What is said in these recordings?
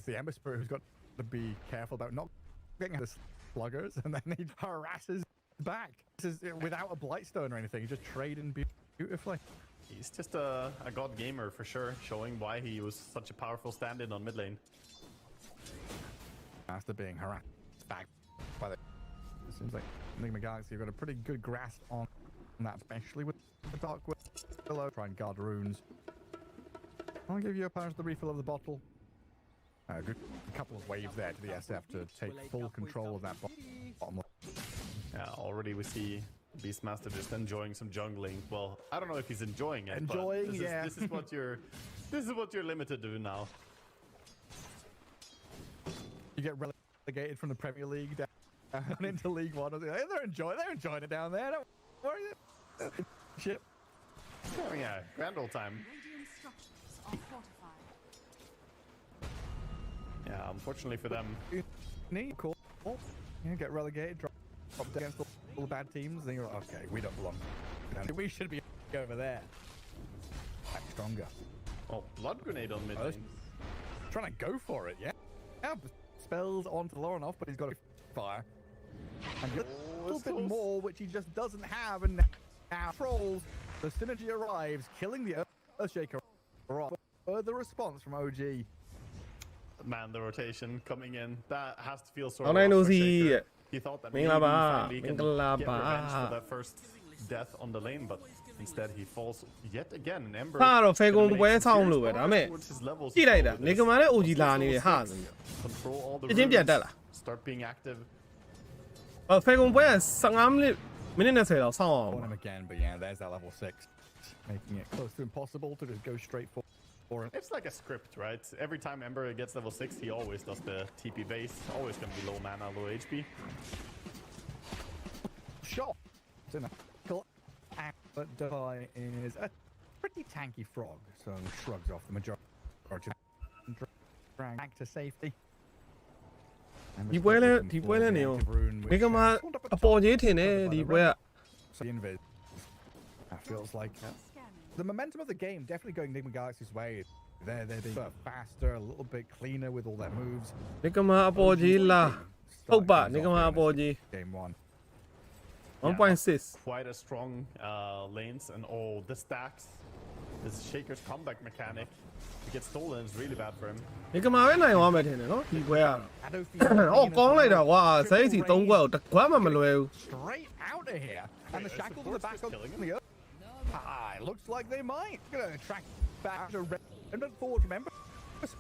the Ember Spirit who's got to be careful about not getting the sluggers, and then he harasses back. This is without a Blightstone or anything. He's just trading beautifully. He's just a god gamer for sure, showing why he was such a powerful stand-in on mid lane. After being harassed back by the... It seems like Nigma Galaxy have got a pretty good grasp on that, especially with the Dark Willow. Try and guard runes. I'll give you a punch the refill of the bottle. Good couple of waves there to the SF to take full control of that bottom. Yeah, already we see Beastmaster just enjoying some jungling. Well, I don't know if he's enjoying it. Enjoying, but yeah. This is what you're limited to now. You get relegated from the Premier League down into League One. They're enjoying it down there. Don't worry. Shit. Oh yeah, grand old time. Yeah, unfortunately for them. Cool. You get relegated, drop against all the bad teams, then you're like, okay, we don't belong. We should be over there. Back stronger. Oh, blood grenade on mid lane. Trying to go for it, yeah. Yeah, spells onto Lorinov, but he's got a fire. And a little bit more, which he just doesn't have, and now trolls. The synergy arrives, killing the Earthshaker. Further response from OG. Man, the rotation coming in, that has to feel sort of rough for Shaker. He thought that maybe he finally can get revenge for that first death on the lane, but instead he falls yet again. An Ember. တော့ Fagon ပွဲဆောင်လို့ပဲဒါပေမဲ့ towards his levels ကြည့်လိုက်တာ Nigma နဲ့ OG လာနေတယ်ဟာ control all the ပြင်းပြ runes, တက်လာ start being active. Fagon ပွဲက15မိနစ်20လောက်စောင့်အောင် On him again, but yeah, there's that level 6, making it close to impossible to just go straight for him. It's like a script, right? Every time Ember gets level 6, he always does the TP base. Always gonna be low mana, low HP. Shot. But Die is a pretty tanky frog, so shrugs off the majority. Drag back to safety. ဒီပွဲလဲနေအောင် Nigma အပေါ်ကြီးထင်တယ်ဒီပွဲက That feels like the momentum of the game definitely going Nigma Galaxy's way. They're being faster, a little bit cleaner with all their moves. Nigma အပေါ်ကြီးလား ဟုတ်ပါ Nigma အပေါ်ကြီး Game 1. 1.6 Quite a strong lanes, and oh, the stacks. This Shaker's comeback mechanic. If it gets stolen, it's really bad for him. Nigma ပဲနိုင်သွားမယ်ထင်တယ်နော်ဒီပွဲက အော်ကောင်းလိုက်တာကွာစိတ်စီ3ခွက်ကိုတစ်ခွက်မှမလွယ်ဘူး Straight out of here, and the shackles in the back of the earth. It looks like they might. Gonna track back to Redmond forward from Ember.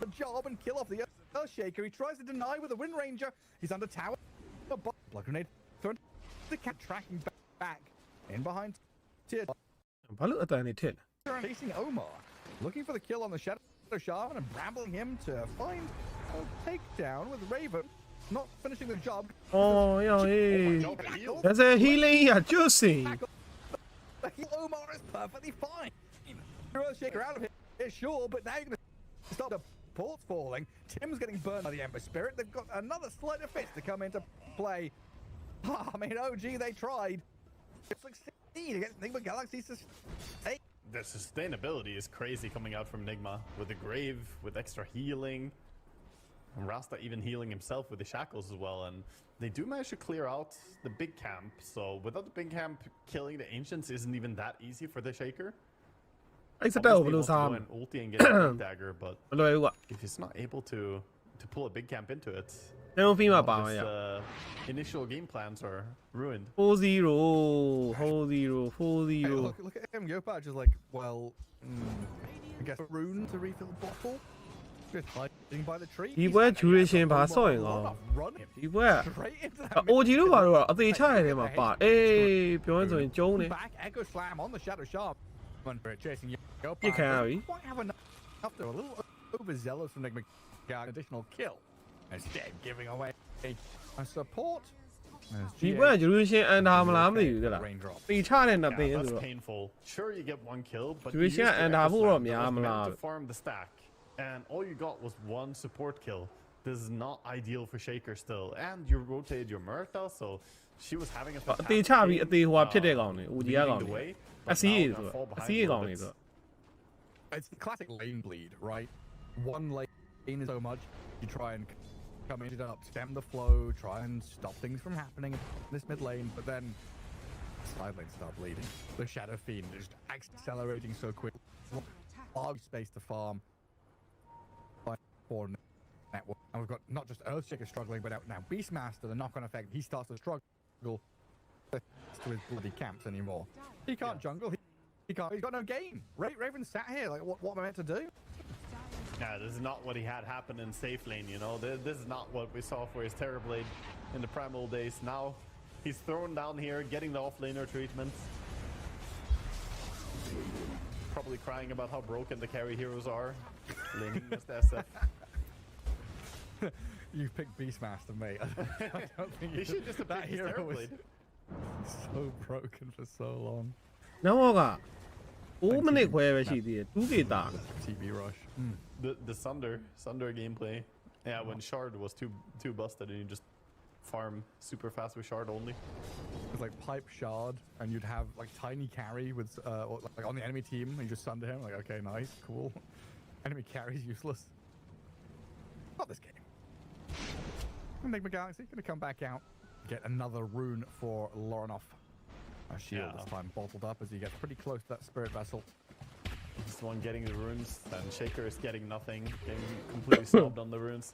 A job and kill off the Earthshaker. He tries to deny with a Wind Ranger. He's under tower. Blood grenade thrown. The cat tracking back in behind. ဘာလို့အတန်နေထစ်လဲ Chasing Omar, looking for the kill on the Shadow Shaman and brambling him to find a takedown with Raven. Not finishing the job. အော်ရောဟေး That's a healing ရကျွတ်စီ Omar is perfectly fine. Earthshaker out of here, sure, but now you're going to stop the ports falling. Tim's getting burned by the Ember Spirit. They've got another sleight of fist to come into play. I mean, OG, they tried. Succeed against Nigma Galaxy. The sustainability is crazy coming out from Nigma with the Grave, with extra healing. And Rasta even healing himself with the shackles as well. And they do manage to clear out the big camp. So without the big camp, killing the Ancients isn't even that easy for the Shaker. အဲ့စတက်ကိုဘယ် Obviously, လို he စား wants မ to လဲ go and ulti and get a big dagger, but မလွယ်ဘူးကွာ if he's not able to pull a big camp into it, နည်းဖီးမှာ all ပါမယ် his ရ initial game plans are ruined. 4-0 4-0 Look at him. Yopaj is like, well, I guess a rune to refill the bottle. Just hiding by the tree. ဒီပွဲ duration ဘာဆော့ရင်ကော Run him ဒီပွဲက straight into that. OG တို့ဘာလို့ကအသေးချရတဲ့မှာပါအေးပြောရင်ဆိုရင်ကျုံးနေ Back echo slam on the Shadow Shaman. Chasing Yopaj. ပြစ်ခံရပြီ Quite have enough to a little overzealous from Nigma. Got an additional kill. Instead, giving away a support. ဒီပွဲက duration အန်တာမလားမသိဘူးကြလား Raindrop. တေချတဲ့နှစ်သိန်း Yeah, ဆို that's တော့ painful. Sure, you get one kill, but you Duration used the and Echo Abu Slam Rom, that yeah, was meant Amla. to farm the stack, and all you got was one support kill. This is not ideal for Shaker still, and you rotated your Murtha, so she was having a အ fantastic သေးချပြီး game, အသေးဟွာဖြစ်တဲ့ကောင်တွေ OG က leading ကောင် the တွေ way, အ but စီး now ရ gonna ဆို fall တော့ behind အစီး a ရ little ကောင်တွေ bit. ဆိုတော့ It's the classic lane bleed, right? One lane is so much, You try and come in it up, stem the flow, try and stop things from happening in this mid lane, but then side lanes start bleeding. The Shadow Fiend is just accelerating so quick. Large space to farm. For network. And we've got not just Earthshaker struggling, but now Beastmaster, the knock-on effect, he starts to struggle to his bloody camps anymore. He can't jungle. He can't. He's got no game. Raven sat here like, what am I meant to do? Yeah, this is not what he had happen in safe lane, you know. This is not what we saw for his Terrorblade in the primal days. Now he's thrown down here, getting the off-laner treatment. Probably crying about how broken the carry heroes are. Laning against SF. You picked Beastmaster, mate. I don't think you should just have that picked his hero was Terrorblade. so broken for so long. No, 4 minutes ခွဲပဲရှိသေးတယ် 2k တာ TB rush. The Sunder gameplay. Yeah, when Shard was too busted and you just farm super fast with Shard only. It's like pipe Shard, and you'd have like tiny carry with like on the enemy team, and you just sunder him. Like, okay, nice, cool. Enemy carry's useless. Not this game. Nigma Galaxy gonna come back out, get another rune for Lorenoff. A shield this time bottled up as he gets pretty close to that spirit vessel. This one getting the runes, and Shaker is getting nothing, getting completely snubbed on the runes.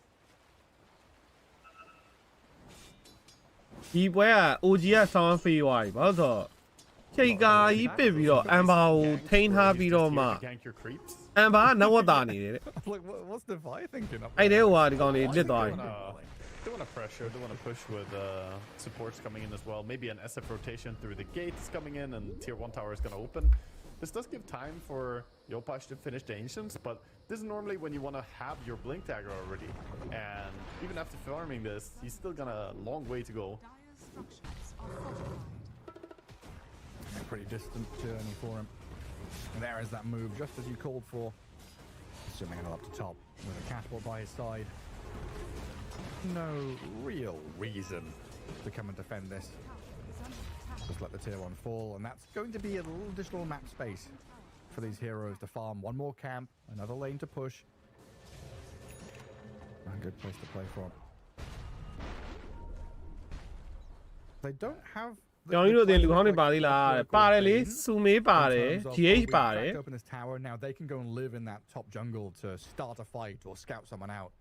ဒီပွဲက OG က sound ဖေးသွားပြီဘာလို့ဆိုချိန်ကာကြီးပစ်ပြီးတော့ Amber ကိုထိန်းထားပြီးတော့မှ Gank your creeps. Amber ကနောက်ဝတ်တာနေတယ်တဲ့ Like, what's the Vi thinking up အဲ့ there? တဲဟိုဟာဒီကောင်လေးလစ်သွားပြီ They want to pressure, they want to push with supports coming in as well. Maybe an SF rotation through the gates coming in, and tier 1 tower is going to open. This does give time for Yopaj to finish the Ancients, but this is normally when you want to have your Blink Dagger already. And even after farming this, he's still got a long way to go. A pretty distant journey for him. And there is that move, just as you called for. Zooming it up to top with a catapult by his side. No real reason to come and defend this. Just let the tier 1 fall, and that's going to be a little additional map space for these heroes to farm. One more camp, another lane to push. A good place to play from. They don't have ကျောင်းကြီးတို့တင်လူဟောင်းတွေပါသေးလားပါတယ်လေစူမေးပါတယ် GH ပါတယ် open this tower now. They can go and live in that top jungle to start a fight or scout someone out.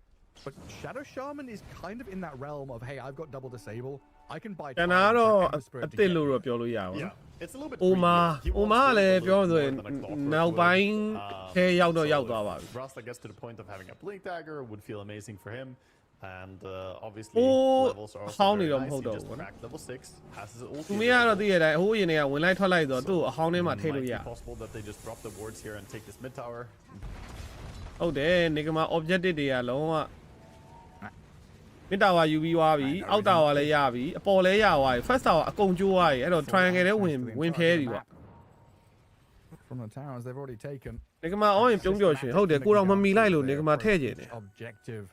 But Shadow Shaman is kind of in that realm of, hey, I've got double disable. I can buy ကျွန်တော်တော့အစ်စ်လို့တော့ပြောလို့ရပါဘူး Yeah, it's a little bit. Oma greedier. He wants Oma to လည်း build ပြော more ဆိုရင် than a clockwork နောက် would. ပိုင်းထဲရောက်တော့ So ရောက်သွားပါပြီ if Rasta gets to the point of having a Blink Dagger would feel amazing for him. And obviously, Oh, levels are also how very many of nice. them He hold just on? cracked level 6, has his ulti. သူမရတော့သိရတဲ့ဟိုးရင်တွေကဝင်လိုက်ထွက်လိုက်ဆိုတော့သူ့အဟောင်းထဲမှာထည့်လို့ရ Might be possible that they just drop the wards here and take this mid tower. ဟုတ်တယ်နေကမှာ objective တွေကလုံးဝမစ်တာဝါယူပြီးသွားပြီအောက်တာဝါလည်းရပြီအပေါ်လည်းရသွားပြီ first tower အကုန်ကျိုးသွားပြီအဲ့တော့ triangle ထဲဝင်ဖျဲပြီပေါ့ From the towers they've already taken. နေကမှာအောင်းရင်ပြုံးပြောရှင်ဟုတ်တယ်ကိုတော့မမီလိုက်လို့နေကမှာထည့်ကျင်တယ် Objective.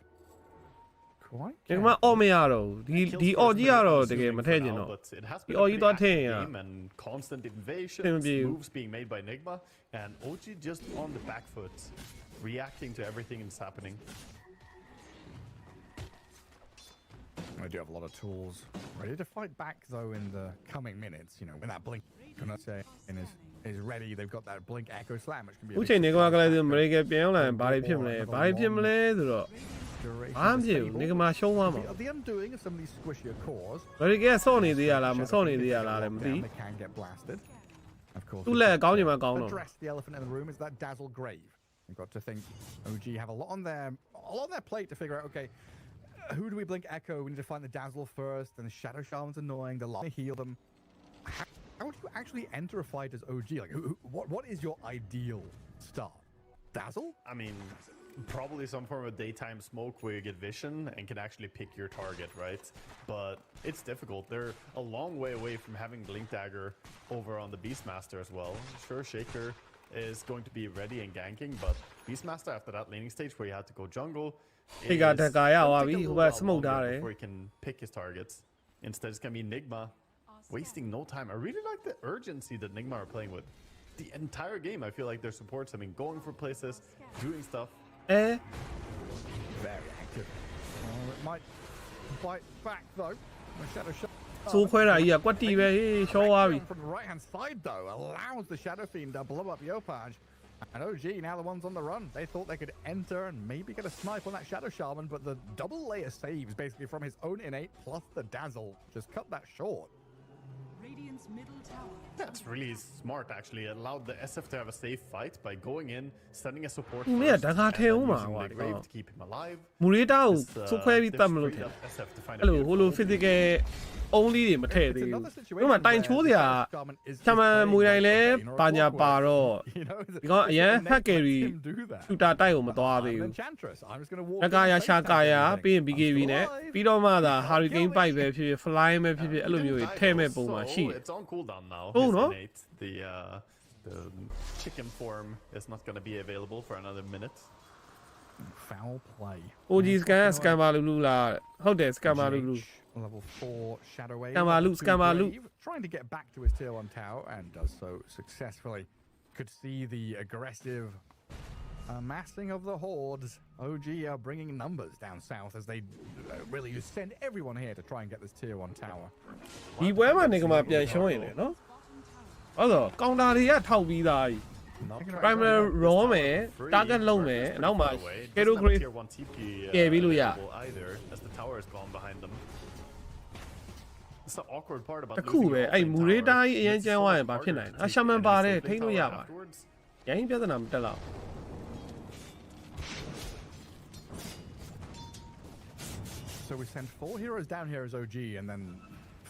Quite. နေကမှာအော်မရတော့ဘူးဒီအော်ကြီးကတော့တကယ်မထည့်ကျင်တော့ But it has The been a Oji pretty thought active here, game and constant invasions, Interview. moves being made by Nigma, and OG just on the back foot, reacting to everything that's happening. I do have a lot of tools ready to fight back though in the coming minutes. You know, when that blink can I say is ready, they've got that blink echo slam, which can be. အခုချိန်နေကမှာကလည်းမရေကပြန်ရောက်လာရင်ဘာတွေဖြစ်မလဲဘာတွေဖြစ်မလဲဆိုတော့ဘာမှမဖြစ်ဘူးနေကမှာရှုံးသွားမှာ The undoing of some of these squishier cores. ဘယ်ကဆော့နေသေးရလားမဆော့နေသေးရလားလည်းမသိ They can get blasted. Of course. သူ့လက်ကောင်းချင်မှကောင်းတော့ Address the elephant in the room is that dazzle grave. You've got to think OG have a lot on their plate to figure out. Okay, who do we blink echo? We need to find the dazzle first, and the shadow shaman's annoying. The lot heal them. How do you actually enter a fight as OG? Like, what is your ideal start? Dazzle? I mean, probably some form of daytime smoke where you get vision and can actually pick your target, right? But it's difficult. They're a long way away from having Blink Dagger over on the Beastmaster as well. Sure, Shaker is going to be ready and ganking, but Beastmaster after that laning stage where you had to go jungle, He got that guy out, gonna take a Who little got while smoked longer out, eh? before he can pick his targets. Instead, it's gonna be Nigma, wasting no time. I really like the urgency that Nigma are playing with. The entire game, I feel like their supports have been going for places, doing stuff. Eh? Very active. might bite back though. The shadow shot. စိုးခွဲတာကြီးကကွက်တီပဲဟေးရှောသွားပြီ From the right hand side though allows the Shadow Fiend to blow up Yopaj. And OG now the ones on the run. They thought they could enter and maybe get a snipe on that Shadow Shaman, but the double layer saves basically from his own innate plus the dazzle just cut that short. Radiant's middle tower. That's really smart, actually. It allowed the SF to have a safe fight by going in, sending a support Ui, first, đã and gạt then theo mà, using gọi the grave là- to keep him alive. မူရီတာကို Just, စိုးခွဲပြီး they've တတ်မလို့ freed ထင် up SF to find a အဲ့လိုဟိုလို beautiful physical only တွေမထည့် It's သေးဘူး another ဒီ situation မှာတိုင်ချိုးစရာ where the Shaman is ချမန် just မူတိုင်းလဲ playing like a ပါညာ clockwork. ပါတော့ You know, ဒီကောင်အရန် the ဖက် net ကယ်ရီ lets him do that. ထူတာတိုက်ကိုမသွားသေး And ဘူး Enchantress, I'm just gonna walk လ in ကာ and ယာ face ရှာ that ကာယာ everything. ပြီးရင် I'm BKB still နဲ့ alive. ပြီးတော့မှသာ Hurricane ပိုက်ပဲဖြစ်ဖြစ် Fly ပဲဖြစ်ဖြစ်အဲ့လိုမျိုးတွေထည့်မဲ့ပုံမှာရှိတယ် It's on cooldown now. Oh, his no? innate. The chicken form is not going to be available for another minute. Foul play. OG scan စကန်ပါလူလူလားဟုတ်တယ်စကန်ပါလူလူ GH, level 4 Shadow Wave. Scammer level loop, 2 scammer loop. Brave, trying to get back to his tier 1 tower and does so successfully. Could see the aggressive amassing of the hordes. OG are bringing numbers down south as they really just send everyone here to try and get this tier 1 tower. ဒီပွဲမှာနေကမှာပြန်ရှုံးရင်လေနော်ဟုတ်တော့ကောင်တာတွေကထောက်ပြီးသားကြီး Not Primer raw မယ် free. target လုံးမယ် First, နောက်မှာ by the way, Shadow doesn't have a Grave tier 1 TP, ကယ်ပြီးလို့ရ available either, as the tower is gone behind them. It's the awkward part about တစ်ခု losing ပဲ your အဲ့ offlane မူရေး tower. တားကြီးအရင် It's ကျန်း so သွား much ရင်ဘာဖြစ် harder နိုင် to လဲအ keep ရှာမန် an ပါတယ် enemy ထိန်းလို့ safe ရ tower ပါတယ် afterwards. ရိုင်းပြဿနာမတက်တော့ So we send 4 heroes down here as OG and then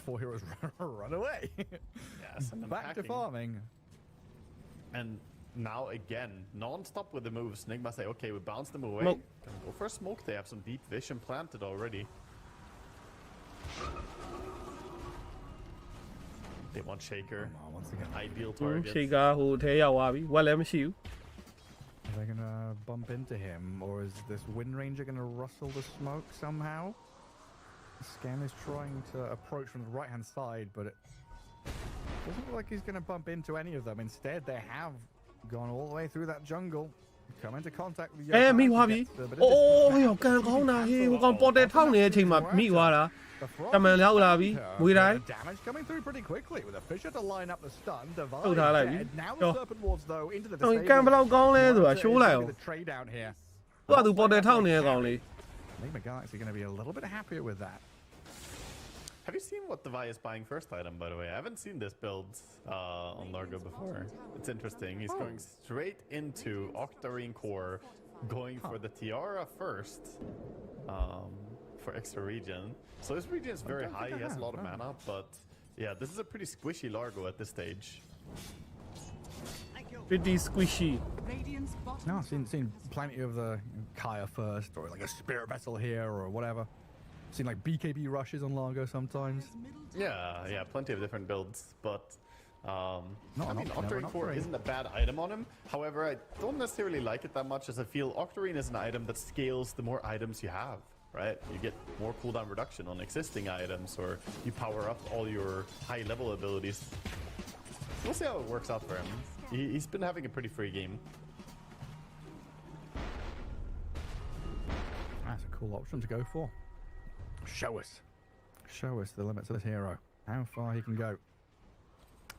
4 heroes run away. Yeah, send them Back to packing. farming. And now again, non-stop with the moves. Nigma say, okay, we bounce them away. Smoke. Gonna go for a smoke. They have some deep vision planted already. They want Shaker. Oh, once again, Ideal ရှ target. ေ့ကဟိုထဲရောက်သွားပြီဝက်လည်းမရှိဘူး are they gonna bump into him, or is this Wind Ranger gonna rustle the smoke somehow? Scan is trying to approach from the right-hand side, but it doesn't look like he's gonna bump into any of them. Instead, they have gone all the way through that jungle, come into contact with အဲ Yokai မိ to သွားပြီ get to the- but it အိုး just- ဟေးကန်ကောင်းတာဟေးဟိုကောင်ပေါ်တယ်ထောက်နေတဲ့အချိန်မှာမိသွားတာ The frog တမန်ရောက်လာပြီ counter, မွေး but တိုင်း the damage coming through pretty quickly with a Fisher to line up the stun. Divide Oh, daar lijkt dead. hij. Now Ja. the Serpent Wards though into the ဟို disable. ကန်ဘယ်လောက်ကောင်းလဲဆိုတာ Monster ရှိုး is လိုက် gonna အောင် be the trade out here. သူကသူပေါ်တယ်ထောက်နေတဲ့ကောင်လေး Nigma Galaxy going to be a little bit happier with that. Have you seen what Devi is buying first item, by the way? I haven't seen this build on Largo before. It's interesting. He's going straight into Octarine Core, going for the Tiara first for extra regen. So his regen is very don't high. think He I has a lot of have, mana, but yeah, this is a pretty squishy Largo at this stage. pretty squishy Radiant's bottom No, I've seen plenty of the Kaya first, or like a Spirit Vessel here, or whatever. Seen like BKB rushes on Largo sometimes. middle Yeah, plenty of different builds, but Not I an mean, option, never Octarine an Core upgrade. isn't a bad item on him. However, I don't necessarily like it that much, as I feel Octarine is an item that scales the more items you have, right? You get more cooldown reduction on existing items, or you power up all your high-level abilities. We'll see how it works out for him. He's been having a pretty free game. That's a cool option to go for. Show us. Show us the limits of this hero. How far he can go.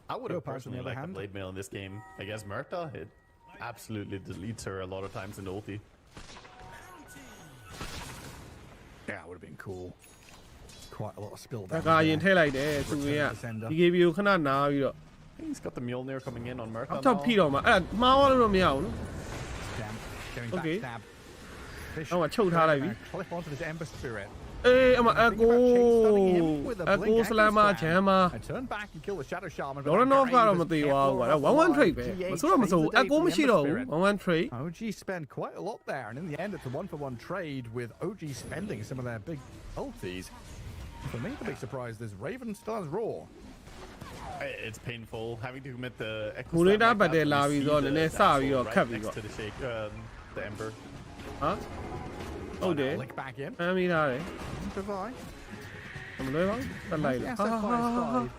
I would Go have Pirates on the personally other liked the hand. blade mail in this game. Against Murta, it absolutely deletes her a lot of times in the ulti. Yeah, it would have been cool. Quite a lot of spill တ down. ကာရင်ထည့်လိုက်တယ်သူက BKB ကိုခဏနားပြီးတော့ He's got the Mjolnir coming in on Murta အောက်ထောက် now. ဖိတော့မှာအဲ့ဒါမှားသွားလို့တော့မရဘူးနော် Getting Okay. backstab. Fish အောက်မှာချုပ်ထားလိုက်ပြီ clip onto this Ember Spirit. အေးအမအကိုစလမ်းမချမ်းမ And turn back and kill the Shadow Shaman. but Lorenov Grave ကတော့ is မသေးပါဘူးကွာ careful 1-1 of trade ပဲ GH မဆိုးတော့မဆိုး saves the အကို day မရှိ for the တော့ Ember ဘူး Spirit. 1-1 trade OG spend quite a lot there, and in the end, it's a 1-for-1 trade with OG spending some of their big ultis. For me, the big surprise is Raven still has Raw. It's painful having to commit the echo Murata slam like that battle when youလာပြီး see တော့ the နည်းနည်းစ Dazzle ပြီးတော့ right ခတ်ပြီး next တော့ to the shake, the Ember. ဟာဟုတ်တယ် Lick back in. အမ်းမိထားတယ် Divide. မလွဲပါဘူးတက်လိုက်လား Yes, that's by his side.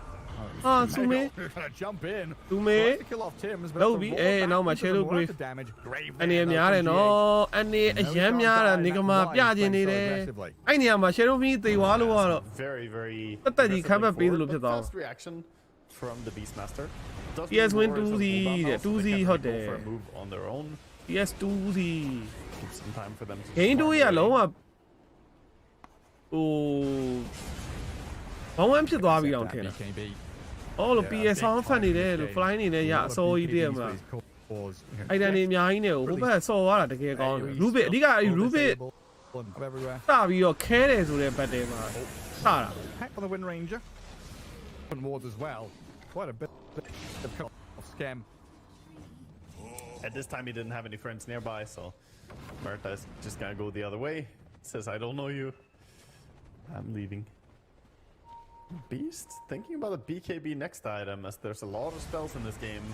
Ah, Sume. Gonna jump in. Sume. Tries to kill off Tim's, but Đâu that's a bị roll ê back nào mà into chế the đâu mortar Grave. damage. Grave Anh there, em though, nhá from đấy GH. nó anh ấy No, he dám can't nhá là die, Nigma that's whyပြ he's ခြင်း playing နေ so တယ် aggressively. အဲ့နေရာမှာ Shadow Me တေသွားလို့ကတော့ Very, very Tất nhiên khá aggressively là bí forward, lục but cho tao. fast reaction from the Beastmaster. Does PS need win more as a 2Z, cooldown now, so 2Z they can't hot really go for there. a move on their own. PS2 စီ Give some time for them to Game 2 farm ရ away. လုံးဝဟိုဘောင်းဝမ်းဖြစ်သွားပြီတော့ထင်တာ BKB. အော်လို့ PS ဆောင်းဖတ်နေတယ်လို့ fly နေတယ်ရအစိုးကြီးတည်းမလားအဲ့တန်နေအများကြီးနဲ့ဟိုဘက်ဆော်သွားတာတကယ်ကောင်းတယ် Rubik အဓိကအဲ့ Rubik စပြီးတော့ခဲတယ်ဆိုတဲ့ဘက်တဲမှာစတာ Hack on the Wind Ranger. And wards as well. Quite a bit of scam. At this time, he didn't have any friends nearby, so Murta is just gonna go the other way. Says, I don't know you. I'm leaving. Beast thinking about a BKB next item, as there's a lot of spells in this game.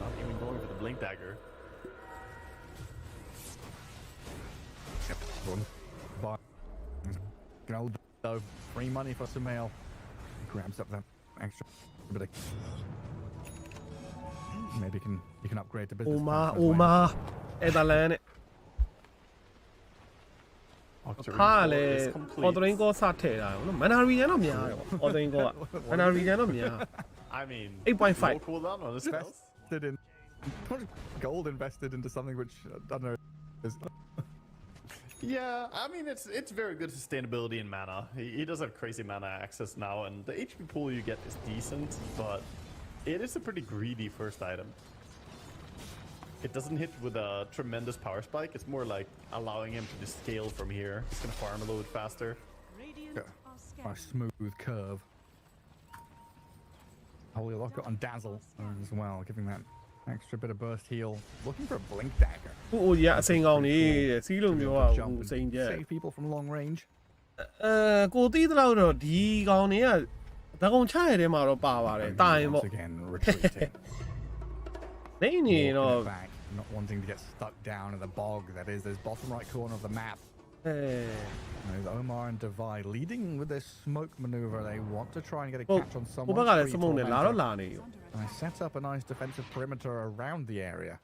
Not even going for the Blink Dagger. But an old though, free money for Sumail. Grabs up that extra bit of. Maybe you can upgrade the business. အိုမာ card as အို well. မာအဲ့ဒါလန်နဲ့ Octarine ခါ Core လေ is အော် complete. ဒရင်းကောစထည့်တာနော်မန်နာရီဂျန်တော့များတယ်ပေါ့အော်ဒရင်းကောကမန်နာရီဂျန်တော့များ I mean, 8.5. no cooldown on the spells. Invested in gold invested into something which I don't know is Yeah, I mean, it's very good sustainability in mana. He does have crazy mana access now, and the HP pool you get is decent, but it is a pretty greedy first item. It doesn't hit with a tremendous power spike. It's more like allowing him to just scale from here. He's gonna farm a little bit faster. Radiant Yeah. are a scanning. smooth curve. Holy lock on Dazzle as well, giving that extra bit of burst heal. Looking for a Blink Dagger. ဟိုရအစိန်ကောင်းနေတယ်စီးလို့ To be မျိုး able อ่ะ to jump ဟို and စိန်ချက် save people from long range. ကိုတီးတလောက်တော့ဒီကောင်တွေကဒကုံချရတဲ့မှာတော့ပါပါတယ်တာရင်ပေါ့ Once again, retreating. နေနေတော့ Walking back, not wanting to get stuck down in the bog that is this bottom right corner of the map. အဲ There's Omar and Divide leading with this smoke maneuver. They want to try and get a ဟို catch on ဟို someone. ဘက်ကလည်းစမုံနဲ့လာတော့လာနေရော I set up a nice defensive perimeter around the area.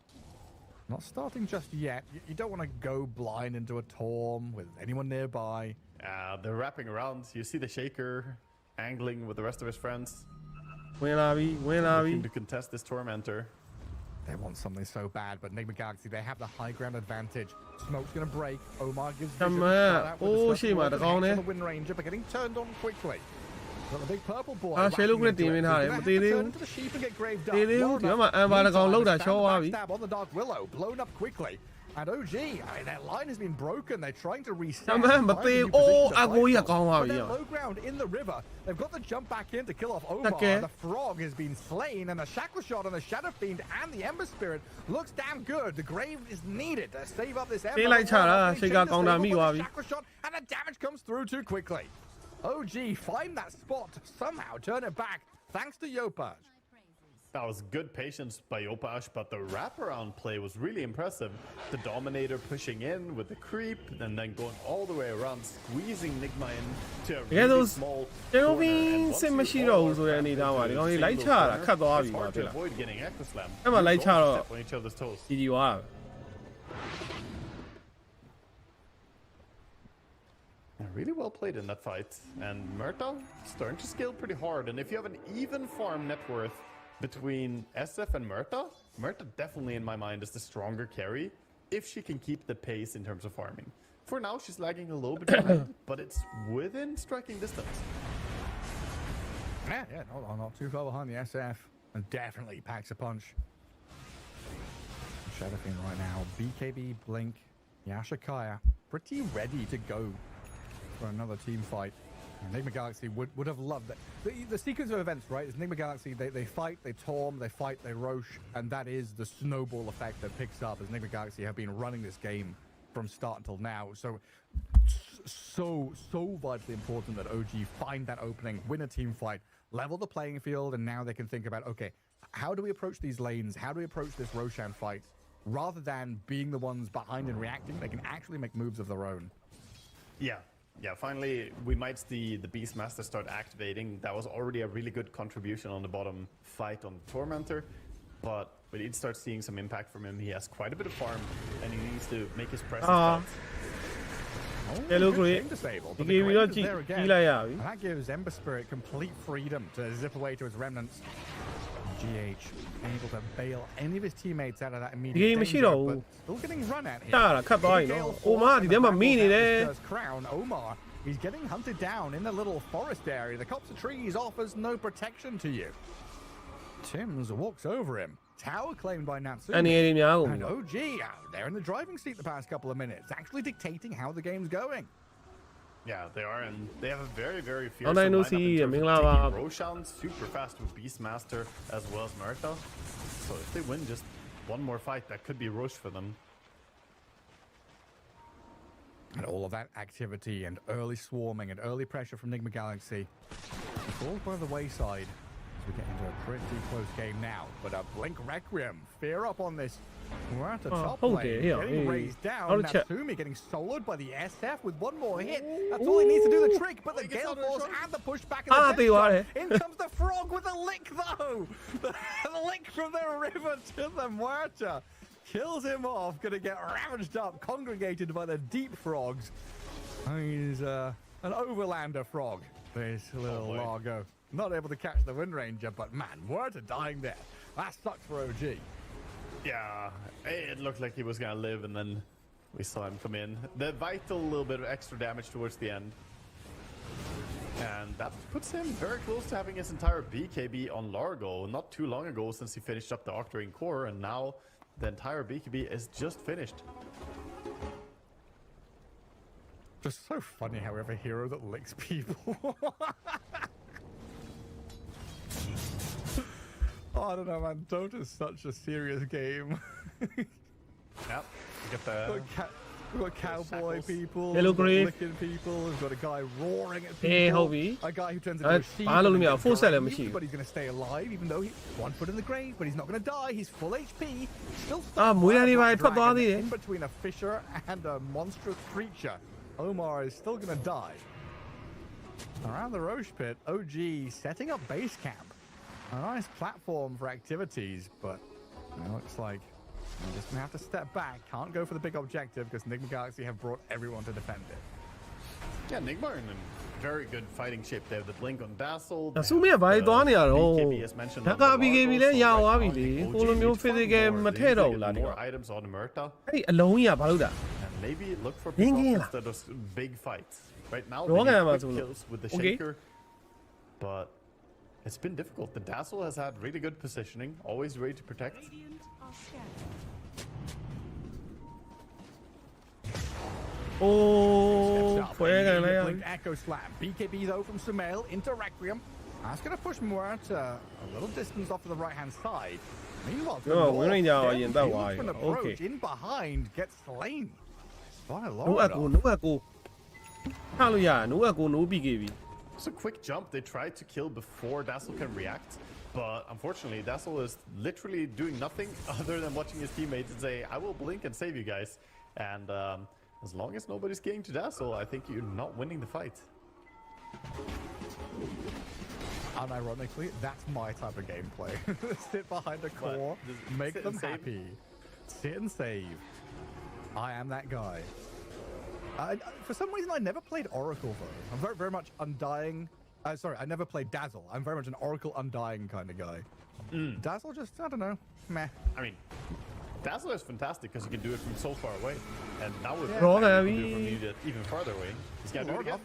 Not starting just yet. You don't want to go blind into a Torm with anyone nearby. They're wrapping around. You see the Shaker angling with the rest of his friends, ဝင်လာပြီဝင်လာပြီ looking to contest this Tormentor. They want something so bad, but Nigma Galaxy, they have the high ground advantage. Smoke's going to break. Omar gives vision. Come Start on. out with the Oh, smoke shit, man, and the heads guy on the Wind Ranger, but getting turned on quickly. Got the big purple boy. Ah, shit, look whacking at the into team it. in He's here, gonna but have they to do. turn into the sheep and get graved up. They do. Well You know, enough. man, the guy load that Meantime, show, stand Abby. backstab on the Dark Willow, blown up quickly. And OG, I mean, their line has been broken. They're trying to reset. Come on, but find a they- new position to oh, fight Agoya from. gone, But Abby, they're yeah. low ground in the river. They've got to jump back in to kill off Omar. Okay. The frog has been slain, and the shackle shot on the Shadow Fiend and the Ember Spirit looks damn good. The grave is needed to save up this Ember. They like Chara, They she change got the gone down stable, me, but the Abby. shackle shot, and the damage comes through too quickly. OG find that spot to somehow turn it back, thanks to Yopa. That was good patience by Yopash, but the wraparound play was really impressive. The Dominator pushing in with the creep, and then going all the way around, squeezing Nigma in to a Yeah, really those- small There will corner. be And once some you machine all rolls are or trapped any into down, a they only single like Chara, corner, cut off it's you, hard to Abby. avoid getting Echo Slam. Emma like You're going to Chara. step on each other's toes. ဒီဒီဝါ Yeah, really well played in that fight. And Murta starting to scale pretty hard. And if you have an even farm net worth between SF and Murta, Murta definitely in my mind is the stronger carry if she can keep the pace in terms of farming. For now, she's lagging a little bit behind, but it's within striking distance. Yeah, not too far behind the SF. And definitely packs a punch. Shadow Fiend right now. BKB, Blink, Yashikaya, pretty ready to go for another team fight. Nigma Galaxy would have loved that. The sequence of events, right, is Nigma Galaxy, they fight, they Torm, they fight, they Roche, and that is the snowball effect that picks up as Nigma Galaxy have been running this game from start until now. So vitally important that OG find that opening, win a team fight, level the playing field, and now they can think about, okay, how do we approach these lanes? How do we approach this Roshan fight? Rather than being the ones behind and reacting, they can actually make moves of their own. Yeah, yeah, finally we might see the Beastmaster start activating. That was already a really good contribution on the bottom fight on the Tormentor, but we need to start seeing some impact from him. He has quite a bit of farm, and he needs to make his presence felt. Hello, great. Disabled, He but the gave Grave you is there again, a and that gives Ember Spirit complete freedom to zip away to his remnants. GH able to bail any of his teammates out of that immediate danger, but still getting run at here. cut by, no. Omar, the the Emma meanie there. crown. Omar, he's getting hunted down in the little forest area. The copse of trees offers no protection to you. Timms walks over him. Tower claimed by Natsumi. And OG, they're in the driving seat the past couple of minutes, actually dictating how the game's going. Yeah, they are, and they have a very, very fierce I know, lineup see, in terms I of mean, taking Roshan super fast with Beastmaster as well as Murta. So if they win just one more fight, that could be Roche for them. And all of that activity and early swarming and early pressure from Nigma Galaxy falls by the wayside as we get into a pretty close game now. But a Blink Requiem, fear up on this. We're at the top lane, getting raised down. Natsumi getting soloed by the SF with one more hit. That's all he needs to do the trick, but the Gale Force and the pushback in the in comes the Frog with a lick, though. The lick from the river to the Muerta. Kills him off, gonna get ravaged up, congregated by the deep frogs. He's an overlander frog, this little Largo. Not able to catch the Wind Ranger, but man, Muerta dying there. That sucks for OG. Yeah, it looked like he was gonna live, and then we saw him come in. The vital little bit of extra damage towards the end. And that puts him very close to having his entire BKB on Largo. Not too long ago since he finished up the Octarine core, and now the entire BKB is just finished. Just so funny how we have a hero that licks people. Oh, I don't know, man. Dota's such a serious game. Yep. You get the... We've got cowboy people, licking people, we've got a guy roaring at people, a guy who turns into a sheep, but he's going to stay alive, even though he's 1 foot in the grave, but he's not going to die, he's full HP, still in between a fisher and a monstrous creature. Omar is still going to die. Around the Roche pit, OG setting up base camp. A nice platform for activities, but it looks like we're just going to have to step back. Can't go for the big objective because Nigma Galaxy have brought everyone to defend it. Yeah, Nigma are in a very good fighting shape there. The Blink on Dazzle. BKB as mentioned. BKB လည်းရသွားပြီလေ။ကိုလိုမျိုး physical မထည့်တော့ဘူးလားဒီ more items on Murta. အဲ့ဒီအလုံးကြီးကဘာလို့လဲ And maybe look for people instead of big fights. Right now, they need quick kills with the Shaker, but it's been difficult. The Dazzle has had really good positioning, always ready to protect. Echo Slam. BKB though from Sumail into Requiem. That's going to push Muerta a little distance off to the right hand side. Meanwhile, in behind gets slain by Lord. No BKB. It's a quick jump. They tried to kill before Dazzle can react, but unfortunately Dazzle is literally doing nothing other than watching his teammates and say, I will blink and save you guys. And as long as nobody's getting to Dazzle, I think you're not winning the fight. Unironically, that's my type of gameplay. Sit behind a core, make them happy. Sit and save. I am that guy. For some reason, I never played Oracle, though. I'm very, very much Undying. Sorry, I never played Dazzle. I'm very much an Oracle Undying kind of guy. Dazzle just, I don't know, meh. I mean, Dazzle is fantastic because you can do it from so far away. And now with you can do it from even farther away. He's got to do it again.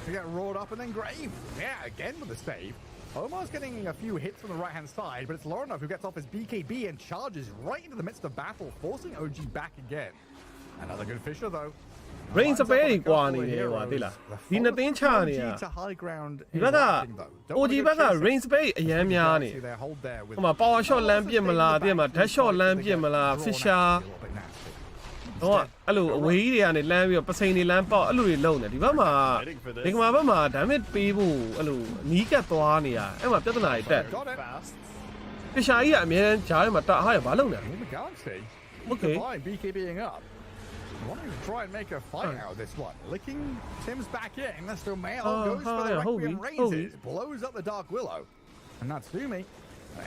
You get roared up and then Grave. Yeah, again with the save. Omar's getting a few hits from the right-hand side, but it's Lorinov who gets off his BKB and charges right into the midst of battle, forcing OG back again. Another good Fisher, though. Rain စပယ်ကြီးကွာနေတယ်ကွာသိလားဒီနှစ်သင်းချနေရဒီဘက်က OG ဘက်က rain စပယ်အရန်များနေဟိုမှာ power shot လမ်းပြစ်မလားတဲ့မှာ dash shot လမ်းပြစ်မလား fisher တော့အဲ့လိုအဝေးကြီးတွေကနေလမ်းပြီးတော့ပစိန်တွေလမ်းပေါက်အဲ့လိုတွေလုံနေဒီဘက်မှာဒီကမှာဘက်မှာ damage ပေးဖို့အဲ့လိုနီးကပ်သွားနေရအဲ့မှာပြဿနာတွေတက် fisher ကြီးကအများကြီးဂျားထဲမှာတအားရဘာလုံနေ Okay. BKBing up. Wanting to try and make a fight out of this one. Licking Tim's back in. That's still Mail. Goes for yeah, the Requiem Hobie. raises. Blows up the Dark Willow. And Natsumi.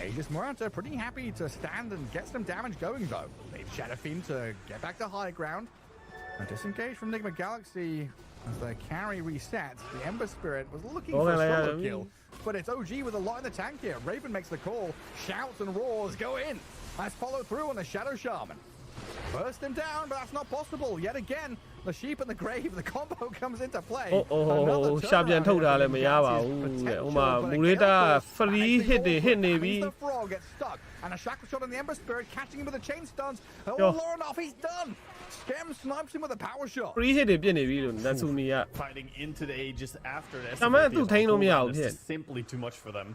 Aegis Morata pretty happy to stand and get some damage going though. Leave Shadow Fiend to get back to high ground. A disengage from Nigma Galaxy as the carry resets. The Ember Spirit was looking for a solo kill, but it's OG with a lot in the tank here. Raven makes the call, shouts and roars, go in. Let's follow through on the Shadow Shaman. Burst him down, but that's not possible. Yet again, the sheep and the grave, the combo comes into play. ရှာပြန်ထုတ်တာလည်းမရပါဘူးတဲ့ဟိုမှာမူလေးတာ free hit တွေ hit နေပြီ The frog gets stuck, and a shackle shot on the Ember Spirit, catching him with the chain stuns. Oh, Lauren off, he's done. Scam snipes him with a power shot. free hit တွေပြစ်နေပြီလို့ Natsumi က Fighting into the Aegis after the Tama tu thấy nó mèo is thiệt. just simply too much for them.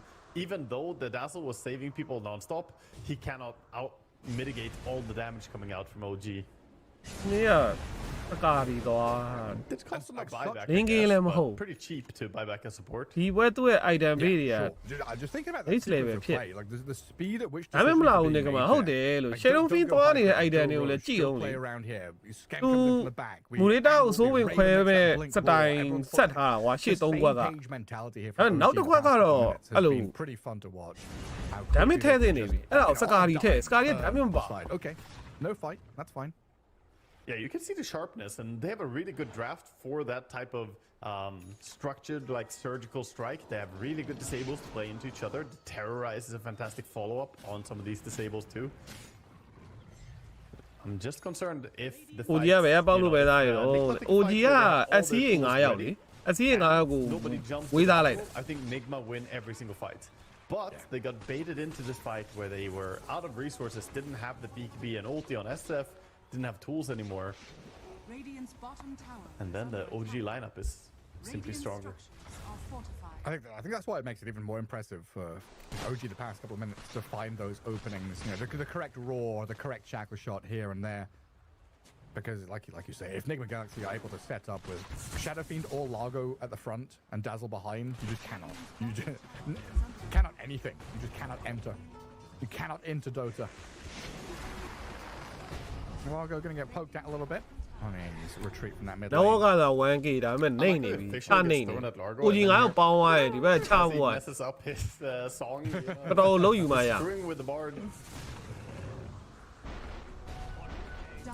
Even though the Dazzle was saving people non-stop, he cannot out mitigate all the damage coming out from OG. နေရတကားပြီးသွား Did cost him a buyback, I Didn't guess, get him but home. pretty cheap to buy back a support. ဒီဘွဲသူ့ရဲ့ item ပေးတွေက I'm just thinking about Ace the level ofဖြစ် play, like the speed at which ဒါပေမဲ့မလာဘူး decisions နေ are က being မှာ made ဟုတ်တ there. ယ်လို့ Like, Shadow don't Fiend go သွားနေတဲ့ high, item don't တွေကို go လည်း low, ကြည့်အောင် still လေ play around here. You scam သူ from the back. We မူလေးတာကို handle စိုးဝင် the ခွဲ Raven မဲ့ makes that blink စတိုင် roar. Everyone's ဆက်ထားတာကွာရှေ့ The 3 same ခွက်က page mentality here အဲ့ from နောက်တစ် OG ခွက်ကတော့ has အဲ့လို been pretty fun to watch. How ဒါမဲ့ quickly ထဲသ they င့်နေပြီ just- အဲ့ဒါကိုစကားရီထဲ Oh, စကားရီဒါမျိုးမပါ side. Okay, no fight. That's fine. Yeah, you can see the sharpness, and they have a really good draft for that type of structured, like surgical strike. They have really good disables to play into each other. The Terrorize is a fantastic follow-up on some of these disables too. I'm just concerned if the OG ကပဲပေါက်လို့ပဲသားရတော့ OG က SCA 9ယောက်လေ SCA 9ယောက်ကို nobody jumps ဝေးသားလိုက်တယ် I think Nigma win every single fight. But they got baited into this fight where they were out of resources, didn't have the BKB and ulti on SF, didn't have tools anymore, Radiant's bottom tower. and then the OG lineup is simply Radiant stronger. structures are fortified. I think that's why it makes it even more impressive for OG the past couple of minutes to find those openings, you know, the correct roar, the correct shackle shot here and there. Because, like you say, if Nigma Galaxy are able to set up with Shadow Fiend or Largo at the front and Dazzle behind, you just cannot. You just cannot anything. You just cannot enter. You cannot enter Dota. Largo going to get poked at a little bit. I mean, he's retreat from that mid တော့ lane. ကတော့ 1k ဒါပေမဲ့နေနေပြီချနေနေ OG 9ယောက်ပေါင်းသွားတယ်ဒီဘက်ချ As he ဖို့ messes up his song, ကတော်တော်လုံးယူမှရ screwing with the bard.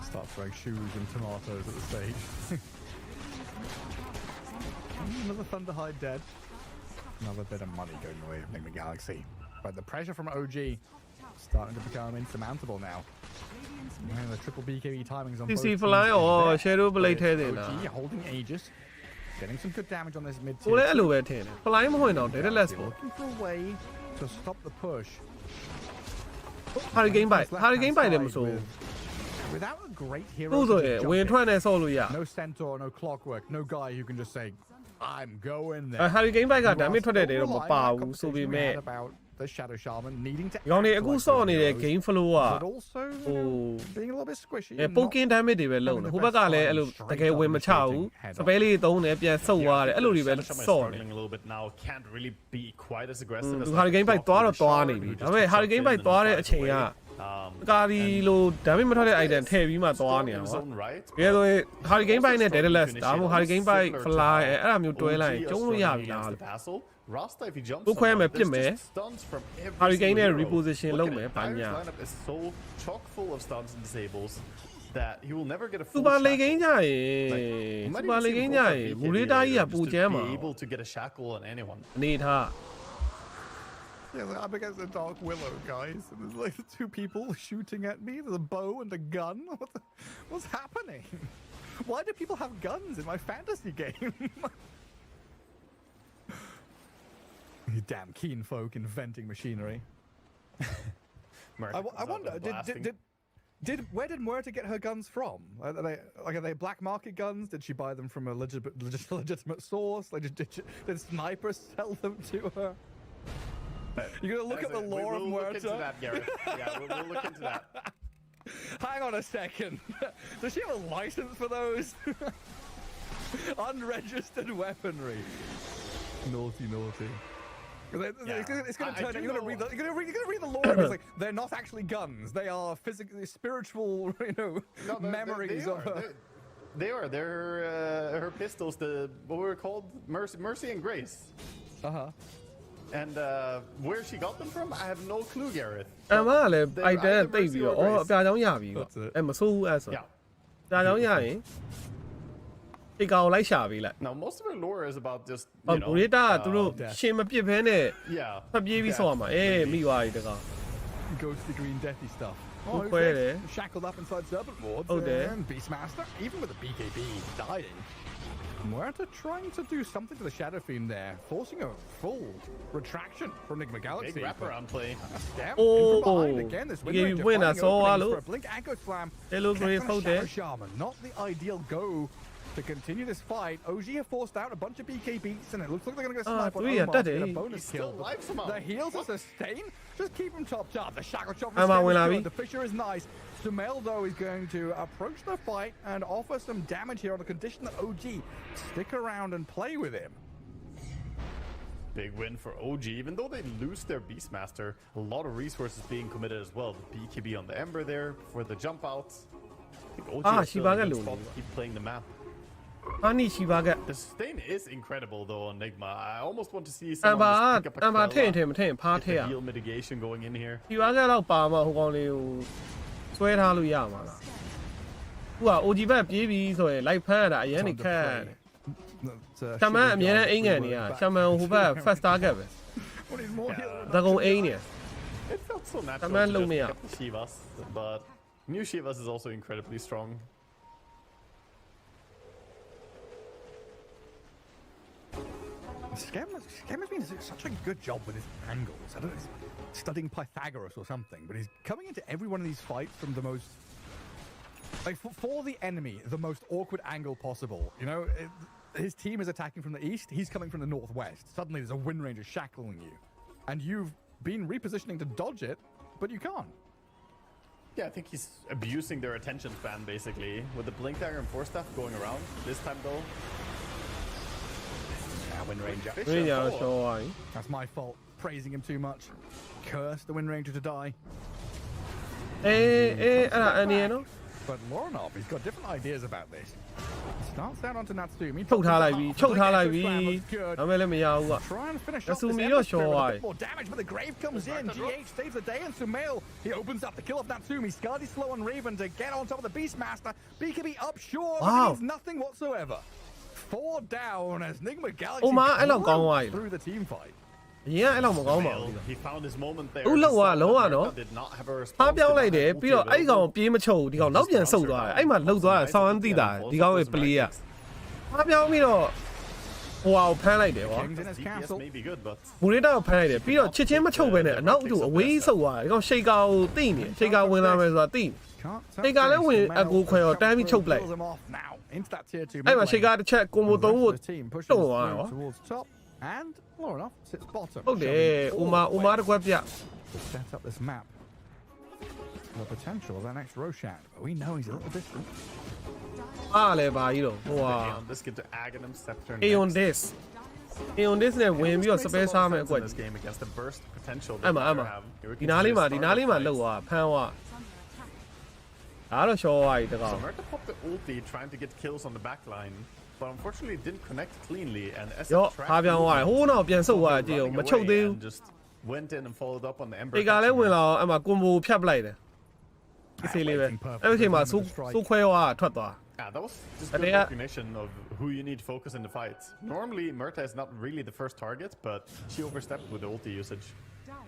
Start throwing shoes and tomatoes at the stage. Another Thunderhide dead. Another bit of money going away from Nigma Galaxy. But the pressure from OG starting to become insurmountable now. And the triple BKB timings on both CC teams fly is or there. Shadow Blade ထဲ But တင်တာ OG holding Aegis. Getting some good damage on this mid ကို tier. လည်းအဲ့လိုပဲထင်တယ် fly မဟုတ်ရင်တော့ data less ပေါ့ Looking for a way to stop the push. Hurricane bite Left-hand Hurricane bite လည်းမ side ဆို without a great hero သူ့ to ဆို just ရင် jump ဝင် in. ထွက်နဲ့ဆော့လို့ရ No centaur, no clockwork, no guy who can just say, I'm going there. အဲ Hurricane bite က You are damage ထွက်တဲ့ still တဲ့တော့မ relying ပါ on that ဘူးဆိုပေ conversation we မဲ့ had about the Shadow Shaman needing to ဒီကောင်တွေ act အခု like ဆော့ those နေတဲ့ heroes, game flow က but also you know, being a little bit squishy. အဲ and poking not- damage တွေပဲလုံတယ်ဟိုဘက်ကလည်းအဲ့လိုတကယ်ဝင်မချဘူးစပယ်လေးသုံးတယ်ပြန်ဆုတ်သွားတယ်အဲ့လိုတွေပဲ Shadow Shaman is ဆော့တယ် struggling a little bit now. Can't really be quite as aggressive as သူ like Hurricane bite Flock သွား with တော့ the သွား Shard, နေပြီ who ဒါ just ပေမဲ့ jumps Hurricane in bite and သွားတဲ့အ flies ချိန်က away. ကာဒီလို damage မထွက်တဲ့ item ထည့်ပြီးမှသွားနေ Strong တာ in his ကွာ own right, တကယ်ဆိုရင် Hurricane bite နဲ့ also data less struggling to ဒါမှမဟုတ် initiate. Hurricane bite Similar to fly how အဲ့ဒါမျိုးတွဲလိုက်ရင် OG ကျုံး are လို့ရ struggling ပြီလား against the Dazzle. Rasta, if he jumps Cô khoe someone, mà there's biết mẹ. just stuns from every Hurricane single này hero. reposition Look lâu at mẹ, it. bắn Dyer's nhà. lineup is so chock full of stuns and disables that he will never get a full စူပါလေ shackle. ကိန်းကြရင် He စူ might ပါ even လေ see ကိန်း him ကြ go ရ for င် BKB မူလေးသားကြီးက just ပူ to ကျမ်းမှာ be able to get a shackle on anyone. အနေထား Yeah, like, I'm against the Dark Willow, guys. And there's like two people shooting at me. There's a bow and a gun. What's happening? Why do people have guns in my fantasy game? You damn keen folk inventing machinery. I wonder, where did Muerta get her guns from? Are they black market guns? Did she buy them from a legitimate source? Like, did snipers sell them to her? You're gonna look at the lore of We'll look into Muerta? that, Gareth. Yeah, we'll look into that. Hang on a second. Does she have a license for those? Unregistered weaponry. Naughty, naughty. It's going to turn out. You're going to read the lore. It's like they're not actually guns. They are physically spiritual, No, memories they of are. her. They are. They're her pistols. What were called? Mercy and Grace. And where she got them from, I have no clue, Gareth. အမကလည်း They're အိုက်တန် either တိတ်ပြီး Mercy တော့ or အော် Grace. အပြာချောင်းရပြီပေါ့ That's it. အဲ့မဆိုးဘူးအဲ့ဆို Yeah. အပြာချောင်းရရင်ဒီကောင်လိုက်ရှာပေးလိုက် Now most of her lore is about just ဟော you know. ဘူရီတာကသူတို့ရှင်မပစ်ဘဲနဲ့ Yeah. ဖတ်ပြေးပြီးဆော့ရမှာအေးမိသွားပြီတကောင် Ghosty green deathy stuff. Oh, who's where this? there? Shackled up inside serpent wards. Oh, there. And Beastmaster, even with the BKB dying. Muerta trying to do something to the Shadow Fiend there, forcing a full retraction from Nigma Galaxy. Big wraparound play. Scam Oh, in from behind again. This you Wind Ranger win, I finding saw, openings hello. for a Blink Echo Slam. Hello, Gets Grace, on a hold Shadow there. Shaman. Not the ideal go to continue this fight. OG have forced out a bunch of BKBs, and it looks like they're going to go snipe on three, Omar that to get a is. bonus He's kill. still alive somehow. The heals are sustained. Just keep him topped up. The shackle chop I'm out, is Will Abbey. good. The Fisher is nice. Sumail, though, is going to approach the fight and offer some damage here on the condition that OG stick around and play with him. Big win for OG. Even though they lose their Beastmaster, a lot of resources being committed as well. The BKB on the Ember there for the jump outs. I think OG Ah, is still in a Shivaga good Lulu. spot to keep playing the map. အာနီရှိပါက The sustain is incredible though on Nigma. I almost want to see အမ် someone ဘာ just pick up a အမ်ဘာထင့်ထ Krella, င်မထင်ဖား get ထည့်ရ the heal mitigation going in here. ဒီပါကတော့ပါမဟိုကောင်လေးကိုဆွဲထားလို့ရမှာလားသူက OG ဘက်ပြေးပြီးဆိုရင်လိုက်ဖမ်းရတာအရင်နေခက် ရှမန်အမြဲတမ်းအိမ်ငံနေရရှမန်ဟိုဘက် first target ပဲ What is more Yeah. heal? တကုံအိမ်နေ It felt so natural Come on, to just Lumia. pick up the Shivas, but new Shivas is also incredibly strong. Scam has been doing such a good job with his angles. I don't know, he's studying Pythagoras or something, but he's coming into every one of these fights from the most, like for the enemy, the most awkward angle possible. You know, his team is attacking from the east, he's coming from the northwest. Suddenly there's a Wind Ranger shackling you, and you've been repositioning to dodge it, but you can't. Yeah, I think he's abusing their attention span basically with the Blink Dagger and Force Staff going around. This time though, Wind Ranger. ဝင်းရရှော်သွားပြီ That's my fault, praising him too much. Curse the Wind Ranger to die. အေးအဲ့ဒါအန်ဒီရနော် But Lorinov, he's got different ideas about this. Starts out onto Natsumi. ထုတ်ထားလိုက်ပြီချုပ်ထားလိုက်ပြီ Good. ဒါပေမဲ့လည်းမရဘူးက Try and finish off Natsumi this got Ember Spirit with a short. bit more damage, but the Grave comes in. GH saves the day, and Sumail, he opens up the kill of Natsumi. Scardy slow on Raven to get on top of the Beastmaster. BKB up short, but Wow. it means nothing whatsoever. 4 down as Nigma Galaxy Omar, I love cruise going wide. through the team fight. အရင်အဲ့လောက်မကောင်းပါဘူး Well, he found his moment there. ဦးလောက် He က saw လုံးဝ that နော် Merta did not have a ဖား response, ပြောင်း did လိုက် not တယ် have ပြီးတော့ ulti အဲ့ကောင် available. ပြေးမချုပ်ဘူးဒီကောင်နောက်ပြန်ဆုတ်သွားတယ်အဲ့မှာလှုပ်သွားတယ်ဆောင်းသိတာဒီကောင်ရဲ့ပလေးကဖားပြောင်းပြီးတော့ဟိုအောင်ဖမ်းလိုက်တယ်ဗော Kings in his DPS castle. may be good, but ဘူရီတာကိုဖမ်းလိုက်တယ်ပြီးတော့ချစ်ချင်းမချုပ်ပဲနဲ့အနောက်တူအဝေးဆုတ်သွားတယ်ဒီကောင်ရှိတ်ကာကိုတိနေရှိတ်ကာဝင်လာမယ်ဆိုတာတိနေ Can't touch Hey, guy, this. let me- Sumail I go quick, comes damn, he through choke and play. pulls him off now into that tier 2 အဲ့မှာ mid ရှိတ်ကာ lane. တစ်ချက်ကွန်ဘို The 3 rest ကို of the team pushes Don't through worry. towards top, and Lorinov sits bottom. ဟုတ်တယ် shoving ဥမာ all the ဥမာ way တစ်ခွက်ပြ to set up this map. The potential of that next Roshan, but we know he's a little distant. အားလည်းပါကြီးတော့ဟိုဟာ Aeon this get to Aghanim Scepter Aeon next. this Aeon this နဲ့ဝင်ပြီးတော့ Makes a space lot of စားမယ် sense အကွက် in this game against the burst potential အဲ့ that မှာ they အဲ့မှာ have. Here we ဒီ can နား see လေးမှာ the ဒီ start နား of လေးမှာ the လှုပ် fight. သွားဖမ်းသွား ဒါတော့ရှော်သွားပြီတကောင် So Merta popped the ulti trying to get kills on the back line, but unfortunately it didn't connect cleanly. And SF ရော့ tracked ဖားပြောင်းသွားတယ်ဟိုးနောက်ပြန်ဆုတ်သွားတယ်ကြည့်အောင် running မချုပ် away သေးဘူး and just went in and followed up on the Ember. ဒီကလည်း catching ဝင် her. လာအောင်အဲ့မှာကွန်ဘိုဖြတ်ပလိုက်တယ်ဒီစီလေးပဲအဲ့ဒီချိန်မှာစူးခွဲသွားထွက်သွား Yeah, that was just But good they are- recognition of who you need to focus in the fight. Normally, Merta is not really the first target, but she overstepped with the ulti usage.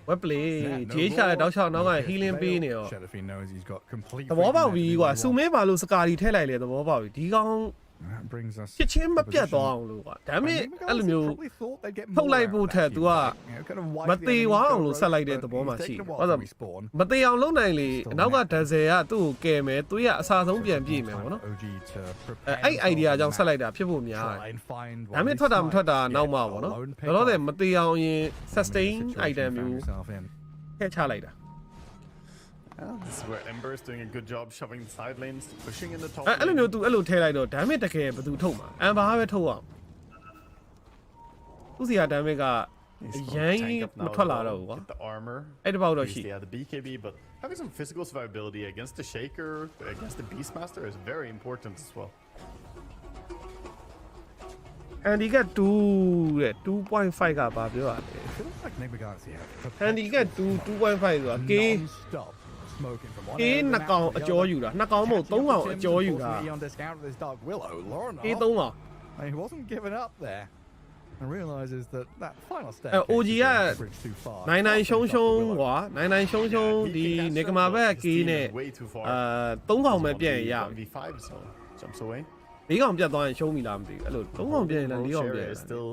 ဝက်ပလေးဂျေးချလည်းတောက်ချောင်းနောက်က healing ပေးနေရော Shadowfiend knows he's got complete သဘောပေါက် freedom ပြီ to do ကွာ what he စူမဲပါလို့စကာဒီထည့်လိုက်လေသဘောပေါက်ပြီဒီကောင် wants. That brings us ချစ်ချင်းမ to ပြတ် position. သွားအောင်လို့ကွာဒါပေမဲ့ And Nigma အဲ့လို Galaxy မျိုး probably thought they'd get ထုတ် more လိုက် out ဖို့ of ထက် that သူ team က fight. You know, kind of wipe မ the သေး enemy ဝါ go အောင်လို့ rogue, ဆက်လိုက်တဲ့ but သဘောမှ he's ရှိ taken a တယ် while ဟုတ် to တယ် respawn. မသေးအောင်လုပ်နိုင်လေ Still နောက်က net. ဒဇယ်ကသူ့ကိုကယ်မယ်သူကအစားဆုံးပြန်ပြေးမယ်ပေါ့နော် OG to အဲ့ prepare အဲ့ idea himself ကြောင့် on ဆက် the လိုက်တာဖြစ်ဖို့များ map. တယ် Try and find ဒါပေမဲ့ one ထွက်တာမ of ထွက်တာ these နောက်မှ fights. ပေါ့နော် Alone pick လောလောဆယ် off. မသေးအောင်ရင် I mean, sustain the situation item he မျိုး found himself in. ထည့်ချလိုက်တာ This is where Ember is doing a good job shoving the side lanes, pushing in the top အဲ့လို lane. မျိုးသူအဲ့လိုထည့်လိုက်တော့ damage တကယ်ဘယ်သူထုတ်မှာအမ်ဘာပဲထုတ်အောင်သူစီက damage က He's အ got ရင် tank up မ now ထွက် as လာ well. တော့ဘူးကွာ Get the armor. အဲ့တစ်ပေါက်တော့ရှိ Obviously, yeah, the BKB, but having some physical survivability against the Shaker, against the Beastmaster is very important as well. handicap 2တဲ့ 2.5 ကပါပြောရတယ် Feels like Nigma Galaxy have handicap 2.5 ဆိုတာကေ non-stop smoking from one ကေ end of the နှစ်ကောင် map to အ the ကျော် other. ယူတာနှစ်ကောင်မဟုတ်သုံးကောင်အကျော်ယူတာ Unfortunately, on discount with his Dark Willow, Lorna, ကေသုံးကောင် he wasn't giving up there and realizes that that final step OG က bridge too far. 99ရှုံးရှုံးကွာ99ရှုံးရှုံးဒီ Nigma ဘက်ကေနဲ့ way too far. 3ကောင်ပဲပြန်ရ 1v5 so jumps away. 4ကောင်ပြတ်သွားရင်ရှုံးပြီလားမသိဘူးအဲ့လို3ကောင်ပြန်ရင်လည်း4ကောင်ပြန် is still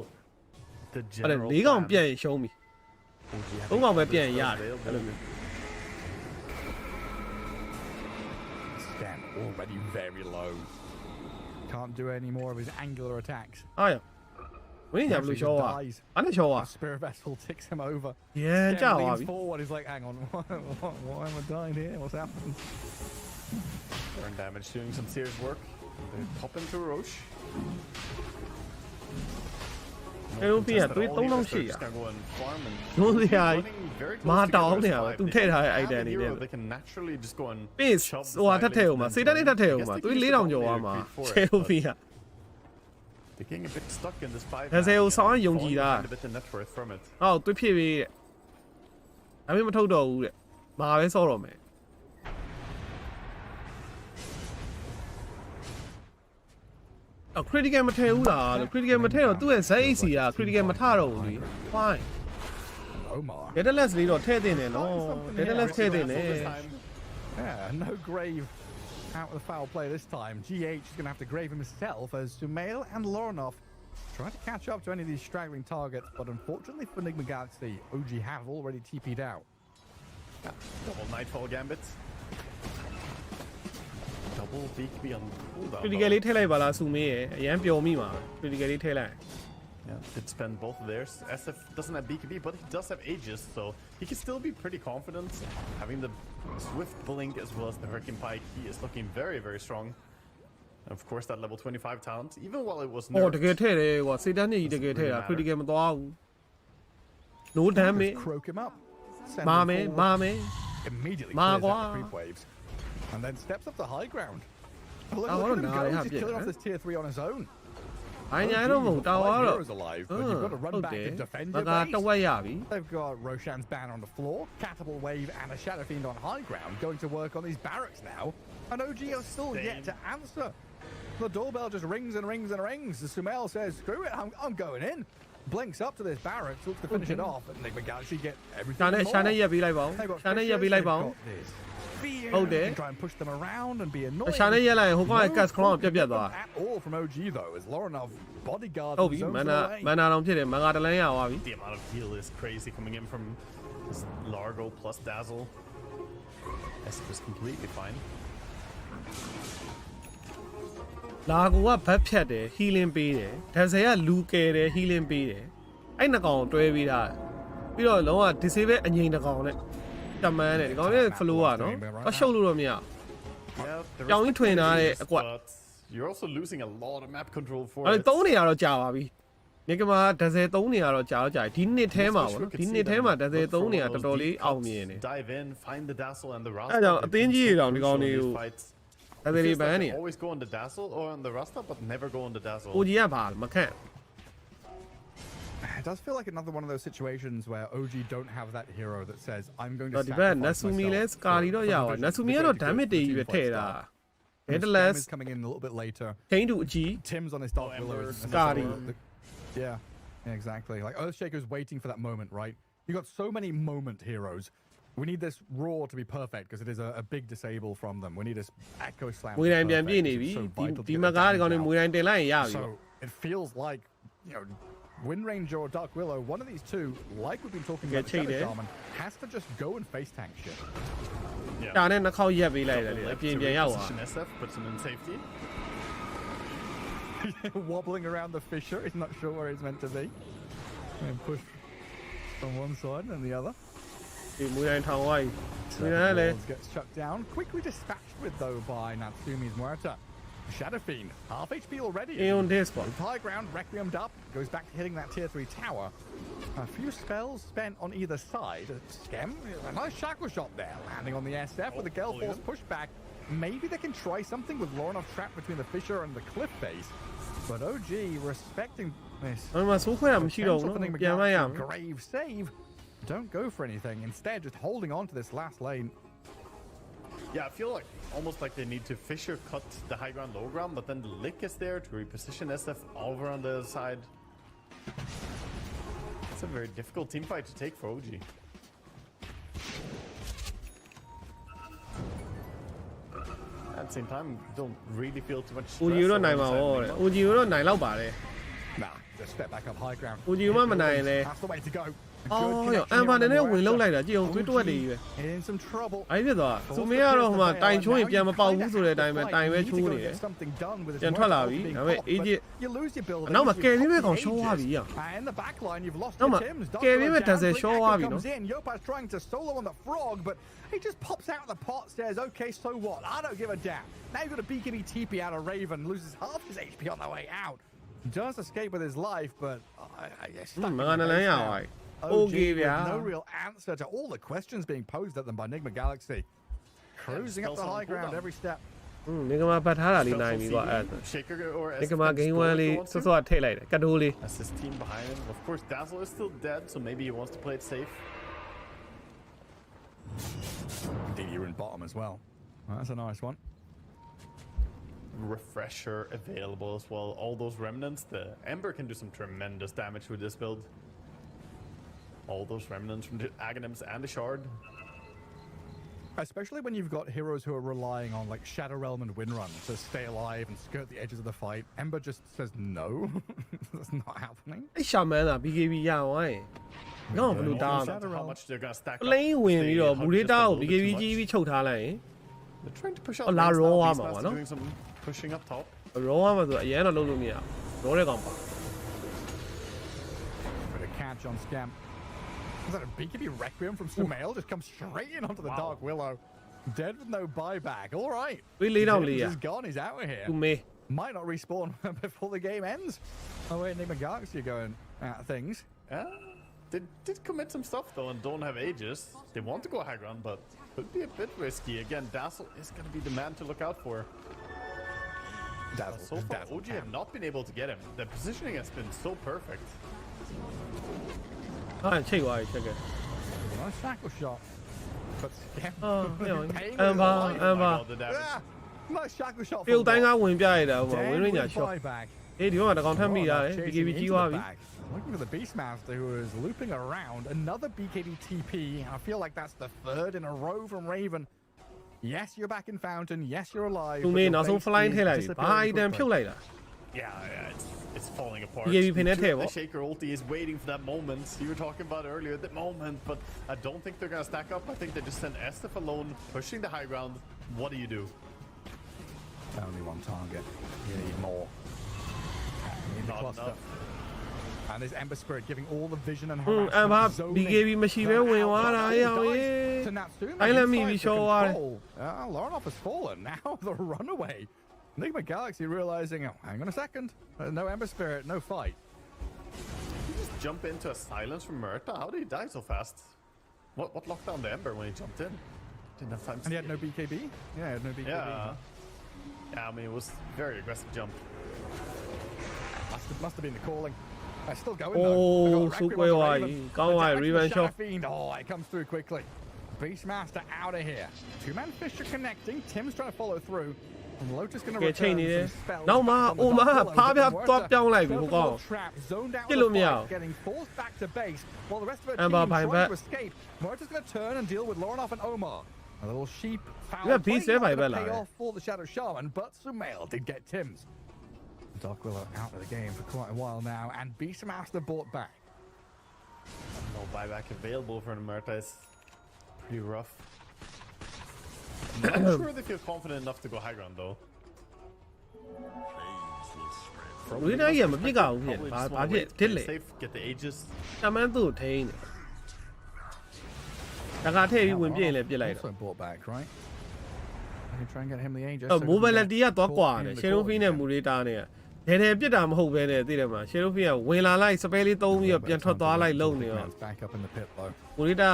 the အဲ့လို general 4ကောင် plan. ပြန်ရင်ရှုံးပြီ OG 3ကောင်ပဲပြန် having ရတယ် available. အဲ့လိုမျိုး Scam already very low. Can't do any more of his angular attacks. အားရဝင်းညာဘယ်လိုရှော့อ่ะအဲ့နဲ့ရှော့อ่ะ The Spirit Vessel ticks him over. ရန်ကြ Scam သွား leans ပြီ forward. He's like, hang on, why am I dying here? What's happening? Burn damage doing some serious work. They pop into Roche. အဲ့လိုပြရတွေး3800 လုံးစရာ မာတောင်းနေရပါသူထည့်ထားတဲ့ item အနေနဲ့ they can naturally just go and base ဟိုဟာထပ်ထည့်အောင်မှာစေတန်းလေးထပ်ထည့်အောင်မှာတွေး4000ကျော်သွားမှာချဲလို့ပြရ They're getting a bit stuck in this 5. ဒါစေကိုဆောင်းယုံကြည်တာ a bit the net worth from it. ဟောတွေးဖြစ်ပြီတဲ့ဒါပေမဲ့မထုတ်တော့ဘူးတဲ့မာပဲဆော့တော့မယ်အော် critical မထည့်ဘူးလား critical မထည့်တော့သူ့ရဲ့ ZAC က critical မထတော့ဘူးလေ fine Omar. Deadless လေးတော့ထည့်တင်တယ်နော် Deadless ထည့်တင်တယ် Yeah, no grave out of the foul play this time. GH is going to have to grave himself as Sumail and Lorinov trying to catch up to any of these straggling targets, but unfortunately for Nigma Galaxy, OG have already TP'd out. Double Nightfall Gambit. Double BKB on cooldown. critical လေးထည့်လိုက်ပါလားစုမေးရအရန်ပျော်မိမှာ critical လေးထည့်လိုက် Yeah, did spend both of theirs. SF doesn't have BKB, but he does have Aegis, so he can still be pretty confident. Having the Swift Blink as well as the Hurricane Pike, he is looking very, very strong. And of course, that level 25 talent, even while it was ဟောတ nerfed, ကယ်ထည့်တယ်ကွာစေတန်းနေကြီးတကယ်ထည့်တာ critical မသွားဘူး no damage Just croak him up. Send မာ him မယ် forward. မာမယ် Immediately Ma clears out gua. the creep waves. And then steps up to high ground. Look, Ah, look what at a him gnarly go. hab He's yet, killing off huh? this tier 3 on his own. အိုင်းညာတော့မဟုတ်တာတော့ Heroes alive, but you've got to run ဟုတ် back တယ် and defend ငါ your က base. တဝက်ရပြီ They've got Roshan's ban on the floor, Catapult Wave, and a Shadow Fiend on high ground going to work on these barracks now. And OGO still yet to answer. The doorbell just rings and rings and rings. The Sumail says, screw it, I'm going in. Blinks up to this barracks, looks to finish it off, and Nigma Galaxy get everything ရှာနဲ့ more. ရှာနဲ့ရက်ပြီးလိုက်ပါဦး They've got ရှာနဲ့ရက် Fishers, ပြီးလိုက် they've ပါဦး got this Fear, Hold it. can try and push them around and be annoying. ရှာနဲ့ရက်လိုက်ရင်ဟိုကောင်က cast ခလောင်းပြတ်ပြတ်သွား At all from OG though, as Lorinov bodyguard ဟုတ်ပြီ zones မ them နာ away. မနာတော့ဖြစ်တယ်မင်္ဂတလန်းရသွားပြီ the amount of heal is crazy coming in from this Largo plus Dazzle. SF is completely fine. လာကူကဘတ်ဖြတ်တယ် healing ပေးတယ်ဒက်ဆယ်ကလူကယ်တယ် healing ပေးတယ်အဲ့နှစ်ကောင်တွဲပြီးသားပြီးတော့လုံးဝ disable အငိန်တစ်ကောင်နဲ့တမန်းနဲ့ဒီကောင်လေး flow อ่ะနော်အရှုပ်လို့တော့မရ Yeah, there Young is twin plenty of are Aegis, it, what? but you're also losing a lot of map control for အဲ့ it. 3နေရတော့ကြာပါပြီ Nigma ဒက်ဆယ်3နေရတော့ကြာတော့ကြာဒီနှစ်ထဲမှာပေါ့နော်ဒီနှစ်ထဲမှာဒက်ဆယ်3နေရတော်တော်လေးအောင်မြင်တယ် Dive in, find the Dazzle and the Rasta. အဲ့ကြောင့်အသင်းကြီးတွေတောင်ဒီကောင် Crucial in တွေကို these fights. ဒက်ဆယ်တွေ Feels ဘန်း like နေ they always go on the Dazzle or on the Rasta, but never go on the Dazzle. OG ကဘာမခန့် It does feel like another one of those situations where OG don't have that hero that says, I'm going to တော့ဒီဘက် sacrifice Natsumi လဲ myself Scary တော့ရ for ပါ the Natsumi vision, ကတော့ the greater damage good တွေ for ကြီးပဲ the ထည့် team တာ fight style. And Headless Scam is coming in a little bit later. ထိန်းတူအကြီး Tim's on his Dark Oh, Willow. Embers, and Scary. Yeah, exactly. Like Earthshaker's waiting for that moment, right? You got so many moment heroes. We need this roar to be perfect because it is a big disable from them. We need this echo slam. မွေးတိုင်းပြန်ပြည့်နေပြီ So vital to ဒီ get မ the ကားဒီ damage ကောင်တွေ out. မွေးတိုင်းတင်လိုက်ရင်ရပြီ So it feels like, you know, Wind Ranger or Dark Willow, one of these two, like we've been talking Get about the Shadow cheated. Shaman, has to just go and face tank shit. တာနဲ့နှစ်ခေါက်ရက်ပေးလိုက်တယ် Double လေအ left ပြင် to ပြန်ရောက်သွား reposition SF, puts him in safety. Wobbling around the fissure, he's not sure where he's meant to be. And push from one side and the other. ဒီမွေးတိုင်းထောင်သွားပြီမွေးတိုင်းကလည်း Walls gets shut down. Quickly dispatched with though by Natsumi's Muerta. Shadow Fiend, half HP already. in on this one With high ground, Requiem'd up, goes back to hitting that tier 3 tower. A few spells spent on either side. Scam, a nice shackle shot there, landing on the SF with the Gale Oh, Force yeah. pushback. maybe they can try something with Lorinov trapped between the fissure and the cliff face. But OG respecting this. အဲ့မှာဆိုးခွဲတာမရှိတော့ဘူး potential နော် for ပြန် Nigma မရ Galaxy ဘူး grave save. Don't go for anything. Instead, just holding on to this last lane. Yeah, I feel like almost like they need to fissure cut the high ground, low ground, but then the lick is there to reposition SF over on the other side. It's a very difficult team fight to take for OG. At the same time, don't really feel too much stress. OG တော့နိုင်မှာ over ဟော inside တဲ့ Nigma. OG တော့နိုင်လောက်ပါတယ် Nah, just step back up high ground. OG မနိုင်လေ That's the way to go. အော် Good ရော connection အမ်ဘာ here န on ည်း the နည်းဝင် Moira လောက် side. လိုက်တာကြည့်အောင်တွေးတွက်နေပြီပဲ In some trouble. အဲ့ဖြစ်သွားသူမင်းကတော့ဟိုမှာတိုင်ချုံးရင်ပြန်မပေါက်ဘူးဆိုတဲ့အတိုင်းပဲတိုင်ပဲချိုးနေတယ် ပြန်ထွက်လာပြီဒါပေမဲ့ Egypt အနောက်မှာကယ်ပြီးပဲကောင်ရှော့သွားပြီရ In the back line, you've lost နောက်မှာ your Tims. ကယ်ပြီးပဲဒါဆက်ရှော့သွားပြီ Echo နော် comes in. Yopa's trying to solo on the frog, but he just pops out the pot, says, okay, so what? I don't give a damn. Now you've got a BKB TP out of Raven, loses half his HP on the way out. Does escape with his life, but I guess မငါနလန်းရပါ OG โอเค with ဗျာ no real answer to all the questions being posed at them by Nigma Galaxy. Cruising up the spells on high ground cooldown. every step. နေကမှာပတ်ထားတာလေးနိုင်ပြီကွာအဲ့ဒါ Shaker or နေကမှာ SF game can 1 store လေး if they want စော to. စောထည့်လိုက်တယ်ကတ်တိုးလေး That's his team behind him. Of course, Dazzle is still dead, so maybe he wants to play it safe. Indeed, you're in bottom as well. That's a nice one. Refresher available as well. All those remnants. The Ember can do some tremendous damage with this build. All those remnants from the Aghanims and the Shard. Especially when you've got heroes who are relying on like Shadow Realm and Windrun to stay alive and skirt the edges of the fight. Ember just says no. That's not happening. အဲ့ရှာမန်းတာ BKB ရအောင်ရင်ငါ့ဘလူးတား Depends on how much they're gonna stack up. လိန်ဝင်ပြီးတော့ If ဘူ they ဒေ hug တာ just a ကို little bit BKB too ကြီး much. ပြီးချုပ်ထားလိုက်ရင် They're trying to push out. Oh, la lanes now. raw Beastmaster armor, no? doing some pushing up top. ရောရမှာဆိုအရင်တော့လုံးလို့မရဘူးရောတဲ့ကောင်ပါ But a catch on Scamp. Is that a BKB Requiem from Sumail? Just comes straight in onto the Wow. Dark Willow. Dead with no buyback. All right. ပေးလေးတော့လေးရ He's gone. He's out of here. သူမေး Might not respawn before the game ends. Oh, wait, Nigma Galaxy are going at things. They did commit some stuff though and don't have Aegis. They want to go high ground, but could be a bit risky. Again, Dazzle is going to be the man to look out for. So far, OG have not been able to get him. The positioning has been so perfect. ဟာချိတ်သွားပြီချက်က Nice shackle shot. But Scamp. အာဟဲ့ paying အမ် with ဘာ his life. အမ်ဘာ Oh my god, the damage. Ah, nice shackle shot. ပြုတ် from တိုင်းက Bot. ဝင်ပြရတာဟိုမှာ Dead ဝင်ရ with ညာ a ရှော့ buyback. အေးဒီမှာတကောင်ထပ်မိရတယ် Chasing BKB into ကြီး the သွားပြီ bag. Looking for the Beastmaster who is looping around. Another BKB TP. I feel like that's the third in a row from Raven. Yes, you're back in Fountain. Yes, you're alive. သူ but မေး your နောက်ဆုံး base flying is ထည့်လိုက်ပြီဘာ disappearing အိုင်တန် quickly. ဖြုတ်လိုက်တာ Yeah, it's falling apart. BKB pin The table. Shaker ulti is waiting for that moment. You were talking about earlier, that moment, but I don't think they're gonna stack up. I think they just send Estef alone, pushing the high ground. What do you do? Only one target. You need more. You need the Not cluster. enough. And this Ember Spirit giving all the vision and ဟွန်းအမ်ဘာ harassment. Zoning BKB မရှိဘဲဝင်သွားတာအေးအောင်ရေး to Natsume. အိုင်လန်မီ inside ပြီး the ရှော့သွားတယ် control. Lorinov has fallen. Now the runaway. Nigma Galaxy realizing, oh, hang on a second. No Ember Spirit, no fight. Did he just jump into a silence from Murta? How did he die so fast? What locked down the Ember when he jumped in? Didn't have time to And he had see no it. BKB? Yeah, he had no BKB. Yeah. I mean, it was very aggressive jump. Must have been the calling. Still going အို though. းဆိုးကွဲသွားပြီကောင်းသွားပြီ revenge shot Fiend. Oh, it comes through quickly. Beastmaster out of here. Two-man Fisher connecting. Tim's trying to follow through. And Lotus going to ကဲချိန် return နေတယ် some spells. နောက်မှ on the အိုမ Dark Willow, ဖားပြ but သွား Muerta ပြောင်းလိုက်ပြီ goes ဟို for the ကောင် little trap, zoned out ပြစ် with လို့မ the ရ fight, ဘူး getting forced back to base while the rest of her Ember team buying trying back. to escape. Muerta's going to turn and deal with Lorinov and Omar. A little sheep foul Yeah, play, beast not buying gonna back pay now. off for the Shadow Shaman, but Sumail did get Tim's. Dark Willow out of the game for quite a while now, and Beastmaster bought back. No buyback available for Murta. It's pretty rough. Not sure they feel confident enough to go high ground though. လူတိုင်းရမပြစ်ကြဘူးဖြစ် Probably ဘာ just ဘာ wanna ဖြစ် wait, တစ် play လေ safe, get the Aegis. တမန်သူ့ထိန်းတယ်တခါထည့်ပြီးဝင်ပြည့်ရင်လည်းပြစ်လိုက်တော့ Also bought back, right? Let me try and get him the Aegis. အဲ့ so we can mobility က get သွားကွာ caught တယ် in the ရှယ်ရိုဖီ corner. နဲ့မူလေးတာနဲ့ဒဲဒဲပြစ်တာမဟုတ်ဘဲနဲ့သိတယ်မလားရှယ်ရိုဖီကဝင်လာလိုက်စပယ်လေးသုံးပြီးတော့ပြန်ထွက်သွားလိုက်လုံနေရော Back up in the pit though. မူလေးတာ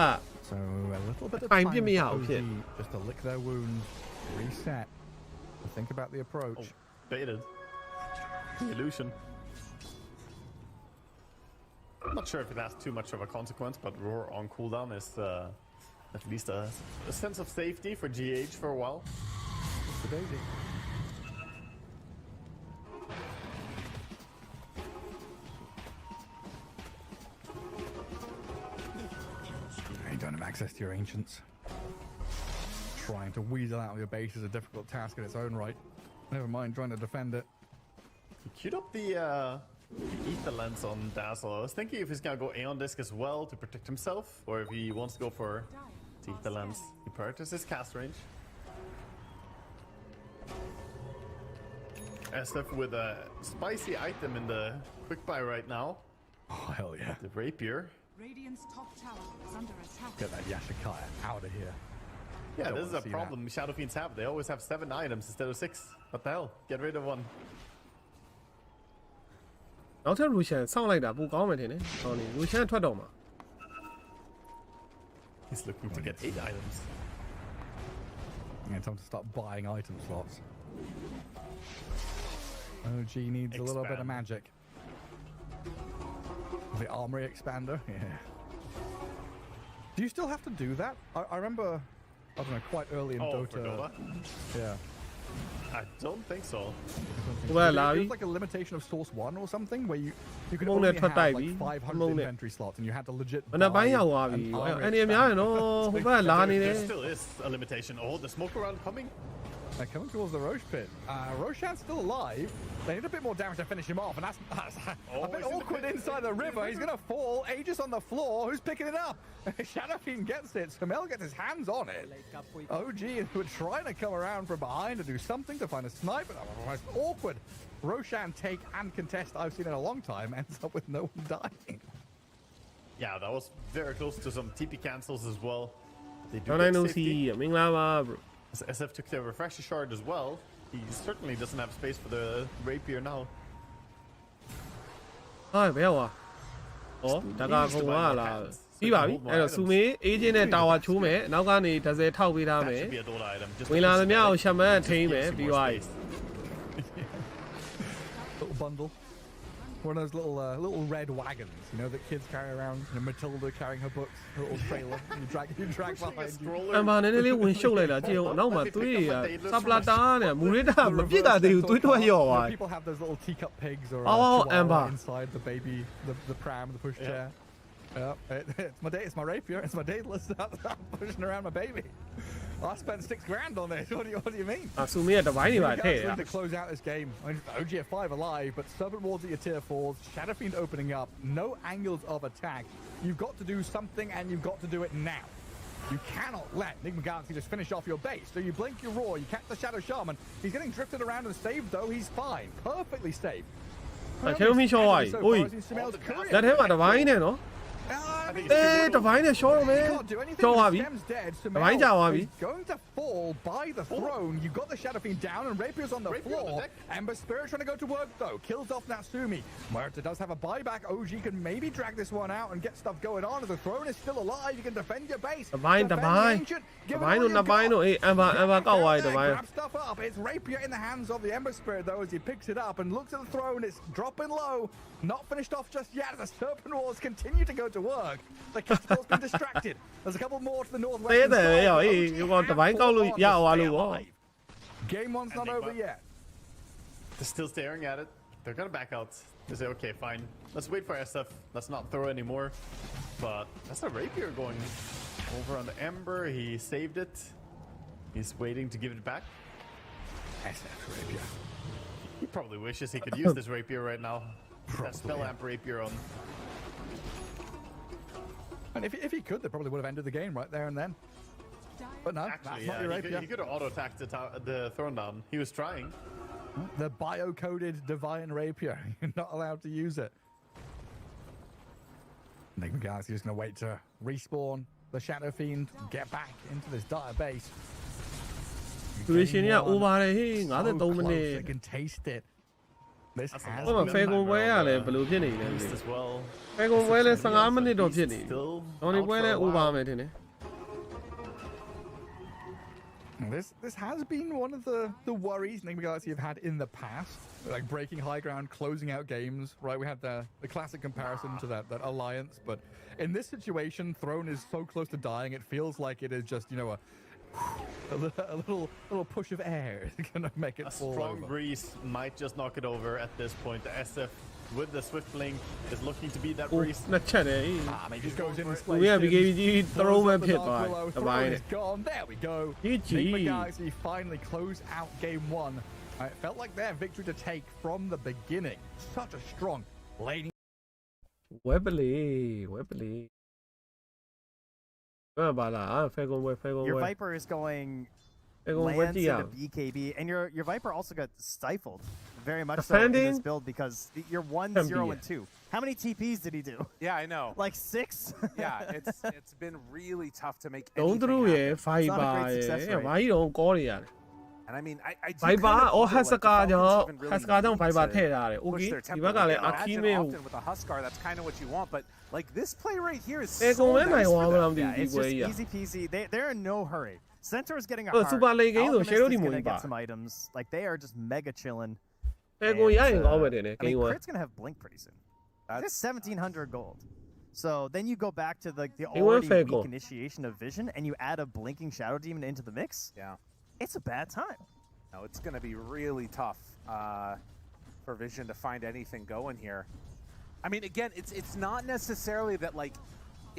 So a little bit of Fine, time give me for out, OG kid. just to lick their wounds. Reset. Think about the approach. Oh, baited. The illusion. I'm not sure if it has too much of a consequence, but Roar on cooldown is at least a sense of safety for GH for a while. The daisy. You don't have access to your ancients. Trying to weasel out of your base is a difficult task in its own right. Never mind trying to defend it. He queued up the ether lens on Dazzle. I was thinking if he's gonna go Aeon Disc as well to protect himself, or if he wants to go for the ether lens. He prioritizes his cast range. SF with a spicy item in the quick buy right now. Oh, hell yeah. The rapier. Radiant's top tower is under attack. Get that Yashikaya out of here. Yeah, Don't this is wanna a see problem Shadow Fiends have. They always have 7 items instead of 6. What the hell? Get rid of one. နောက်ထပ် Lucian စောင့်လိုက်တာပိုကောင်းမယ်ထင်တယ်ဟောလေ Lucian ထွက်တော့မှာ He's looking to get 8 items. Yeah, time to start buying item slots. OG needs a little bit of Expand. magic. The armory expander, yeah. Do you still have to do that? I remember, I don't know, quite early in Oh, Dota. for Nova? Yeah. I don't think so. Well, It was like a limitation of Source 1 or something where you could Come on, only let's have try like it. 500 Come on, let's- inventory slots and you had to legit မနက်ပိုင်း buy ရောက်သွားပြီ an armory အဲ့ဒီအများရနော်ဟိုဘက်လာနေတယ် There still is a limitation. Oh, the smoke around coming. They're coming towards the Roche pit. Roshan's still alive. They need a bit more damage to finish him off, and that's Oh, a bit he's in the awkward pit. inside the river. He's going to fall. Aegis on the floor. Who's picking it up? Shadowfiend gets it. Samel gets his hands on it. OG were trying to come around from behind to do something to find a sniper. Most awkward Roshan take and contest I've seen in a long time. Ends up with no one dying. Yeah, that was very close to some TP cancels as well. They do ဒေါ်နိုင် get နိုစီ safety. မင်္ဂလာပါ bro SF took the refresher shard as well. He certainly doesn't have space for the rapier now. ဟာဘယ်ရောက်သွားဩဒါကကုံသွားလားပြီးပါပြီအဲ့တော့စူမေးအေးချင်းနဲ့တာဝါချိုးမယ်နောက်ကနေဒဇယ်ထောက်ပေးထား That မယ် should be a Dota item. Just ဝင်လာသမျှကိုရှမန်းထိမ့် gives မယ် you ပြီး more သွားပြီ space. Little bundle. One of those little red wagons, you know, that kids carry around. You know, Matilda carrying her books, her little trailer. You drag Like a behind you. stroller. အမ်ဘာနည်းနည်းလေးဝင်ရှုပ်လိုက်တာကြည့်အောင်နောက်မှာသွေးရစပလာတာနဲ့မူရတာမပြစ်တာသေးဘူးသွေးထွက်ရော့သွား People have those little teacup pigs or Oh, chihuahua Amber. inside the baby, the pram, the pushchair. Yeah, it's my rapier, it's my daedalus. I'm pushing around my baby. I spent $6,000 on this. What do you mean? အဆူမေးကတပိုင်းနေပါထည့်ရ To close out this game. I mean, OG at 5 alive, but Serpent Wards at your tier 4s, Shadowfiend opening up, no angles of attack. You've got to do something and you've got to do it now. You cannot let Nigma Galaxy just finish off your base. So you blink your roar, you catch the Shadow Shaman. He's getting drifted around and saved though. He's fine. Perfectly safe. အခဲမီရှော့သွားပြီ So အိုး far is in Sumel's career. လက်ထဲမှာတပိုင်းနဲ့နော် I mean, အေးတပိုင်းနဲ့ရှော့တော့မယ် Can't do anything. ရှော့သွားပြီ Stem's dead. Mine Sumel down, Abby. is going to fall by the throne. You've got the Shadow Fiend down and Rapier's on the Rapier on the floor. deck. Ember Spirit trying to go to work though. Kills off Natsumi. Muerta does have a buyback. OG can maybe drag this one out and get stuff going on. As the throne is still alive, you can defend your base. တပိုင်း Defend the ပိုင်း ancient. တ Give it ပိုင်း all တို့ you've နှစ်ပိုင်း got. တို့အေးအမ်ဘာကောက်သွားပြီတ Down ပိုင်း there, grab stuff up. It's Rapier in the hands of the Ember Spirit though as he picks it up and looks at the throne. It's dropping low. Not finished off just yet. The Serpent Wars continue to go to work. The catapult's been distracted. There's a couple more to the northwest. သေးတယ်ရောအေးဒီကောင်တပိုင်းကောက်လို့ရသွားလို့ဗော Game one's not over yet. They're still staring at it. They're gonna back out. They say, okay, fine. Let's wait for SF. Let's not throw anymore. But that's a rapier going over on the Ember. He saved it. He's waiting to give it back. SF Rapier. He probably wishes he could use this rapier right now. That spell amp rapier on. And if he could, they probably would have ended the game right there and then. But no, that's Actually, not your yeah, rapier. he could have auto-attacked the throne down. He was trying. The bio-coded divine rapier. You're not allowed to use it. Nigma Galaxy is going to wait to respawn the Shadow Fiend, get back into this dire base. သူရရှင်က over တယ်ဟေး So 53 မိနစ် close, they can taste it. This That's a has ဟိုမှာ lot. ဖေကွန်ပွဲကလည်းဘယ်လိုဖြစ်နေလဲမသိ Beast as well. ဖေကွန်ပွဲလည်း15မိနစ်တော့ဖြစ်နေပြီ Still ဒေါ်နီ out ပွဲ for a လည်း over while. မယ်ထင်တယ် This has been one of the worries Nigma Galaxy have had in the past, like breaking high ground, closing out games. Right, we had the classic comparison to that alliance, but in this situation, Throne is so close to dying, it feels like it is just a little push of air is gonna make it fall strong over. breeze might just knock it over at this point. The SF with the Swift Blink is looking to be that breeze. နှစ်ချက်တယ် He just goes in and ကိုရ BKB ကြီး throw မဲ့ the ဖြစ် Dark သွား Willow. တယ်တပိုင်း Throne နဲ့ is gone. There we go. GG. Nigma Galaxy finally close out game one. It felt like their victory to take from the beginning. Such a strong lane. ဝဲပလေဘာလား Falcon ဝဲ Your Viper is going Falcon ဝဲ lands ကြည့်ရ into BKB, and your Viper also got stifled very much so in Defending this build because you're 1, 0, and 2. How many TPs did he do? Yeah, I know. Like 6? Yeah, it's been really tough to make တုံး anything သူတို့ရဲ့ happen. Viper Not a great success ရဲ့ rate. ဘာကြီးတော့ကောနေရတယ် And I mean, I do Viper kind of အော် feel like the Huskar ကြောင့် Falcons even really Huskar ကြောင့် need Viper to ထည့်ထားတယ် push Okay their ဒီ tempo ဘက်ကလည်း up. Imagine Akime ကို often with a Huskar, that's kind of what you want, but like this play right here is Falcon so ဝဲ nice နိုင် for သွားမ them. လားမသိ Yeah, ဘူး it's ဒီပွဲ just ကြီး easy peasy. They're in no hurry. Centaur is getting a Oh, heart. Super League game, Alchemist Shadow is Demon gonna ba. get some items. Like they are just mega chilling. ဖဲကွန်ရရင်ကောင်းမယ်တင်တယ် I mean, game 1 Crit's gonna have Blink pretty soon. That's 1,700 gold. So then you go back to the They were already fair weak goal. initiation of Vision, and you add a blinking Shadow Demon into the mix. Yeah. It's a bad time. No, it's going to be really tough for Vision to find anything going here. I mean, again, it's not necessarily that like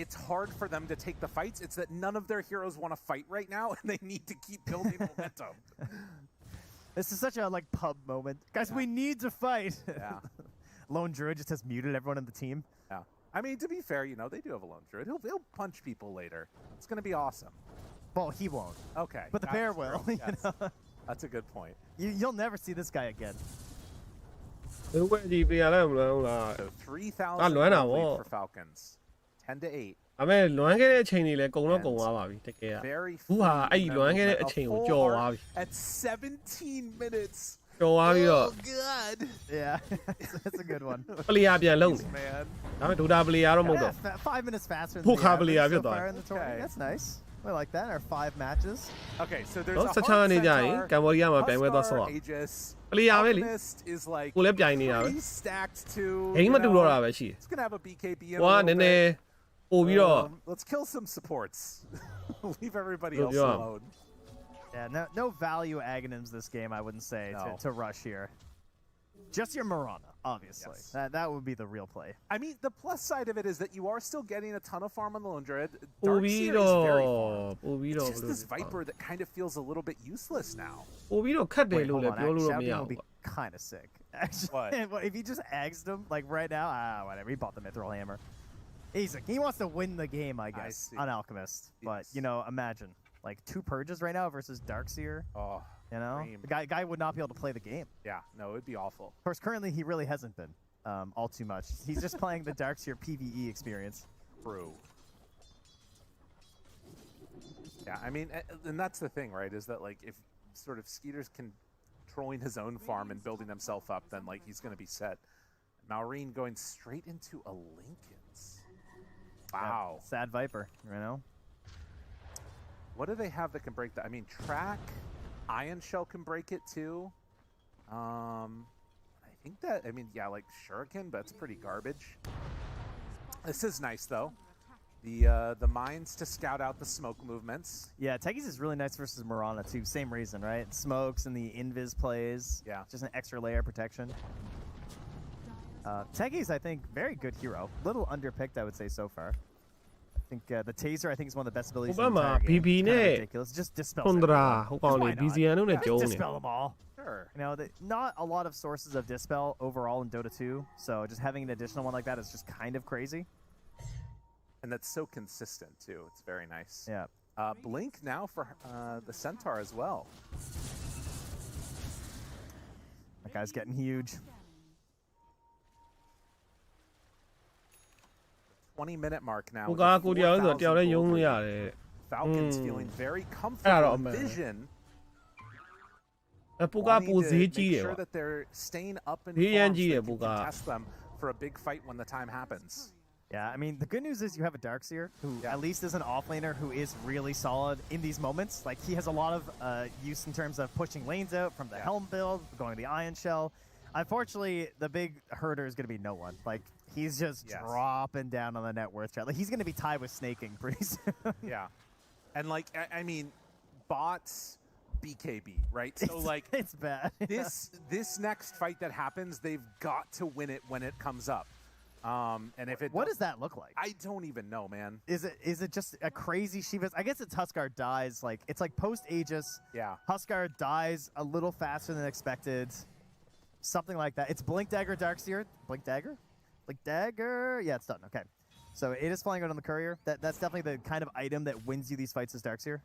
it's hard for them to take the fights. It's that none of their heroes want to fight right now, and they need to keep building momentum. This is such a like pub moment, guys. We need to fight. Yeah. Lone Druid just has muted everyone in the team. Yeah. I mean, to be fair, they do have a lone druid. He'll punch people later. It's going to be awesome. Well, he won't, Okay. but the bear that's will. true. You Yes. know? That's a good point. You'll never see this guy again. ဒီပွဲကြီးပြရလဲမလို့လား So 3,000 Ah, luan na, gold lead wo. for Falcons. 10 to 8. ဒါပေမဲ့လွမ်းခဲ့တဲ့အချိန်တွေလည်းကုံတော့ကုံသွားပါပြီတကယ်က Very အခုဟာ free အဲ့ဒီလွမ်းခဲ့တဲ့ movement. အချိန် A ကို full ကြော် heart သွားပြီ At 17 minutes. ကြော်သွားပြီးတော့ God. Yeah, that's a good one. ပလေယာပြန်လုံးတယ် Man. ဒါပေမဲ့ဒိုတာပလေယာတော့မဟုတ် Yeah,တော့ 5 minutes faster than Full the carbon average yeah, so good far in the tournament. Okay. That's nice. We like that. Our 5 matches. Okay, so there's နော် a 16 heart နေကြရင် centaur, ကမ်ဘောဒီးယားမှာပြိုင်ပွဲသွားဆော့ Huskar, Aegis. ပလေယာပဲလေ Alchemist is like ကိုလည်းပြိုင်နေတာပဲ pretty stacked too. ဂိမ်းမတူတော့တာပဲရှိတယ် It's gonna have a BKB in ဟို a က little နည်းနည်း bit. ပို့ပြီးတော့ Let's kill some supports. Leave everybody Good else job. alone. Yeah, no value Aghanims this game, I wouldn't say, No. to rush here. Just your Mirana, obviously. Yes. That would be the real play. I mean, the plus side of it is that you are still getting a ton of farm on the Lone Druid. ပို့ပြီး Darkseer is တော့ very farm. ပို့ပြီး It's တော့ just this Viper that kind of feels a little bit useless now. ပို့ပြီးတော့ခတ်တယ် Wait, လို့ hold လည်း on. ပြောလို့ Shadow မရ Demon ဘူး would be kind of sick. Actually, What? What, if you just axed him, like right now, whatever. He bought the Mithril Hammer. He wants to win the game, I guess, see. on Alchemist. But, Yes. you know, imagine, like 2 Purges right now versus Darkseer. Oh, You know? dream. The guy would not be able to play the game. Yeah, no, it would be awful. Of course, currently he really hasn't been all too much. He's just playing the Darkseer PvE experience. True. Yeah, I mean, and that's the thing, right? Is that like if sort of Skeeter's controlling his own farm and building himself up, then like he's going to be set. Maureen going straight into a Lincoln's. Wow. Yeah, sad Viper, you know? What do they have that can break that? I mean, Track, Iron Shell can break it too. I think that, I mean, yeah, like Shuriken, but that's pretty garbage. This is nice though. The mines to scout out the smoke movements. Yeah, Techies is really nice versus Mirana too. Same reason, right? Smokes and the invis plays. Yeah. Just an extra layer of protection. Techies, I think, very good hero. Little underpicked, I would say, so far. I think the taser, I think, is one of the best abilities in the Obama, entire game. BB It's kinda ne. ridiculous. Just dispels ကွန်ဒရာ everyone. ဟိုကောင် Just လေး why not? BZN တို့နဲ့ Just ကြုံနေ dispel them all. Sure. You know, not a lot of sources of dispel overall in Dota 2, so just having an additional one like that is just kind of crazy. And that's so consistent too. It's very nice. Yeah. Blink now for the Centaur as well. That guy's getting huge. 20-minute mark now. ကို with ကား a ကိုတရားဆိုတယောက်လည်း 4,000 ယုံ gold လို့ lead. ရတယ် Falcons Mm. feeling very အဲ့ဒါ comfortable. တော့အမှန်ပဲ Vision အပူက wanting ပူ to ဈေးကြီး make တယ် sure ကွာ that they're staying up in ဈေးရမ်း farms ကြီး so တယ် they ပူ can က contest them for a big fight when the time happens. Yeah, I mean, the good news is you have a Darkseer who Yeah. at least is an offlaner who is really solid in these moments. Like, he has a lot of use in terms of pushing lanes out from the Helm build, going to the Ion Shell. Unfortunately, the big herder is going to be no one. Like, he's just dropping down on the net worth chart. Like, he's going to be tied with snaking pretty soon. Yeah. And, like, I mean, bots, BKB, right? So, like, it's bad. this next fight that happens, they've got to win it when it comes up. And if it what does that look like? I don't even know, man. Is it just a crazy Shiva's? I guess it's Huskar dies like it's like post Aegis. Yeah. Huskar dies a little faster than expected. Something like that. It's Blink Dagger Darkseer. Blink Dagger? Blink Dagger. Yeah, it's done. Okay. So it is flying out on the courier. That's definitely the kind of item that wins you these fights as Darkseer.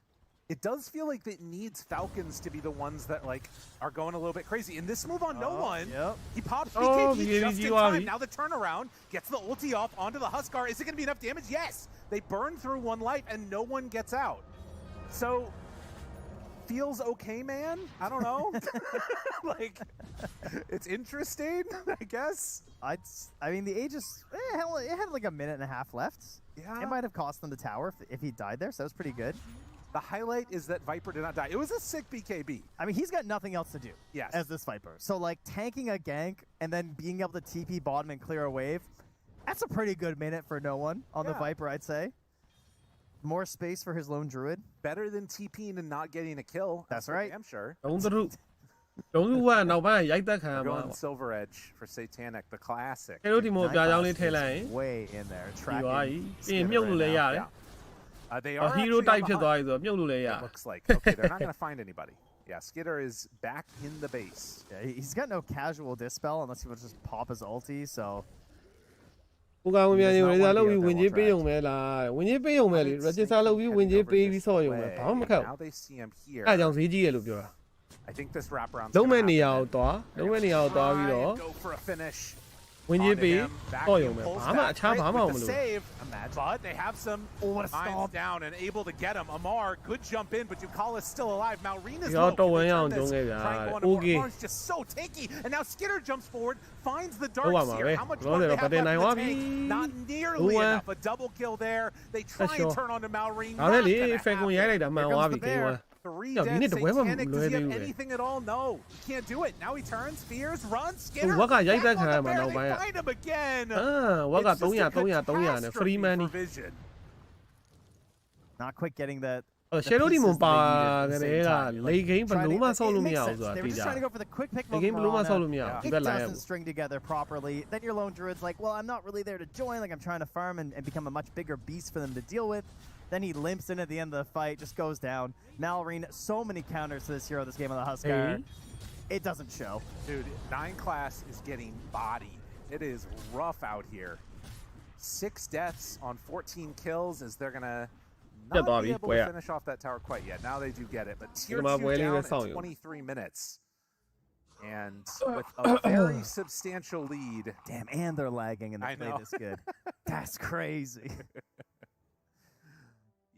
It does feel like it needs Falcons to be the ones that, like, are going a little bit crazy. In this move on no one, he pops BKB just in time. Now the turnaround gets the ulti off onto the Huskar. Is it going to be enough damage? Yes. They burn through one life, and no one gets out. So, feels okay, man. I don't know. Like, it's interesting, I guess. I mean, the Aegis, it had like a minute and a half left. Yeah. It might have cost them the tower if he died there, so that was pretty good. The highlight is that Viper did not die. It was a sick BKB. I mean, he's got nothing else to do Yes. as this Viper. So, like, tanking a gank and then being able to TP bottom and clear a wave, that's a pretty good minute for no one on the Viper, I'd say. More space for his lone druid. Better than TPing and not getting a kill. That's right. I'm sure. တုံးသူကနောက်ပိုင်းရိုက်တက်ခံရ We're မှာ going Silver Edge for Satanic, the classic. အဲလိုဒီမို့ပြားကြောင်းလေးထည့်လိုက်ရင် Way in there. ပြီးသွားပြီ Tracking. ပြီးရင်မြုပ်လို့လည်းရတယ် They are hero actually type on ဖြစ် the သွား hunt. ပြီဆိုတော့မြုပ်လို့လည်းရ It looks like. Okay, they're not going to find anybody. Yeah, Skitter is back in the base. Yeah, he's got no casual dispel unless he would just pop his ulti, so... ကိုကဝင်ပြန်ရင်ရလောက်ပြီးဝင်ကြီးပေးုံပဲလားဝင်ကြီးပေးုံပဲလေ register လုပ်ပြီးဝင်ကြီးပေးပြီးဆော့ရုံပဲဘာမှမခက် Now they see him here. အဲအကြောင်းဈေးကြီးရလို့ပြောတာ I think this wraparound. လုံးမဲ့နေရာကိုသွားလုံးမဲ့နေရာကိုသွားပြီးတော့ Go for a finish. ဝင်ကြီးပေးဆော့ရုံပဲဘာမှအခြားဘာမှမလုပ် Save. But they have some mines down and able to get him. Amar, good jump in, but Yukala's still alive. Malrina's low. Amar's just so tanky. And now Skitter jumps forward, finds the Darkseer. How much more do they have left in the tank? Not nearly enough. A double kill there. They try and turn onto Malrine. ဒါလည်းလေ Falcon ရိုက်လိုက်တာမှန်သွားပြီကိန်းက Three Yo, dead. you need to wear them, Satanic, does he have Louis. anything at all? No. He can't do it. Now he turns, fears, runs, Skitter. what got back that on the kind of bear, man, they now, find him again. ဝက်က It's just a 300 နဲ့ free money catastrophe for Vision. Not quite getting that... ရှယ်လိုဒီမပါက the တည်းက same time. လေဂိမ်းဘယ်လိုမှဆောက်လို့မရ It ဘူး makes ဆိုတာ sense. They သိ were just ကြ trying to go for the quick pick The game from blew my Mirana. soul to me out. It Good line. doesn't string together properly. Then your lone druid's like, well, I'm not really there to join. Like, I'm trying to farm and become a much bigger beast for them to deal with. Then he limps in at the end of the fight, just goes down. Malrine, so many counters to this hero this game on the Huskar. It doesn't show. Dude, 9 class is getting bodied. It is rough out here. 6 deaths on 14 kills as they're going to not be able to finish off that tower quite yet. Now they do get it. But tier 2 down in 23 minutes. And with a very substantial lead. Damn, and they're lagging and they play know. this good. That's crazy.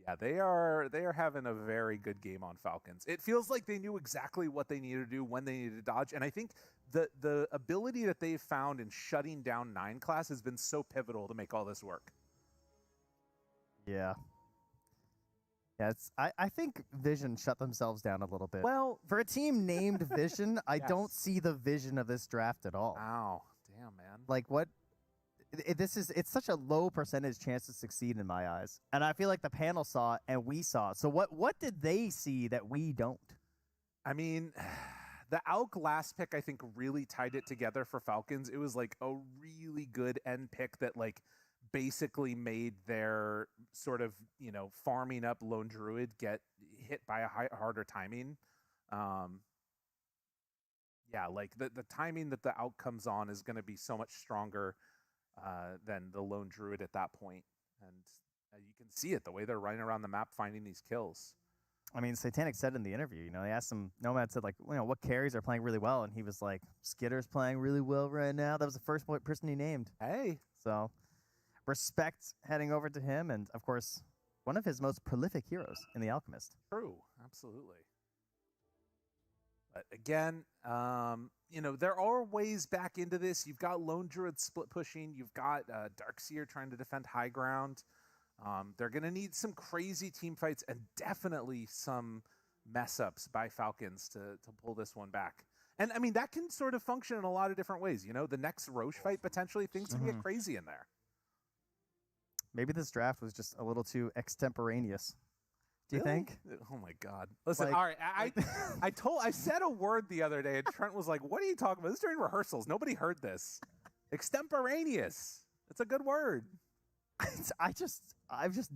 Yeah, they are having a very good game on Falcons. It feels like they knew exactly what they needed to do when they needed to dodge, and I think the ability that they've found in shutting down 9 class has been so pivotal to make all this work. Yeah. Yeah, I think Vision shut themselves down a little bit. Well, for a team named Vision, I Yes. don't see the vision of this draft at all. Wow, damn, man. Like, what? It's such a low percentage chance to succeed in my eyes. And I feel like the panel saw it and we saw it. So what did they see that we don't? I mean, the Alk last pick, I think, really tied it together for Falcons. It was like a really good end pick that, like, basically made their sort of, farming up lone druid get hit by a harder timing. Yeah, like the timing that the Alk comes on is going to be so much stronger than the lone druid at that point. And you can see it, the way they're running around the map finding these kills. I mean, Satanic said in the interview, they asked him, Nomad said, like, what carries are playing really well? And he was like, Skitter's playing really well right now. That was the first person he named. Hey. So, respect heading over to him. And, of course, one of his most prolific heroes in The Alchemist. True. Absolutely. But again, you know, there are ways back into this. You've got Lone Druid split pushing. You've got Darkseer trying to defend high ground. They're going to need some crazy team fights and definitely some mess-ups by Falcons to pull this one back. And, I mean, that can sort of function in a lot of different ways. You know, the next Roche fight, potentially, things can get crazy in there. Maybe this draft was just a little too extemporaneous. Do you think? Oh my God! Listen, Like- all right. I said a word the other day, and Trent was like, "What are you talking about? This is during rehearsals. Nobody heard this. Extemporaneous. It's a good word. I've just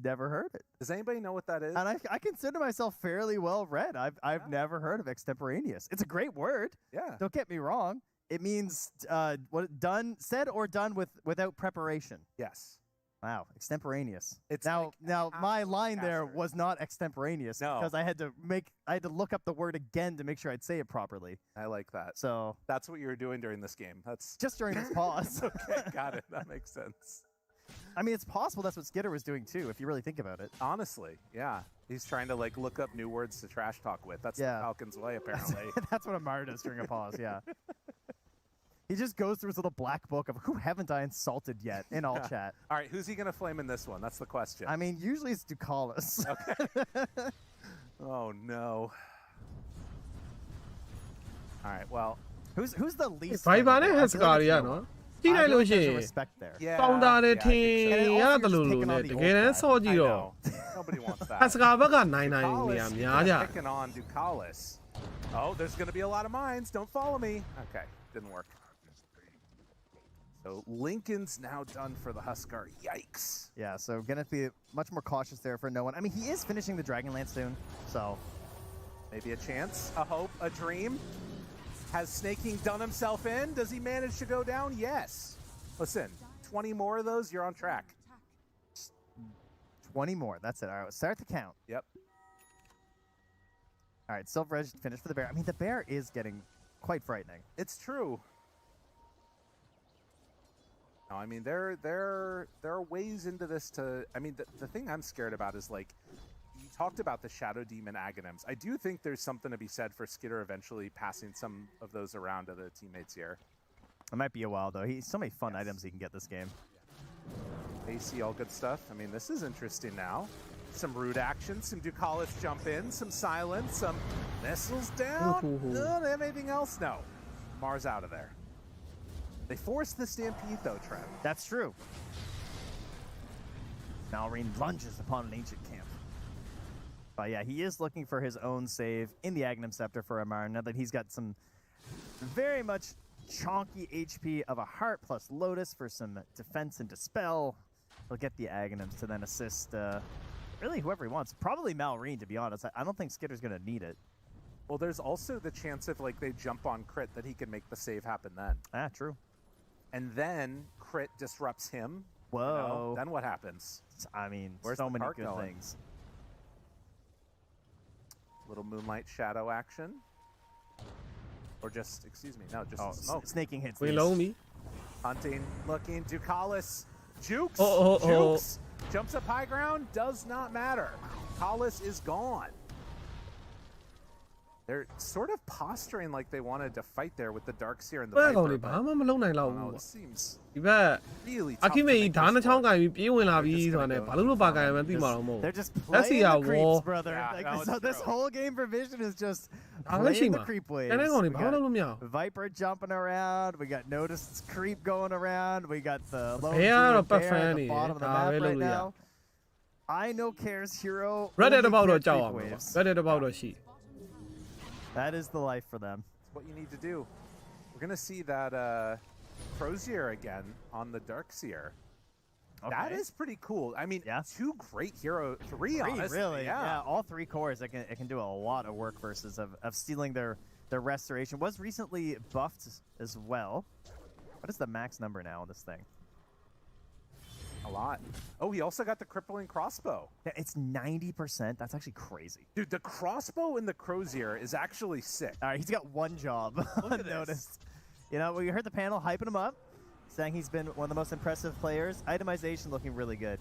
never heard it. Does anybody know what that is? And I consider myself fairly well read. I've never heard of extemporaneous. It's a great word. Yeah. Don't get me wrong. It means said or done without preparation. Yes. Wow, extemporaneous. It's now like my line there faster. was not extemporaneous No. because I had to look up the word again to make sure I'd say it properly. I like that. So That's what you were doing during this game. That's just during this pause. okay. Got it. That makes sense. I mean, it's possible that's what Skitter was doing too, if you really think about it. Honestly, yeah. He's trying to like look up new words to trash talk with. That's Yeah. the Falcons' way, apparently. That's what Amar does during a pause, yeah. He just goes through his little black book of who haven't I insulted yet in all chat. All right, who's he going to flame in this one? That's the question. I mean, usually it's Ducalis. Okay. Oh, no. All right, well, Who's the least? ဘိုင်ဘာနဲ့ flammable? I has feel ကာ like တွေက it's နော် no- ကြည့်လိုက် I feel လို့ like ရှိ there's ရင် a respect there. yeah. ကောင်းတာတဲ့ yeah, I ထင် think so. ရတယ်လို့လို့ And နဲ့ also တ you're ကယ်တမ်း just ဆော့ I ကြည့်တော့ know. Nobody wants that. ဟတ်စကာဘက်ကနိုင်နေရများကြ picking on Ducalis. Oh, there's going to be a lot of mines. Don't follow me. Okay, didn't work. So Lincoln's now done for the Huskar. Yikes. Yeah, so gonna be much more cautious there for no one. I mean, he is finishing the Dragonlance soon, so Maybe a chance, a hope, a dream. Has Snaking done himself in? Does he manage to go down? Yes. Listen, 20 more of those, you're on track. 20 more. That's it. All right, start the count. Yep. All right, Silver Edge finished for the bear. I mean, the bear is getting quite frightening. It's true. No, I mean there are ways into this to. I mean the thing I'm scared about is like you talked about the Shadow Demon Aghanims. I do think there's something to be said for Skitter eventually passing some of those around to the teammates here. It might be a while though. He's so many fun items he can get this game. AC, all good stuff. I mean this is interesting now. Some rude action, some Ducalis jump in, some silence, some missiles down. No, they have anything else? No. Mars out of there. They forced the Stampede though, Trev. That's true. Malrine lunges upon an ancient camp. But yeah, he is looking for his own save in the Aghanim Scepter for Amar. Now that he's got some very much chonky HP of a Heart plus Lotus for some defense and Dispel, he'll get the Aghanims to then assist really whoever he wants. Probably Malrine, to be honest. I don't think Skitter's going to need it. Well, there's also the chance if like they jump on crit that he can make the save happen then. Ah, true. And then crit disrupts him. Whoa. You know, then what happens? I mean, Where's so the many cart good going? things. Little Moonlight Shadow action. Or just, excuse me, no, just Oh, smoke. snaking hits ဝင် these. လုံးပြီ Hunting, looking, Ducalis, jukes, Oh. jukes, jumps up high ground, does not matter. Ducalis is gone. They're sort of posturing like they wanted to fight there with the Darkseer and the ဘက်ကောင် Viper. တွေ but ဘာမှမလုပ်နိုင် I တော့ don't know, ဘူး it seems ဒီဘက် really အ tough ခိ to မေ make ဓာ this နှစ်ချောင်း work. ကင်ပြီးပြေးဝင်လာပြီ They're just ဆိုတာ gonna နဲ့ go ဘာလို့လို့ပါကင်မှန်းသိ Just- မှာတော့မဟုတ် They're just Let's see playing how the creeps, war- brother. Yeah, Like, no, it's so this true. whole game for Vision is just ဒါလည်းရှိ playing မှာ the creep တ waves. န်းတဲ့ကောင်တွေ We ဘာမှ got လုပ်လို့မရဘူး Viper jumping around. We got Notice creep going around. We got the lone bear druid are buff bear at the friendly, bottom of the ah, map very right low, now. I know cares hero. Reddit only တစ်ပေါက်တော့ care ကြောက် creep အောင်ပါ waves. Reddit တစ်ပေါက်တော့ရှိ That is the life for them. It's what you need to do. We're going to see that Crozier again on the Darkseer. That Okay. is pretty cool. I mean, Yeah. two great hero, three honestly. Really? Yeah. All three cores. It can do a lot of work versus of stealing their restoration. Was recently buffed as well. What is the max number now on this thing? A lot. Oh, he also got the crippling crossbow. Yeah, it's 90%. That's actually crazy. Dude, the crossbow in the Crozier is actually sick. All right, he's got one job. Look at this. Noticed. You know, we heard the panel hyping him up, saying he's been one of the most impressive players. Itemization looking really good.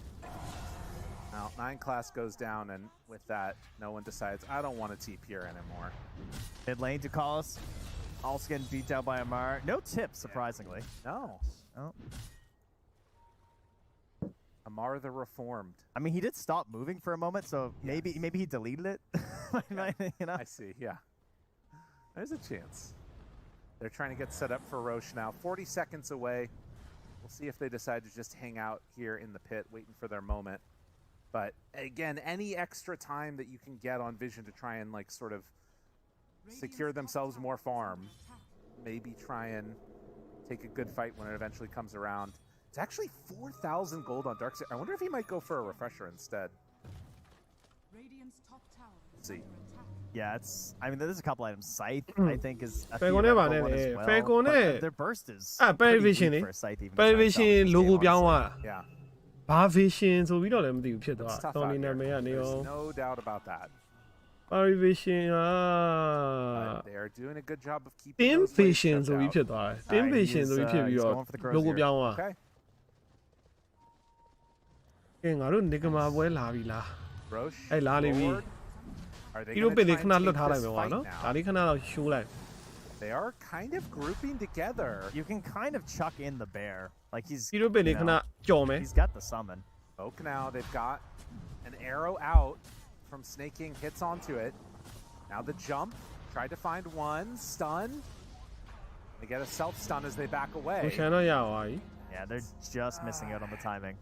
Now, 9 class goes down, and with that, no one decides, I don't want to TP here anymore. Mid lane to Calls. Also getting beat down by Amar. No tip, surprisingly. No. Oh. Amar the Reformed. I mean, he did stop moving for a moment, so maybe he deleted it. You know? I see, yeah. There's a chance. They're trying to get set up for Roche now. 40 seconds away. We'll see if they decide to just hang out here in the pit, waiting for their moment. But again, any extra time that you can get on Vision to try and like sort of secure themselves more farm, maybe try and take a good fight when it eventually comes around. It's actually 4,000 gold on Darkseid. I wonder if he might go for a refresher instead. Radiant's top tower Let's see. Yeah, it's. I mean, there's a couple items. Scythe, I think, is a Fair theoretical one, one as well. fair But one. their burst is Berry pretty Vision, weak eh? for a Scythe even to Berry try and salvage Vision this logo game,ပြောင်း honestly. သွား Yeah. ဘာ Vision ဆိုပြီးတော့လည်းမသိဘူးဖြစ်သွား It's tough တော် out နေနာ here. မည်ကနေရော There's no doubt about that. Berry Vision က But they're doing a good job of keeping Team those waves Vision shut ဆိုပြီး out. ဖြစ်သွားတယ် Team Alright, Vision he's, ဆိုပြီးဖြစ်ပြီး he's တော့ going for the လော crows ကို here. ပြောင်းသွား Okay. ကဲငါတို့ Nigma ပွဲလာပြီလား Roche. အဲ့လာနေပြီ forward. Are they ဒီလို gonna ပစ်လေး try ခ and ဏ take လွတ်ထားလိုက် this မယ်ကွာ fight နော် now? ဒါလေးခဏတော့ show လိုက် They are kind of grouping together. You can kind of chuck in the bear. Like he's. ဒီလိုပစ်လေးခဏကြော်မယ် He's got the summon. Oak now, they've got an arrow out from Snake King, hits onto it. Now the jump, tried to find one, stun. They get a self-stun as they back ကို away. ရှန်တော့ရသွားပြီ Yeah, they're just missing out on the timing.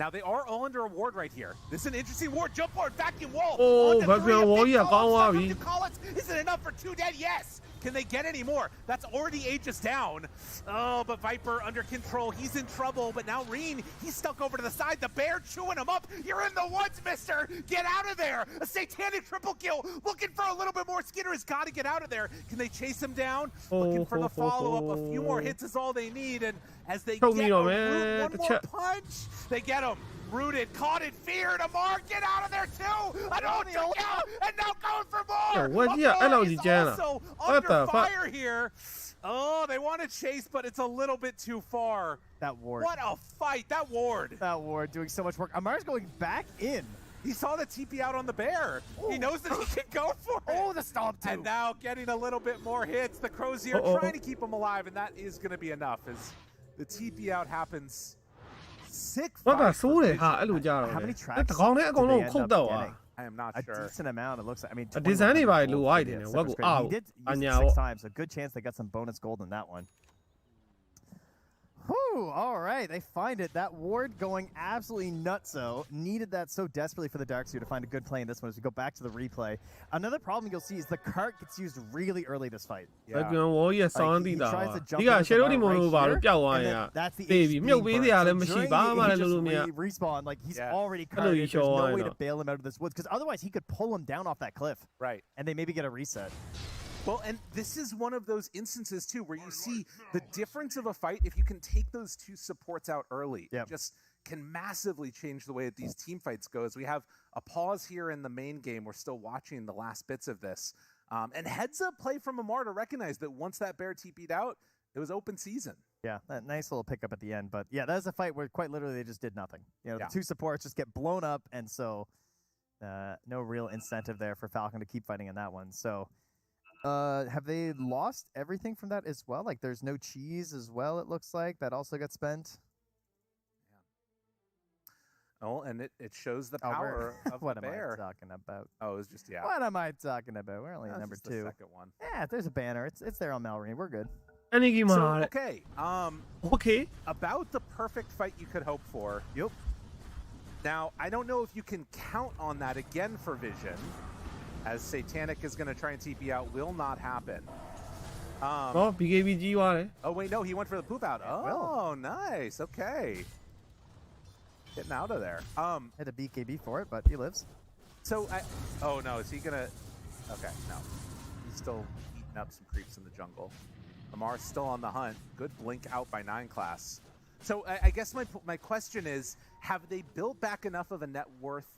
Now they are all under a ward right here. This is an interesting ward. Jump ward, vacuum wall. Oh, On to vacuum three, a wall, big yeah, call, go on, stun Bobby. from Collins. Is it enough for 2 dead? Yes. Can they get any more? That's already ages down. Oh, but Viper under control. He's in trouble. But now Reen, he's stuck over to the side. The bear chewing him up. You're in the woods, mister. Get out of there. A satanic triple kill. Looking for a little bit more. Skinner has got to get out of there. Can they chase him down? Looking for the follow-up. A few more hits is all they need. And as they Choke get me, a man. root, one The more check. punch, they get him. Rooted, caught in fear. Amar, get out of there too. I don't know. And now going for more. Yo, what? Yeah, I know Amar what is you're doing. also What under the fuck? fire here. Oh, they want to chase, but it's a little bit too far. That ward. What a fight. That ward. That ward doing so much work. Amar's going back in. He saw the TP out on the bear. He knows that he can go for it. Oh, the stomp too. And now getting a little bit more hits. The Crozier trying to keep him alive, and that is going to be enough as the TP out happens. Sick ဘာက fight ဆိုးတယ် for ဟာ Vision. အဲ့လိုကြားတော့ How many လေ tracks တကောင်နဲ့အကုန်လုံး did they ခုတ် end တော့ up อ่ะ getting? I am not A sure. decent amount, it looks like. I mean, A design 21 by gold Lou for White the in it. Silver What- Screen. ow. He did use it Anyhow. 6 times, so good chance they got some bonus gold in that one. Whew, all right, they find it. That ward going absolutely nutso. Needed that so desperately for the Darkseid to find a good play in this one as we go back to the replay. Another problem you'll see is the cart gets used really early this fight. ဘယ်ပြန်ဝေါ်ရဲ့စောင်းတိတာ tries to jump ဒီက into share the ဒီ bar မုံ right လို့ပါလို့ here, ပျောက်သွား and ရင် then that's the တေး Aegis ပြီ being မြုပ်ပေး burnt. စရာလည်း So မရှိ during ဘာ the မှလည်း Aegis လုပ်လို့မရ respawn, like he's Yeah. already Hello, carted. There's Ishaw, no I way to know. bail him out of this woods because otherwise he could pull him down off that cliff Right. and they maybe get a reset. Well, and this is one of those instances, too, where you see the difference of a fight if you can take those two supports out early. Yep. It just can massively change the way that these team fights go. As we have a pause here in the main game, we're still watching the last bits of this. And heads up play from Amar to recognize that once that bear TP'd out, it was open season. Yeah, that nice little pickup at the end. But yeah, that's a fight where quite literally they just did nothing. You know, Yeah. the two supports just get blown up, and so no real incentive there for Falcon to keep fighting in that one. So have they lost everything from that as well? Like there's no cheese as well, it looks like. That also got spent. Oh, and it shows the Oh, power of what the am bear. I talking about? Oh, it was just, yeah. What am I talking about? We're only at That's number just the 2. second one. Yeah, there's a banner. It's there on Mallory. We're good. အနေကြီးမှာ So, တဲ့ okay. Okay About the perfect fight you could hope for. Yep. Now, I don't know if you can count on that again for Vision, as Satanic is going to try and TP out. Will not happen. ဟော BKB ကြီးသွားတယ် Oh, wait, no, he went for the poop out. Oh, nice. Okay. Getting out of there. Had a BKB for it, but he lives. So, oh, no, is he going to... Okay, no. He's still eating up some creeps in the jungle. Amar's still on the hunt. Good blink out by 9 class. So I guess my question is, have they built back enough of a net worth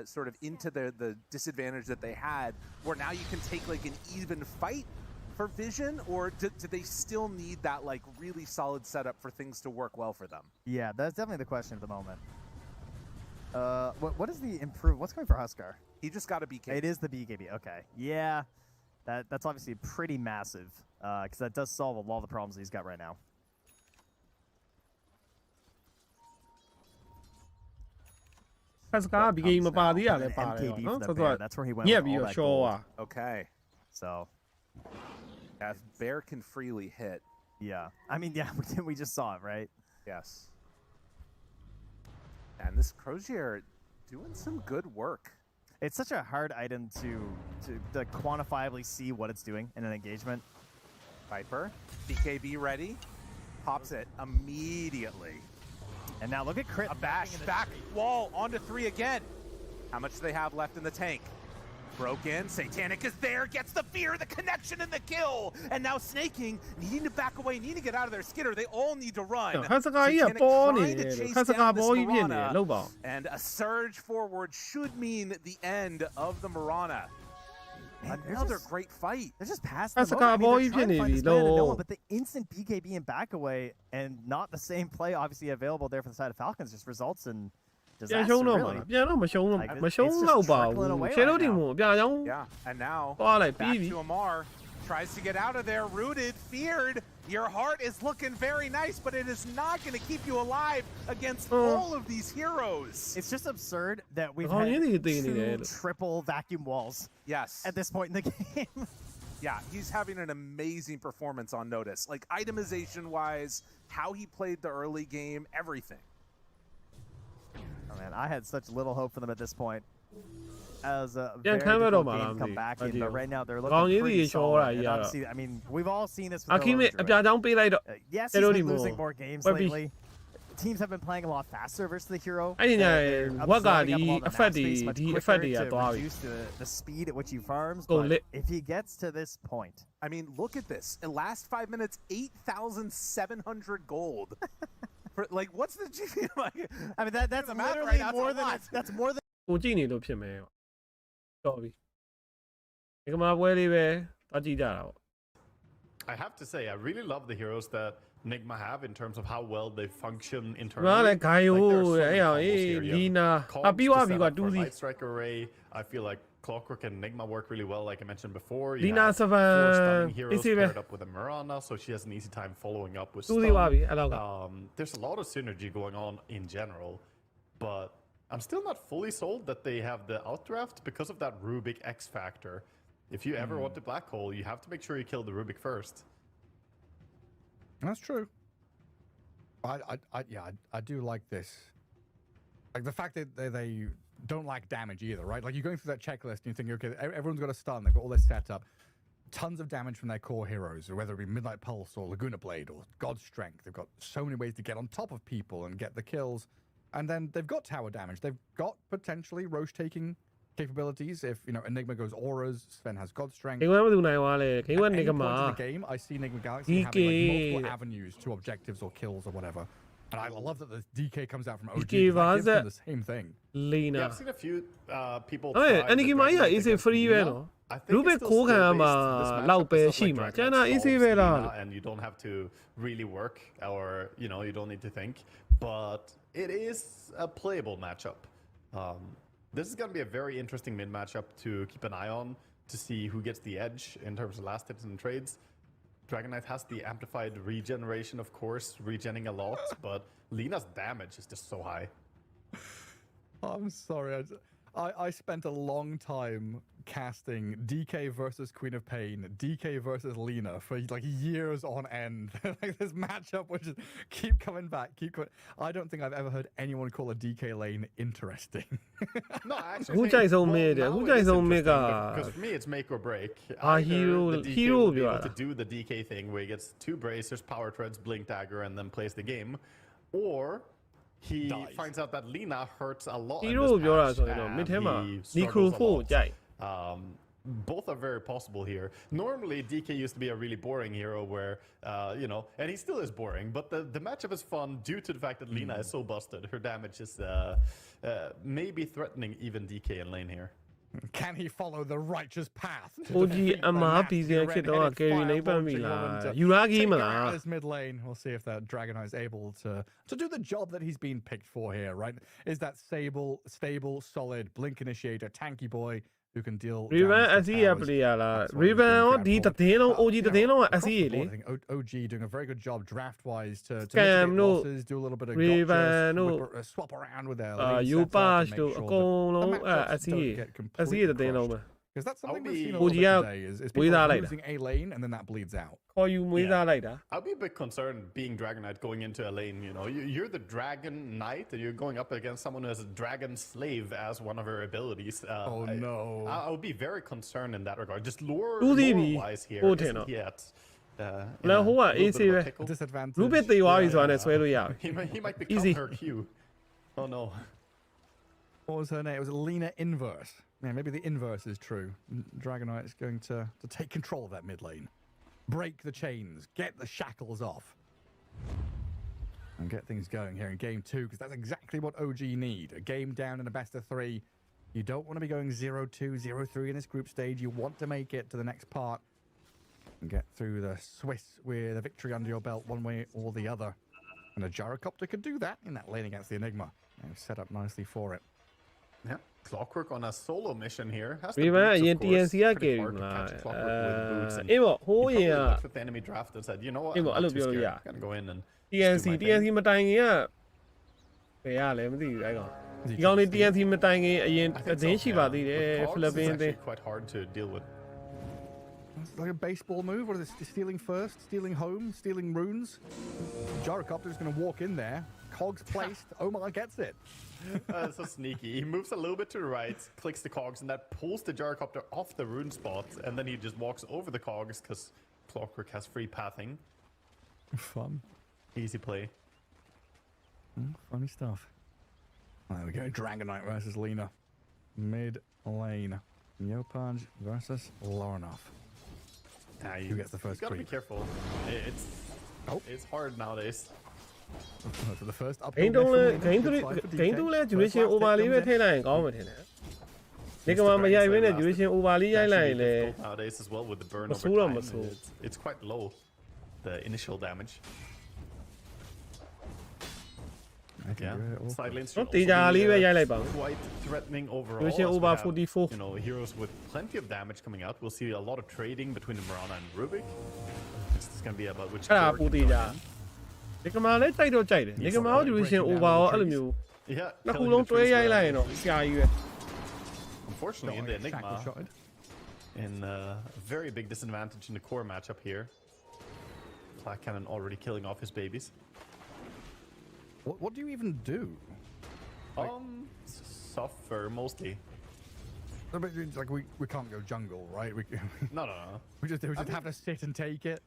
sort of into the disadvantage that they had, where now you can take like an even fight for Vision, or do they still need that like really solid setup for things to work well for them? Yeah, that's definitely the question at the moment. What is the improve? What's going for Huskar? He just got a BK. It is the BKB. Okay. Yeah. That's obviously pretty massive. Because that does solve a lot of the problems he's got right now. Pascal ဒီ game မပါသေးရလဲ And ပါတယ် MKB နော် for ဆို the တော့ bear. That's where he went ညက် with ပြီး all တော့ that short gold. อ่ะ Okay. So, As Bear can freely hit. yeah. I mean, yeah, we just saw it, right? Yes. And this Crozier doing some good work. It's such a hard item to quantifiably see what it's doing in an engagement. Viper, BKB ready, pops it immediately. And now look at Crit. A bash, back wall, onto 3 again. How much do they have left in the tank? Broke in, Satanic is there, gets the fear, the connection, and the kill. And now Snaking, needing to back away, needing to get out of their skitter. They all need to run. ခက်စကားကြီးက Satanic ပေါ်နေ trying တယ် to chase ခက်စကား down this ပေါ်ကြီးဖြစ်နေတယ် Mirana. လောက်ပါအောင် And a surge forward should mean the end of the Mirana. Man, they're Another just- great fight. They're just passing That's them a over. I mean, they're cowboy trying to find penny, this man and no though. one, but the instant BKB and back away and not the same play obviously available there for the side of Falcons just results in ပြန် disaster, ရှုံးတော့မှာ really. ပြန်တော့မရှုံးတော့ Like, မရှုံး it's just တော့ပါဘူး trickling away ရှယ်လို့ right ဒီ now. မို့ပြကြောင်း Yeah, and now Oh, like, back BB. to Amar. Tries to get out of there, rooted, feared. Your heart is looking very nice, but it is not going to keep you alive against all of these heroes. It's just absurd that we've Oh, had you need to think two it is. triple vacuum walls Yes. at this point in the game. Yeah, he's having an amazing performance on Notice. Like, itemization-wise, how he played the early game, everything. Oh man, I had such little hope for them at this point. As a Yeah, very camera difficult don't game matter, come back in, ideal. but right now they'reကောင်း looking ကြီး pretty တွေရှော် solid. တာ And ကြီးကတော့ obviously, I mean, we've all seen this with အခိမေ Noah အပြာ Druid. ကြောင်းပေးလိုက်တော့ Yes, Pero he's been Limo. losing more games But be- lately. Teams have been playing a lot faster versus the hero. အဲ့ဒီညာ They're ဝက်က absorbing ဒီ up a lot of the အဖက် map တွေ space much ဒီ quicker အဖက်တွေက to သွားပြီ reduce the speed at which he farms. Go But lit. if he gets to this point, I mean, look at this. In last 5 minutes, 8,700 gold. Like, what's the GP? Like, I mean that's the math literally right now, it's more a than lot. that's more than ကိုကြည့်နေလို့ဖြစ်မယ်တော်ပြီဒီကမှာပွဲလေးပဲသွားကြည့်ကြတာပေါ့ I have to say, I really love the heroes that Nigma have in terms of how well they function ဒီ internally. မှာလည်းဂိုင်ယို Like, there are so တဲ့ many အဲ့အောင် combos အေး here. You လီ have နာ combs အပြီး to သွား set ပြီ up ကွာ for တူးစီ Light Strike Array. I feel like Clockwork and Nigma work really well, like I mentioned before. You Lina have Savan, 4 stunning heroes easy paired up with a Mirana, so she has an easy time following up with တူးစီသွားပြီ stun. အဲ့လောက်က There's a lot of synergy going on in general, but I'm still not fully sold that they have the outdraft because of that Rubik X factor. If you ever want the black hole, you have to make sure you kill the Rubik first. That's true. I do like this. Like the fact that they don't like damage either, right? Like you're going through that checklist and you think, okay, everyone's got a stun, they've got all this set up. Tons of damage from their core heroes, whether it be Midnight Pulse or Laguna Blade or God's Strength. They've got so many ways to get on top of people and get the kills. And then they've got tower damage. They've got potentially Roche taking capabilities. If, you know, Enigma goes auras, Sven has God's Strength. ဒီကမှာမသူနိုင်သွားလဲခင်ဗျာ At နေ any က point မှာ in the game, I see Nigma Galaxy having like multiple avenues to objectives or kills or whatever. And I love that the DK comes out from OG. DK because that was gives them it? the same thing. လီနာ Yeah, I've seen a few people. အဲ့ try အန် the ကီမိုင်းက Dragon Knight easy against free ပဲ Lina. နော် I think Rubik it's still ခိုးခံရ skill-based. မှာ This matchup လောက်ပဲ is not ရှိ like မှာ Dragon ကျန်တာ Knight easy solves ပဲလား Lina and you don't have to really work or you don't need to think, but it is a playable matchup. This is going to be a very interesting mid matchup to keep an eye on to see who gets the edge in terms of last hits and trades. Dragon Knight has the amplified regeneration, of course, regenning a lot, but Lina's damage is just so high. I'm sorry. I spent a long time casting DK versus Queen of Pain, DK versus Lina for like years on end. Like this matchup would just keep coming back, I don't think I've ever heard anyone call a DK lane interesting. No, actually, Who tries on mid? Who tries on mid? Because for me, it's make or break. Hero- Either the DK hero will be able biora. to do the DK thing where he gets 2 bracers, power treads, blink dagger, and then plays the game, or he Dies. finds out that Lina hurts a lot. in Hero this ပြောတာ patch, ဆိုရင်တော့ and mid ထဲမှာ he Necro struggles a 4 lot. ကြိုက် Both are very possible here. Normally, DK used to be a really boring hero where, and he still is boring, but the matchup is fun due to the fact that Lina is so busted. Her damage is maybe threatening even DK in lane here. Can he follow the righteous path? to OG defeat the အမား nasty ပြီးစင်ဖြစ်တော့ red-headed carry နေပတ် fire ပြီ launching လား woman to ယူလာကြီး take မ her လား out of this mid lane? We'll see if that Dragonite is able to do the job that he's been picked for here, right? Is that stable, solid, blink initiator, tanky boy who can deal Riven damage to SE ရ towers. player လား That's what he's Riven been ရော grabbed ဒီ for. သတင်းလုံး OG You know, သတင်းလုံးက across SE the လေ board, I think OG doing a very good job draft wise to Scam mitigate တို့ losses, do a little bit of Riven gotchas, တို့ swap around with their အာ laneယူ setup ပါ to ရှ် make တို့ sure အကုန် that လုံး the matchups SE don't get SE completely သတင်းလုံး crushed. ပဲ Because that's something I'll we've be- seen a little OG bit today is Wait, people I like losing a lane and then that bleeds out. ခေါ်ယူမွေးစားလိုက်တာ I'll be a bit concerned being Dragonite going into a lane. You know, you're the Dragon Knight, and you're going up against someone who has a Dragon Slave as one of her abilities. Oh, no. I would be very concerned in that regard. Just lore Udhibi, wise here, Udhino. isn't yet. In Now, a who are little AC bit of a re- pickle. Disadvantage. လူပစ်သေးသွားပြီဆိုတာနဲ့ဆွဲလို့ရပြီ He might become Easy. her Q. Oh no. What was her name? It was Lena Inverse. Yeah, maybe the inverse is true. Dragonite is going to take control of that mid lane. Break the chains. Get the shackles off. And get things going here in game 2, because that's exactly what OG need. A game down in a best of 3. You don't want to be going 0-2, 0-3 in this group stage. You want to make it to the next part and get through the Swiss with a victory under your belt one way or the other. And a Gyrocopter could do that in that lane against the Enigma. And set up nicely for it. Yeah. Clockwork on a solo mission here. Has the Riven boots, အရင် of course. TNC က Pretty carry hard မ to လား catch Clockwork with boots, and အေးပေါ့ဟိုး he ရင် probably က looked at the enemy draft and said, you know what, Hey, I'm well, not look, too scared. yeah. Gonna go in and TNC do my TNC thing. မတိုင်ခင်ကဘယ်ရလဲမသိဘူးအဲ့ကောင်ဒီကောင်လေး TNC မတိုင်ခင်အရင် I အ think သင်း so, ရှိ yeah. ပါသေးတယ် With Cogs, it's Philippines အသင်း actually quite hard to deal with. It's like a baseball move. What is it? Stealing first, stealing home, stealing runes. Gyrocopter is going to walk in there. Cogs placed. Omar gets it. So sneaky. He moves a little bit to the right, clicks the cogs, and that pulls the gyrocopter off the rune spot, and then he just walks over the cogs because Clockwork has free pathing. Fun. Easy play. Funny stuff. There we go. Dragonite versus Lena. Mid lane. Yopaj versus Lornoff. Who gets the first You gotta be creep? careful. It's Oh. it's hard nowadays. For the first ဂိမ်းတုံးလဲ uphill ဂိမ်း mission, တုံး good fight for DK. ဂိမ်းတုံးလဲ First duration last over hit လေးပဲ comes in. ထည့်လိုက်ရင်ကောင်းမယ်ထင်တယ်ဒီကမှာမရိုက်ဘဲနဲ့ duration over လေးရိုက်လိုက်ရင်လဲ Difficult nowadays as well with the burn over Masood or time. Masood? It's quite low, the initial damage. I can Yeah, do it all. side lanes နော် should တေချာ also လေး be, ပဲရိုက်လိုက်ပါဦး quite threatening overall. Duration as we over have, 44. You know, heroes with plenty of damage coming out. We'll see a lot of trading between the Mirana and Rubik. It's going to be about which အဲ့ဒါ core ပူ can သေး join ကြ in. ဒီကမှာလဲတိုက်တော့ကြိုက်တယ်ဒီကမှာရော duration over ရောအဲ့လိုမျိုး Yeah, နှစ်ခု killing လုံး the တွဲ trees ရိုက် were လိုက်ရင်တော့ actually- ဆရာကြီးပဲ Unfortunately, in the Enigma, Shackle shotted. in a very big disadvantage in the core matchup here. Flak Cannon already killing off his babies. What do you even do? Suffer mostly. No, but it's like we can't go jungle, right? No. We just have to sit and take it.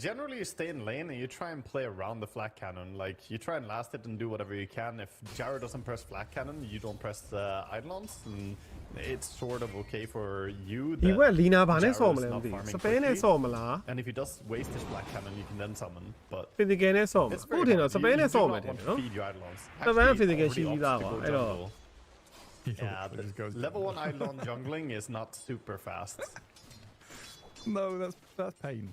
Generally, you stay in lane and you try and play around the flak cannon. Like, you try and last it and do whatever you can. If Gyro doesn't press flak cannon, you don't press the Eidolons, and it's sort of okay for you. ဒီ that ဘက်လီနာဘာနဲ့ Gyro ဆော့ is မလဲမ not သိဘူး farming စပယ်နဲ့ quickly. ဆော့မလား And if he does waste his flak cannon, you can then summon. But physical နဲ့ဆော့မ it's လား very ဟုတ်တယ်နော် hard. စပယ် You နဲ့ do ဆော့ not မယ်ထင် want တယ် to နော် feed your Eidolons. စပယ် Actually, physical already ရှိပြီး opts သား to ပါ go အဲ့တော့ jungle. Yeah, It just goes the level 1 Eidolon jungling is not super fast. No, that's pain.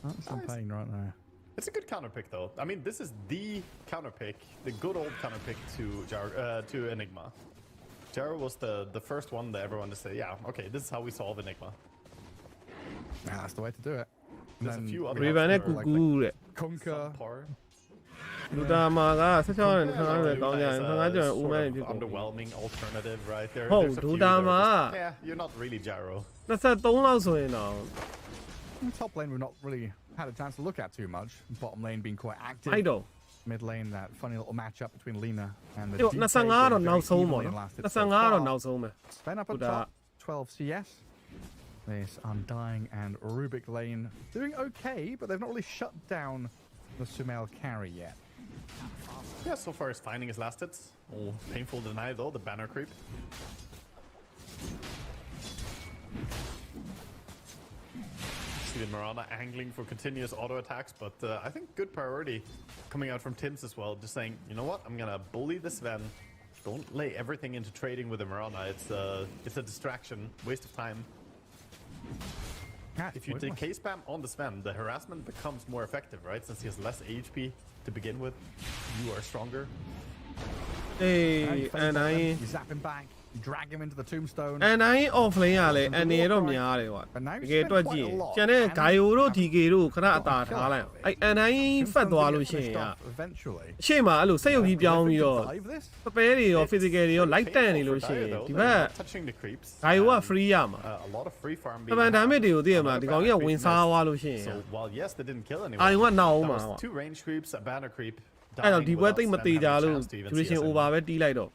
That's some pain right there. It's a good counter pick, though. I mean, this is the counter pick, the good old counter pick to Enigma. Jaro was the first one that everyone to say, yeah, okay, this is how we solve Enigma. That's the way to do it. And There's a then few other we have ရီဗန်နဲ့ to ကူ go, like, ကူတဲ့ Conquer. Subpar. လူတာမာက16နဲ့15နဲ့ကောင်းကြရင် Luna 15 is ကျော် a ဦးမ sort န်း of ဖြစ်ကုန်ပြီ underwhelming alternative, right? There's Oh, a few Dota that are ma. just, yeah, you're not really Jaro. 23လောက်ဆိုရင်တော့ Top lane we've not really had a chance to look at too much. Bottom lane being quite active. အဲ့တော့ Mid lane, that funny little matchup between Lena and the ဒီ DK 25 being တော့ very နောက်ဆုံးပေါ့ evenly နော် lasted so 25တော့ far. နောက်ဆုံးပဲ Sven up at Dota. top, 12 CS. This Undying and Rubik lane doing okay, but they've not really shut down the Sumail carry yet. Yeah, so far his finding has lasted. Oh, painful deny, though, the banner creep. See the Mirana angling for continuous auto attacks, but I think good priority coming out from Tims as well. Just saying, you know what, I'm gonna bully this Sven Don't lay everything into trading with the Mirana. It's a distraction, waste of time. If you decay spam on the Sven, the harassment becomes more effective, right? Since he has less HP to begin with, you are stronger. အေးအန်တိုင်း You zap him back, you drag him into the tombstone. အန်တိုင်း offlane ကလည်းအန်နေတော့များတယ်ကွာတကယ်တွက်ကြည့်ကျန်တဲ့ဂိုင်ယိုတို့ DK တို့ခဏအသာထားလိုက်အဲ့အန်တိုင်းဖတ်သွားလို့ရှိရင်အရှိမအဲ့လိုစက်ရုပ်ကြီးပြောင်းပြီးတော့ပပဲတွေရော physical တွေရော light တန်နေလို့ရှိရင်ဒီဘက်ဂိုင်ယိုက free ရမှာ A lot of free farm ပပန် damage တွေကိုသိရမလားဒီကောင်ကြီးကဝင်စားသွားလို့ရှိရင် So while yes, they didn't kill anyone. အာရုံကနောက်အောင် That မှာ was ကွာ two range creeps, a banner creep. အဲ့တော့ဒီပွဲသိမ့်မသေးကြလို့ dying without Sven having a chance to even duration CS over ပဲတီးလိုက်တော့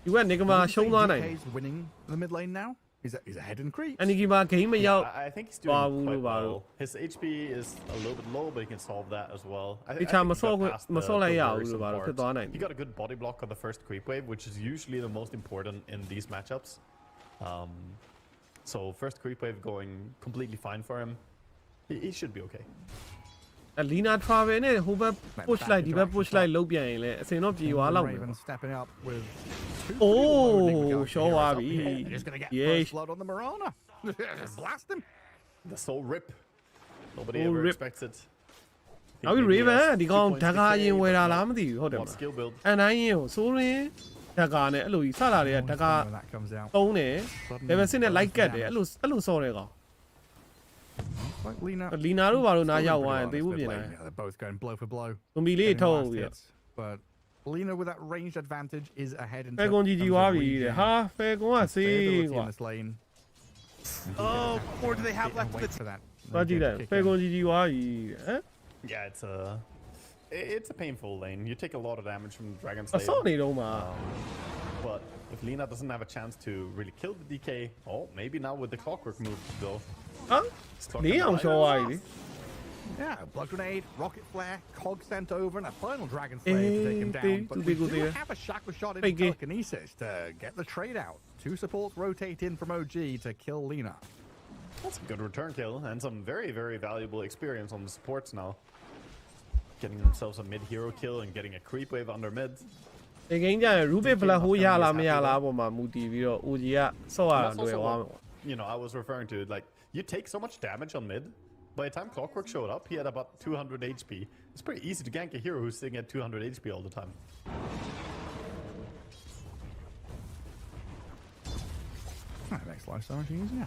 ဒီကနိဂမာရှုံးသွားနိုင် DK's winning the mid lane now. He's ahead in creep. အန်နီကီမာဂိမ်းမရောက် I think he's doing Wow, quite wow. well. His HP is a little bit low, but he can solve that as well. I Each think time he I saw got it- past I saw the like, yeah, worrisome about it, part. could do it. He got a good body block on the first creep wave, which is usually the most important in these matchups. So first creep wave going completely fine for him. He should be okay. အလီနာ travel နဲ့ဟိုဘက် push လိုက်ဒီဘက် push လိုက်လုံးပြန်ရင်လည်းအစင်တော့ပြေသွားလောက်မယ် Raven stepping up with. Oh, show up. Just gonna get Yeah. first blood on the Mirana. Just blast him. The soul rip. Nobody Soul ever rip. expects it. နောက်ပြီး Raven ဒီကောင်ဓာတ်ကားရင်ဝယ်တာလားမသိဘူးဟုတ်တယ်မ What လား skill build? အန်တိုင်းရင်ကိုစိုးရင်းဓာတ်ကားနဲ့အဲ့လိုကြီးစလာတွေကဓာတ်ကား When that comes out. သုံးတယ် level 6နဲ့ light ကတ်တယ်အဲ့လိုစော်တယ်ကောင် Like Lina. လီနာတို့ဘာလို့နား Still ရောက် doing သွားရင် pretty သေ well ဖို့ in ပြင် this တယ် mid lane. Yeah, they're both going blow for blow. ဇွန်ဘီလေး getting ထုတ် last ပြီးတော့ hits. But Lina with that ranged advantage is ahead in ဖဲကွန်ကြီးကြီးသွားပြီတဲ့ဟာဖဲကွန်ကဆေး ability ကွာ in this lane. Oh, what do they have Sit and left? wait for that. သွားကြည့်လိုက်ဖဲကွန်ကြီးကြီးသွားပြီဟမ် Yeah, it's a painful lane. You take a lot of damage from the Dragon အ Slayer. စော့နေတော့မှာ But if Lina doesn't have a chance to really kill the DK, oh, maybe now with the clockwork move though. ဟာ It's clock လေး and အောင် light. ရှော့သွားပြီ Yeah, blood grenade, rocket flare, cog sent over, and a final dragon slayer to take him down. But we do have a shackle shot into telekinesis to get the trade out. Two supports rotate in from OG to kill Lina. That's a good return kill and some very, very valuable experience on the supports now. Getting themselves a mid-hero kill and getting a creep wave under mid. ဒီဂိမ်းကျရင် Rubik ဘလက်ဟိုးရလားမရလားပုံမှာမူတည်ပြီးတော့ OG ကစော့ရတာ That's တွေ့ also သွားမယ် what, you know, I was referring to, like, you take so much damage on mid. By the time Clockwork showed up, he had about 200 HP. It's pretty easy to gank a hero who's sitting at 200 HP all the time. That makes life so much easier.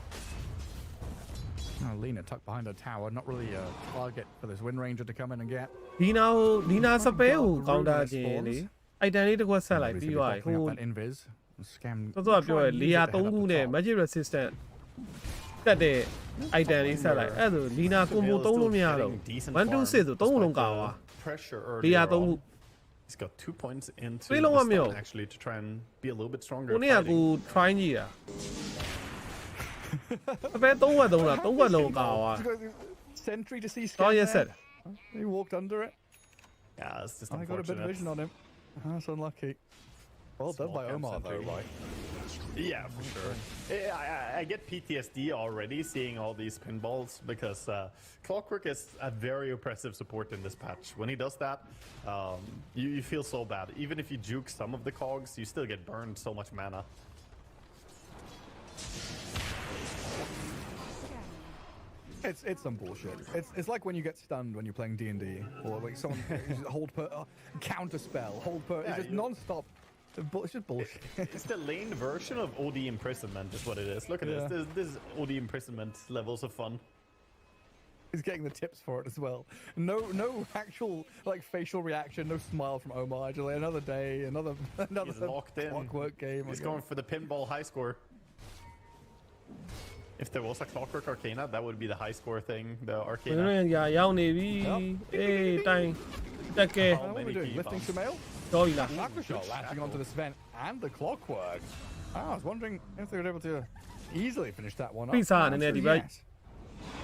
Oh, Lina tucked behind a tower, not really a target for this Wind Ranger to come in and get. ဒီနာစပဲကိုကောင်းတာချင်းလေအိုက်တန်လေးတစ်ခွက်ဆက်လိုက် Obviously, ပြီးသွား bottling ဟို up that invis. Scam. စောစောကပြောရလေယာ3ခုနဲ့ magic resistant တက်တဲ့ item လေးဆက်လိုက်အဲ့ဒါဆိုလီနာကွန်ဘိုသုံးလို့မရတော့1 2 6ဆို3ခုလုံးကာသွား Pressure လေယာ earlier 3ခု on. He's got 2 points into Wait, the long one stun, meal. actually to try and be a little bit stronger. ကို at နေ့က fighting. ကို try ကြည့်တာအပဲ3ဝက်3လား3ဝက်လုံးကာသွား Sentry to see တော့ Scam ရက်ဆက် there. He walked under it. Yeah, it's just I got a bit of unfortunate. vision on him. That's unlucky. Well done by Small Omar camp though, sentry. right? Yeah, for sure. I get PTSD already seeing all these pinballs because Clockwork is a very oppressive support in this patch. When he does that, you feel so bad. Even if you juke some of the cogs, you still get burned so much mana. It's some bullshit. It's like when you get stunned when you're playing D&D, or like someone hold per counter spell, hold per. Yeah, It's just non-stop. It's just bullshit. It's the lane version of OD imprisonment, is what it is. Look at Yeah. this. This is OD imprisonment levels of fun. He's getting the tips for it as well. No actual like facial reaction, no smile from Omar. Just like another day, another He's locked in. Clockwork game. He's going for the pinball high score. If there was a Clockwork Arcana, that would be the high score thing. The ဘယ် Arcana. လိုရရောက်နေပြီအေးတိုင်းတက်ကဲ What are we doing? Lifting some mail? တော့ပြီလား Shackle shot latching onto the Sven and the Clockwork. I was wondering if they were able to easily finish that one up. Pizza and Answer then the yes.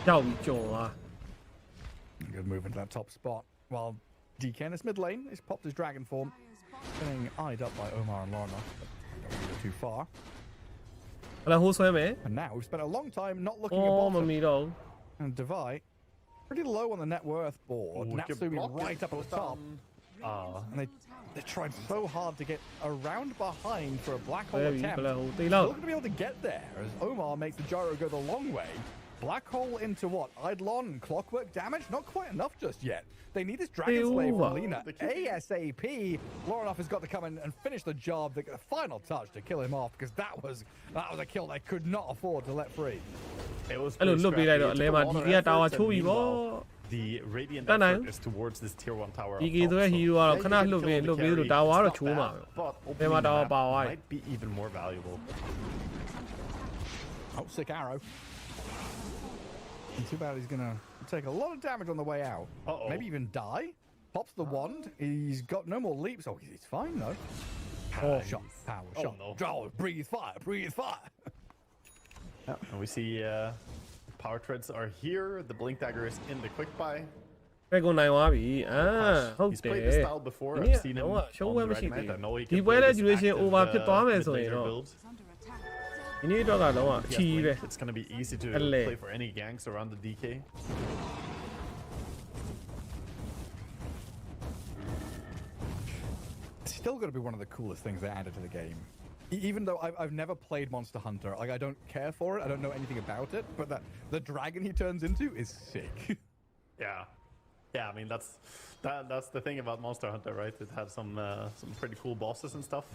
ရောက်ပြီကျော်သွား Good move into that top spot. While DK in this mid lane is popped his dragon form, getting eyed up by Omar and Lorna. But don't go too far. ဘယ်လိုဟိုးဆွဲမယ် And now we've spent a long time not looking အော် at မ bottom. မီတော့ And Divide, pretty low on the net worth board. Ooh, good Natsumi block right up at the top. And they tried so hard to get around behind for a black hole Very attempt. black hole. They They're love- not going to be able to get there as Omar makes the gyro go the long way. Black hole into what? Eidolon, clockwork damage? Not quite enough just yet. They need this Dragon Slave from Lina ASAP. Lorinoff has got to come in and finish the job, the final touch to kill him off, because that was a kill they could not afford to let free. It was အဲ့လို pretty လွတ်ပေးလိုက်တော့ scrappy. အ It လဲ took a မှာ lot of DK က တာဝါ efforts, ချိုး and ပြီဗော meanwhile, the Radiant Done effort now. is towards this tier 1 tower. DK up ဆိုတဲ့ top, hero ကတော့ yeah, ခဏ you can လွတ် kill ပေး the လွတ်ပေးလို့ carry, တာဝါ it's တော့ not ချိုးမှာ bad, ပဲ but ဘယ်မှာ opening တာဝါ map ပါသွားပြီ might be even more valuable. Oh, sick arrow. And too bad he's going to take a lot of damage on the way out. Uh-oh. Maybe even die. Pops the wand. He's got no more leaps. Oh, he's fine, though. Power shot. Power Oh, shot. no. Oh, breathe fire. Breathe fire. And we see power treads are here. The blink dagger is in the quick buy. ပဲကုန်နိုင်သွားပြီဟုတ် He's တယ် played this style before. ဒီ I've နေ့ seen him တော့ on ရှုံး the ဝဲမရှိသေး Dragonite. I know he ဒီ can ပွဲ play လဲ this duration active, over ဖြစ်သွားမယ်ဆိုရင် mid-laner တော့ build. It's under attack. ဒီနေ့တော့ကတော့အ He has ချီပဲ blink. It's going to be easy to Alle. play for any ganks around the DK. It's still going to be one of the coolest things they added to the game. Even though I've never played Monster Hunter, like I don't care for it, I don't know anything about it, but the dragon he turns into is sick. Yeah, I mean that's the thing about Monster Hunter, right? It had some pretty cool bosses and stuff.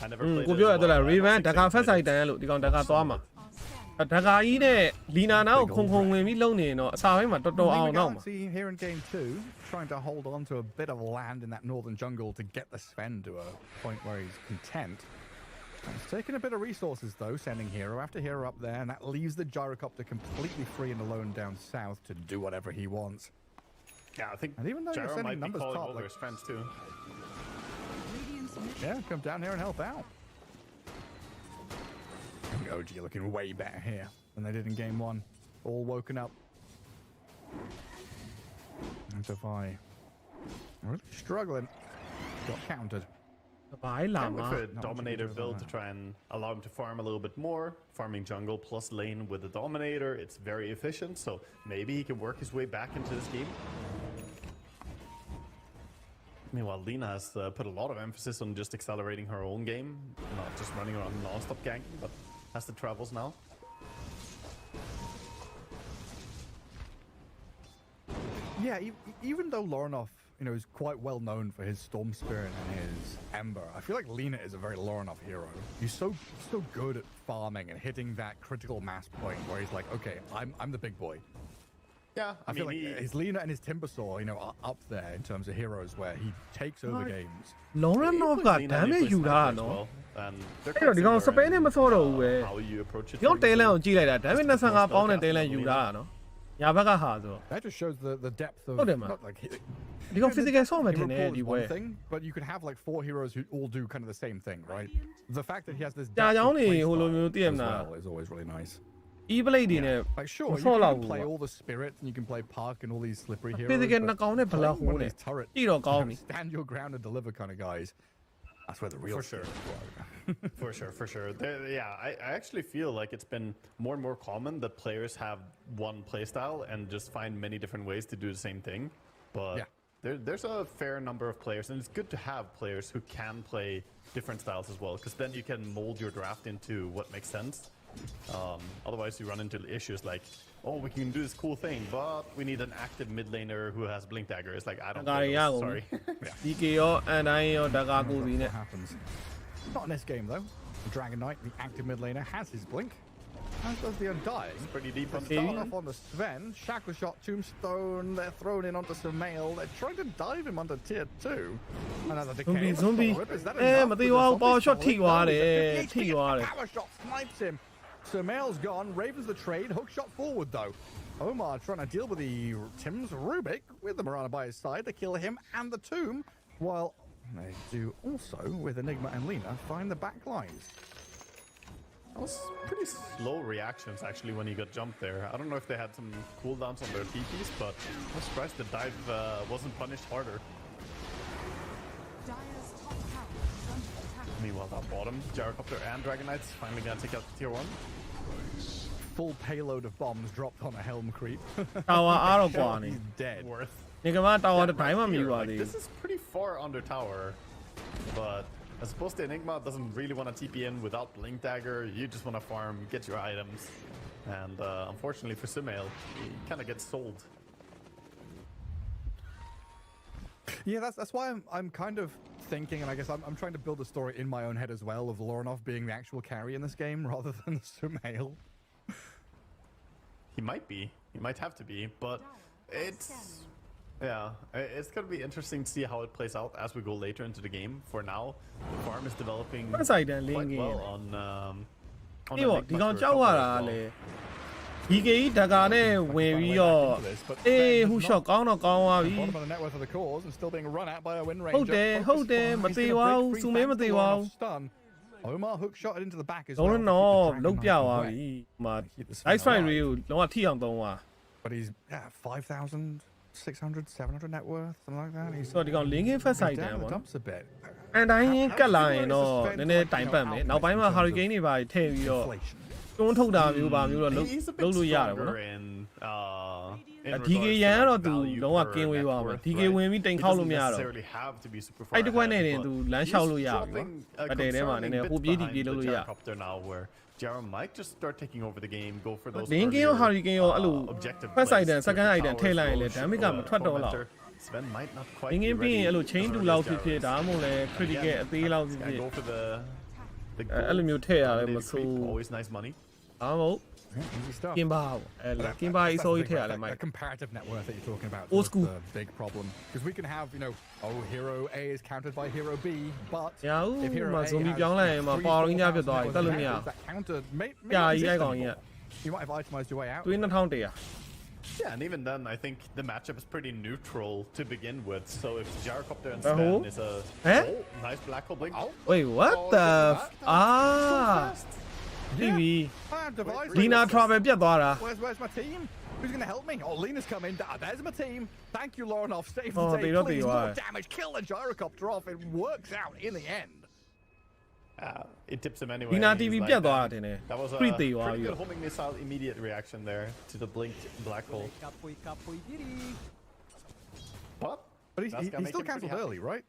I never played ကို it ပြောရ as တော့ well. I လား Raven don't တ think ကာ Zane ဖက် played ဆိုင် it. တန်ရလို့ဒီကောင်တကာသွားမှာ On stand. တကာကြီးနဲ့လီနာနာကိုခုံခုံဝင်ပြီးလုံနေရင်တော့အစာပိုင်းမှာတော်တော်အောင်တော့မှာ See here in game 2, trying to hold on to a bit of land in that northern jungle to get the Sven to a point where he's content. He's taking a bit of resources though, sending hero after hero up there, and that leaves the gyrocopter completely free and alone down south to do whatever he wants. Yeah, I think And even though you're Gyro sending might be numbers calling top, over like- his friends too. Radiant's mid Yeah, come down here and help out. OG looking way better here than they did in game 1. All woken up. And so far, really struggling. Got countered. ဘာလာ And မှာ with a Not much Dominator we can do build about to try and allow him to farm a little bit more, farming jungle plus lane with the Dominator, it's very efficient, so maybe he can work his way back into this game. Meanwhile, Lina has put a lot of emphasis on just accelerating her own game, not just running around non-stop ganking, but has the travels now. Yeah, even though Lorinoff, is quite well known for his Storm Spirit and his Ember, I feel like Lina is a very Lorinoff hero. He's so good at farming and hitting that critical mass point where he's like, okay, I'm the big boy. Yeah, I feel like he, his Lina and his Timbersaw, are up there in terms of heroes where he takes over Right. games. လောရနော့က Lina, he damage plays ယူတာ sniper as နော် well, and they're အဲ့တော့ quite ဒီကောင် similar စပယ်နဲ့ in, မဆော့တော့ဘူးပဲ how you approach it. ဒီကောင် for တဲလန် user. ကိုကြည့်လိုက်တာ damage 25ပေါင်းနဲ့တဲလန်ယူတာနော်ညာဘက်ကဟာဆိုတော့ That just shows the depth of Oh, damn it. not like ဒီကောင် physical ဆော့မယ်ထင် hero တယ် pool ဒီ is ပွဲ one thing, but you could have like 4 heroes who all do kind of the same thing, right? The fact that he has this ကြာ depth ကြော of င်းနေ play ဟိုလို style မျိုးတည်ရမ as လား well is always really nice. E blade တွေနဲ့ Like sure, you ဆော့လောက် can ဘူး play ပေါ့ all the spirits and you can play Park and all these slippery heroes. physical but နှကောင်နဲ့ဘလာ playing ဟိုး one of နဲ့ these turret, ကြည့်တော့ကောင်းပြီ stand your ground and deliver kind of guys. That's where the real For sure. skills For sure. I actually feel like it's been more and more common that players have one playstyle and just find many different ways to do the same thing. But Yeah. there's a fair number of players, and it's good to have players who can play different styles as well, because then you can mold your draft into what makes sense. Otherwise, you run into issues like, oh, we can do this cool thing, but we need an active mid laner who has blink dagger. It's like, I don't Dagger playရ those, ကုန် sorry. DK ရော NI ရောတကာကိုစီနဲ့ What happens. Not in this game though. The Dragon Knight, the active mid laner, has his blink. As does the Undying. Pretty deep on the Okay. Start off on the Sven, Shackle Shot, Tombstone, they're thrown in onto Sumail, they're trying to dive him onto tier 2. Another decay. Zombie. Is that Eh, enough? but With they the all zombie power shot falling?ထိသွားတယ် No, he's at 50 ထိသွားတယ် Power shot snipes him. Sumail's gone, Raven's the trade, hook shot forward though. Omar trying to deal with the Tim's Rubik with the Mirana by his side to kill him and the tomb, while they do also, with Enigma and Lina, find the back lines. That was pretty slow reactions actually when he got jumped there. I don't know if they had some cooldowns on their TPs, but I'm surprised the dive wasn't punished harder. Dire's top tower is under attack. Meanwhile, that bottom, Gyrocopter and Dragon Knights finally gonna take out tier 1. full payload of bombs dropped on a helm creep. တာဝါအားတော့ကွာနေ He's dead. Worth. နေကမတာဝါတစ်တိုင်းမှမယူ Here, ပါ like, သေး this is pretty far under tower, but as opposed to Enigma doesn't really want to TP in without Blink Dagger. You just want to farm, get your items, and unfortunately for Sumail, he kind of gets sold. Yeah, that's why I'm kind of thinking, and I guess I'm trying to build a story in my own head as well of Lorinov being the actual carry in this game rather than Sumail. He might be. He might have to be, but it's it's gonna be interesting to see how it plays out as we go later into the game. For now, the farm is developing ဖက်ဆိုင်တန်လင်း quite ကင်း well on အေး the ပေါ့ Nigma ဒီကောင် for a ကြောက်ရ couple တာ as well. လေဒီကေကြီးဓာကာနဲ့ဝင်ပြီးတော့အေးဟူရှော့ကောင်းတော့ကောင်းသွားပြီ Bottom of the net worth of the cause and still being run at by a win ranger. ဟုတ်တယ်ဟုတ်တယ်မသေးပါဘူးစုမဲမသေးပါဘူး Stun. Omar hook shot it into the back as လုံး well. တော့ to keep the လုံးပြ Dragon သွား Knight ပြီ away. ဟိုမှာ Keep the Ice Sumail Fight alive. တွေကိုလုံးဝထိအောင်သုံးသွား But he's 5,600, 700 net worth, something like that. He's ဆိုတော့ဒီကောင် link in ဖက်ဆိုင်တန် down the ပေါ့နော် dumps a bit. အန်တိုင်းကတ်လာရင်တော့နည်းနည်းတိုင်ပတ်မယ်နောက်ပိုင်းမှာ Hurricane တွေပါထည့်ပြီးတော့ Inflation. တွန်းထုတ်တာမျိုးပါမျိုးတော့ He's a bit လုပ်လို့ရတယ်ပေါ့ stronger နော် in DK regards to, ရန်ကတော့ like, သူ value လုံးဝ per ကင်းဝေး net သွားမယ် worth, DK right? ဝင်ပြီးတိမ် He ခေါက် doesn't လို့မရတော့ necessarily have to be super far အဲ့တကွက်နဲ့ ahead, တင် but သူလမ်း he's လျှောက်လို့ရပြီ dropping ပေါ့ a အတဲထဲမှာနည်းနည်း concerning ဟို bit ပြေးဒီ behind ပြေး the လုပ်လို့ရ Gyrocopter now, where Jaro might just start taking over the game, go for those လင်းကင်းရော earlier, Hurricane ရောအဲ့လို objective ဖက်ဆိုင်တန် plays, second taking item towers, ထည့်လိုက်ရင်လည်း slow damage ကမထွက်တော့လောက် tormentor. Sven might not quite လင်းက be င်းပြီးရင် ready အဲ့လို chain as တူ early လောက် as ဖြစ်ဖြစ် Gyaro is. ဒါမှမဟုတ်လည်း critical Again, အသေးလောက်ဖြစ် gotta ဖြစ် go for the အဲ့လိုမျိုးထည့်ရတယ်မ gold, ဆိုး always nice money. ဒါမှမဟုတ် Yeah, easy stuff. ကင်ပါပေါ့အဲ့လို That- ကင်ပါ that's အ the စိုးရ thing, ထည့်ရ right? လဲ That- မိုက် that comparative net worth that you're talking about Old is school. the big problem. Because we can have, hero A is countered by hero B, but ရအောင် if hero မ A ဇွန်ဘီ has ပြောင်းလိုက်ရင်မ 3,000 ပါလုံးကြဖြစ်သွားပြီ net တက် worth လို့မရ of that counter may ကြာ not ကြီး exist အဲ့ကောင်ကြီး anymore. You might have itemized your way out. တွင်း2100 Yeah, and even then, I think the matchup is pretty neutral to begin with. So if Gyrocopter and Uh-huh. Sven is a Eh? nice black hole blink. Oh, wait what oh, the look at that. အာ Fast. ဒီပြီ I have devised လီနာ this. travel ပြတ်သွားတာ Where's my team? Who's going to help me? Oh, Lena's coming. There's my team. Thank you, Lorinov. Save the Oh, day, they don't please. do More why. damage. Kill the gyrocopter off. It works out in the end. It tips him anyway. Lina He's TV like, ပြတ်သွားတာတင်တယ် that was a pretty pretty သေးသွားပြီ good homing missile immediate reaction there to the blinked black hole. But But that's he gonna make still him pretty cancelled happy. early, right?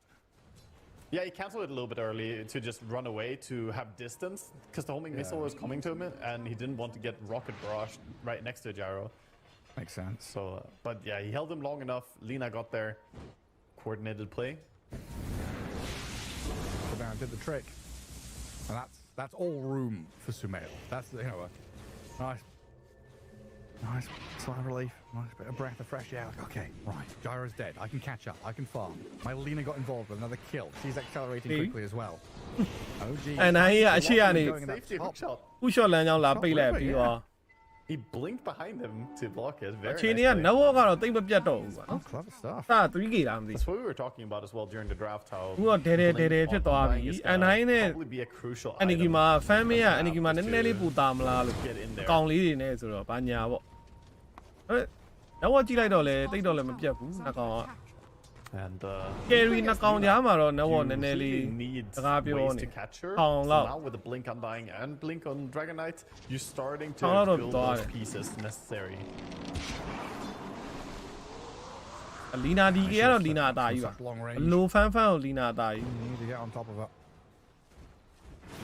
Yeah, he canceled it a little bit early to just run away to have distance because the homing missile was coming to him and he didn't want to get rocket barraged right next to Gyro. Makes sense. So, but yeah, he held him long enough. Lina got there. Coordinated play. So down did the trick. And that's all room for Sumail. That's a nice sigh of relief, nice bit of breath of fresh air. Like, okay, right, Gyro's dead. I can catch up. I can farm. My Lina got involved with another kill. She's accelerating See? quickly as well. OG. အနိုင်ရအရှိကနေ going in that Safety hook top. shot. ဥရှော့လမ်းကြောင်းလာပိတ်လိုက်ပြီးတော့ He blinked behind him to block it. Very အခြေအနေ nice က play. နဘောကတော့တိတ်မပြတ်တော့ဘူးကွာ Oh, clever stuff. စ 3K လားမသိ That's what we were talking about as well during the draft. How ဘူးတော့ဒဲဒဲ blink ဖြစ် on သွားပြီ online is အနိုင်နဲ့ probably be a crucial အန်နီကီ item မှာ fan မေးကအန်နီကီမှာန to ည်းနည်းလေးပူတာမလားလို့ get in အ there. ကောင်လေးတွေနဲ့ဆိုတော့ဘာညာပေါ့နဘောကြည့်လိုက်တော့လေတိတ်တော့လည်းမပြတ်ဘူးနှကောင်က And Carry နှကောင်ကြားမှာတော့နဘော you နည်းနည်းလေး really need စကားပြော ways နေ to catch her.ထောင် So လောက် now with the blink undying and blink on Dragon Knight, you're starting to ထောင်လောက်တော့ build သွား those တယ် pieces necessary. လီနာဒီကေကတော့လီနာအသားကြီးပါ Long range. ဘလိုဖန်ကိုလီနာအသားကြီး You need to get on top of it.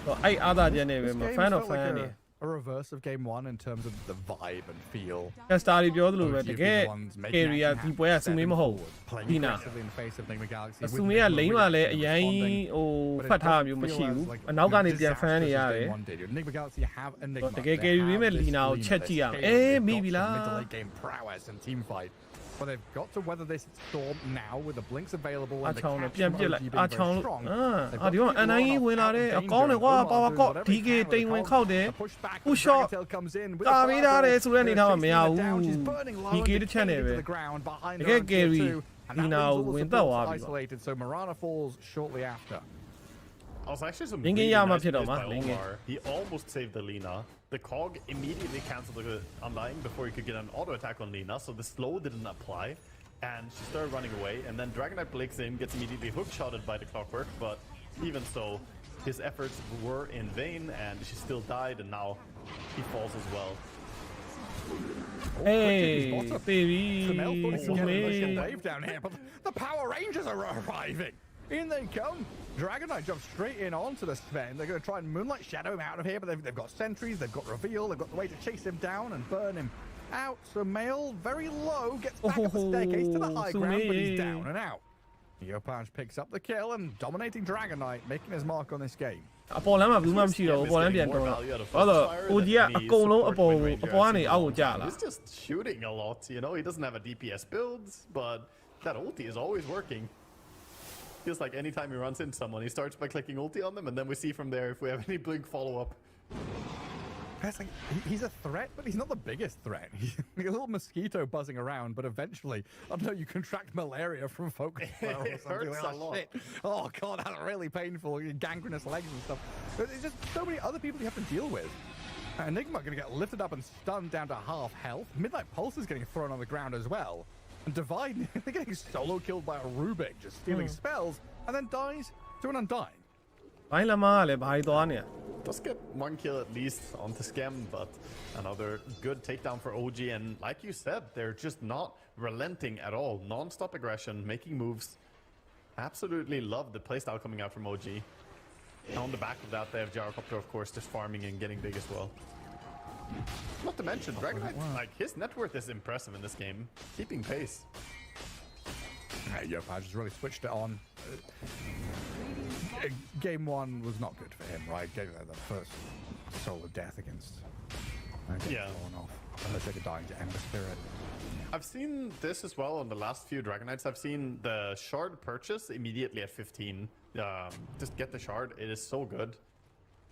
တော့အဲ့အားသာချက်နဲ့ပဲ This မ game ဖန်တော့ felt ဖန် like နေ a reverse of game one in terms of the vibe and feel. ကစတာတွေပြောသလိုပဲ OG တကယ် ones making ကယ်ရီယာ action ဒီပွဲက happen, စူမေးမ stepping ဟုတ် forward, playing ဒီနာ aggressively in the face of Nigma Galaxy. အ with စူမေးက Nigma လိမ့်မှလည်းအ really ရင် responding. ဟို But it ဖတ်ထား doesn't မျိုး feel မရှိ as ဘူး like အနောက်ကနေ as ပြန်ဖမ်းနေရ disastrous as တယ် game one did. Nigma Galaxy have Enigma. တကယ် They ကယ်ရီ have ပေးမဲ့ this လီနာကို Lina, ချက် this ကြည့်ရမယ် scale, အေး they've မိ got ပြီ some လား middle late game prowess and team fight. But they've got to weather this storm now with the blinks available အ and the ချောင်းနဲ့ catch ပြန် from ပြစ် OG လိုက် being အ very ချောင်း strong. အာ They've got ဒီ to မှာ keep အနိုင်ကြီး Lorinov ဝင်လာ out တယ် of အကောင်းတယ် danger. ကွာ Omar ပါဝါ doing ကော့ whatever ဒီ he ကေ can with တိမ် the ဝင် cog. ခောက်တယ် A pushback Push as shot. Dragatail comes in with တာ a ပေးထားတယ်ဆိုတဲ့အနေထားမှာမရ They're ဘူး chasing it down. She's burning low ဒီ and ကေတစ်ချက်နဲ့ decaying ပဲ to the ground behind တ her ကယ် on ကယ် tier ရီ two. And ဒီ that နာ leaves ကို all the ဝင်သက် support သွားပြီပေါ့ isolated, so Marana falls shortly after. Also, actually, some Linkin really Yama niceဖြစ် plays တော့မှာ by Linkin Omar. He almost saved the Lina. The Cog immediately canceled the Undying before he could get an auto attack on Lina, so the slow didn't apply. And she started running away, and then Dragon Knight blinks in, gets immediately hook-shotted by the Clockwork, but even so, his efforts were in vain, and she still died, and now he falls as well. Hey, baby. Camille thought he was getting a Sume. wave down here, but the Power Rangers are arriving. In they come. Dragon Knight jumps straight in onto the Sven. They're going to try and Moonlight Shadow him out of here, but they've got sentries, they've got reveal, they've got the way to chase him down and burn him out. So Mail, very low, gets back up the staircase to the high ground, but he's down and out. Yopaj picks up the kill and dominating Dragon Knight, making his mark on this game. အပေါ်လမ်းမှာဘူးမှမရှိတော့ဘူးအပေါ်လမ်းပြန်တော့ဘာလို့ OG ကအကုန်လုံးအပေါ်ကနေအောက်ကိုကျလာ He's just shooting a lot, you know. He doesn't have a DPS build, but that ulti is always working. Feels like anytime he runs into someone, he starts by clicking ulti on them, and then we see from there if we have any blink follow-up. It's like, he's a threat, but he's not the biggest threat. He's like a little mosquito buzzing around, but eventually, I don't know, you contract malaria from focus flare or It something. hurts Like, a oh, lot. shit. Oh, God, that's really painful. Gangrenous legs and stuff. But there's just so many other people you have to deal with. Enigma going to get lifted up and stunned down to half health. Midnight Pulse is getting thrown on the ground as well. And Divide, they're getting solo killed by a Rubik, just stealing spells, and then dies to an Undying. ဘိုင်းလမားကလည်းဘာကြီးသွားနေရ Does get one kill at least onto Scam, but another good takedown for OG. And like you said, they're just not relenting at all. Non-stop aggression, making moves. Absolutely love the playstyle coming out from OG. On the back of that, they have Gyrocopter, of course, just farming and getting big as well. Not to mention, Dragon Knight, like, his net worth is impressive in this game. Keeping pace. Yopaj has really switched it on. Game one was not good for him, right? Getting the first soul of death against falling off. And let's take a dying to Ember Spirit. I've seen this as well on the last few Dragon Knights. I've seen the shard purchase immediately at 15. Just get the shard. It is so good.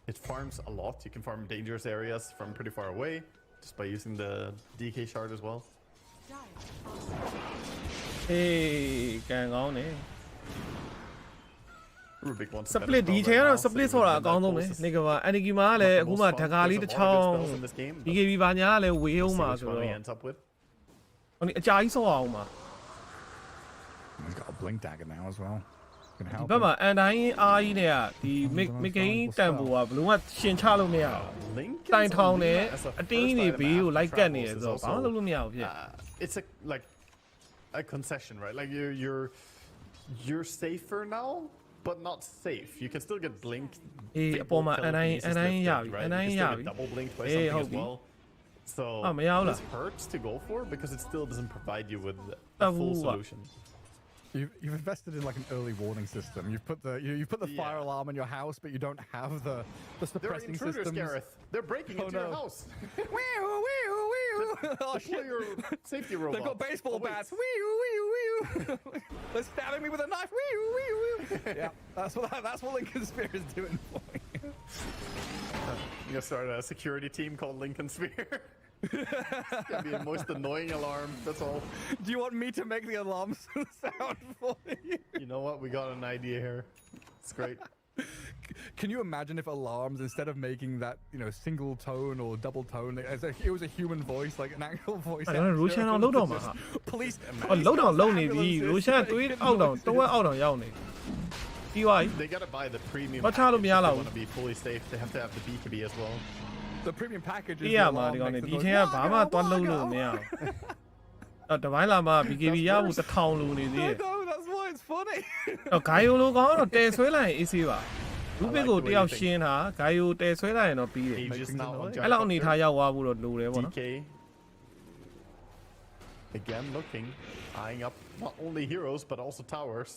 It farms a lot. You can farm dangerous areas from pretty far away just by using the DK shard as well. Hey, ကန်ကောင်းနေ Rubik wants စပလစ်ဒီချိန်ကတော့စပလစ်ဆိုတာအကောင်းဆုံးပဲနေကပါအန်နီကီမာကလည်းအခုမှဓာကာလေးတစ်ချောင်း BKB ဘာညာကလည်းဝေးအောင်မှာဆိုတော့ ends up with. ဟိုအကြာကြီးဆော့အောင်မှာ He's got a blink dagger now as well. Can ဒီ help ဘက် him. မှာအန်တိုင်းအားကြီးနဲ့ကဒီမစ်ဂိမ်းတန်ဖိုးကဘယ်လိုမှရှင်ချလို့မရဘူး Link တိုင် is ထောင် on နဲ့ Nigma as a အတင်းတွေ first ဘေးကို item လိုက်ကတ် after နေရ travels ဆို is တော့ဘာမှ also, လုပ်လို့မရဘူးဖြစ် it's like a concession, right? Like you're safer now, but not safe. You can still get blink. အေး big အပေါ်မှာ bolt အန်တိုင်း telekinesis အန်တိုင်းရ lifted, ပြီ right? အန် You တိုင်း can ရ still ပြီ get double blinked by အေး something ဟုတ် as ပြီ well. So မရဘူးလား this hurts to go for because it still doesn't provide you with a Ah, full what? solution. You've invested in like an early warning system. You've put the fire Yeah. alarm in your house, but you don't have the They're suppressing intruders, systems. Gareth. They're breaking Oh, into your no. house. Wee-oo, wee-oo, wee-oo. Oh, Deploy shit. your safety robot. They've got baseball Oh, wait. bats. Wee-oo, wee-oo, wee-oo. They're stabbing me with a knife. Wee-oo, wee-oo, wee-oo. Yeah, that's what Lincoln Spear is doing for me. You gotta start a security team called Lincoln Sphere. It's gonna be the most annoying alarm. That's all. Do you want me to make the alarms sound for you? You know what? We got an idea here. It's great. Can you imagine if alarms, instead of making that, single tone or double tone, it was a human voice, like an actual voice? အဲ့ဒါရိုရှန်အောင်လောက်တော့မှာဟာ Police. အော်လောက်တော့လုံနေပြီရိုရှန်ကတွေးအောက်တော့တဝက်အောက်တော့ရောက်နေပြီးသွားပြီ They gotta buy the premium. What time package of if they yellow? want to be fully safe. They have to have the BKB as well. The premium package is အေးရမှာဒီကောင်နေဒီချိန်ကဘာမှသွားလုံးလို့မရဘူးအော်တပိုင်းလာမှာ BKB ရဖို့တစ်ထောင်လိုနေသေးတယ် No, that's why it's funny. အော်ဂိုင်ယိုလိုကောင်ကတော့တဲဆွဲလိုက်ရင်အေးဆေးပါလူပစ်ကိုတယောက်ရှင်းတာဂိုင်ယိုတဲဆွဲလိုက်ရင်တော့ပြီးတယ် Aegis now on အဲ့လောက်အနေထား Gyrocopter. ရောက်သွားဖို့တော့လိုတယ်ပေါ့နော် DK. Again looking, eyeing up not only heroes but also towers.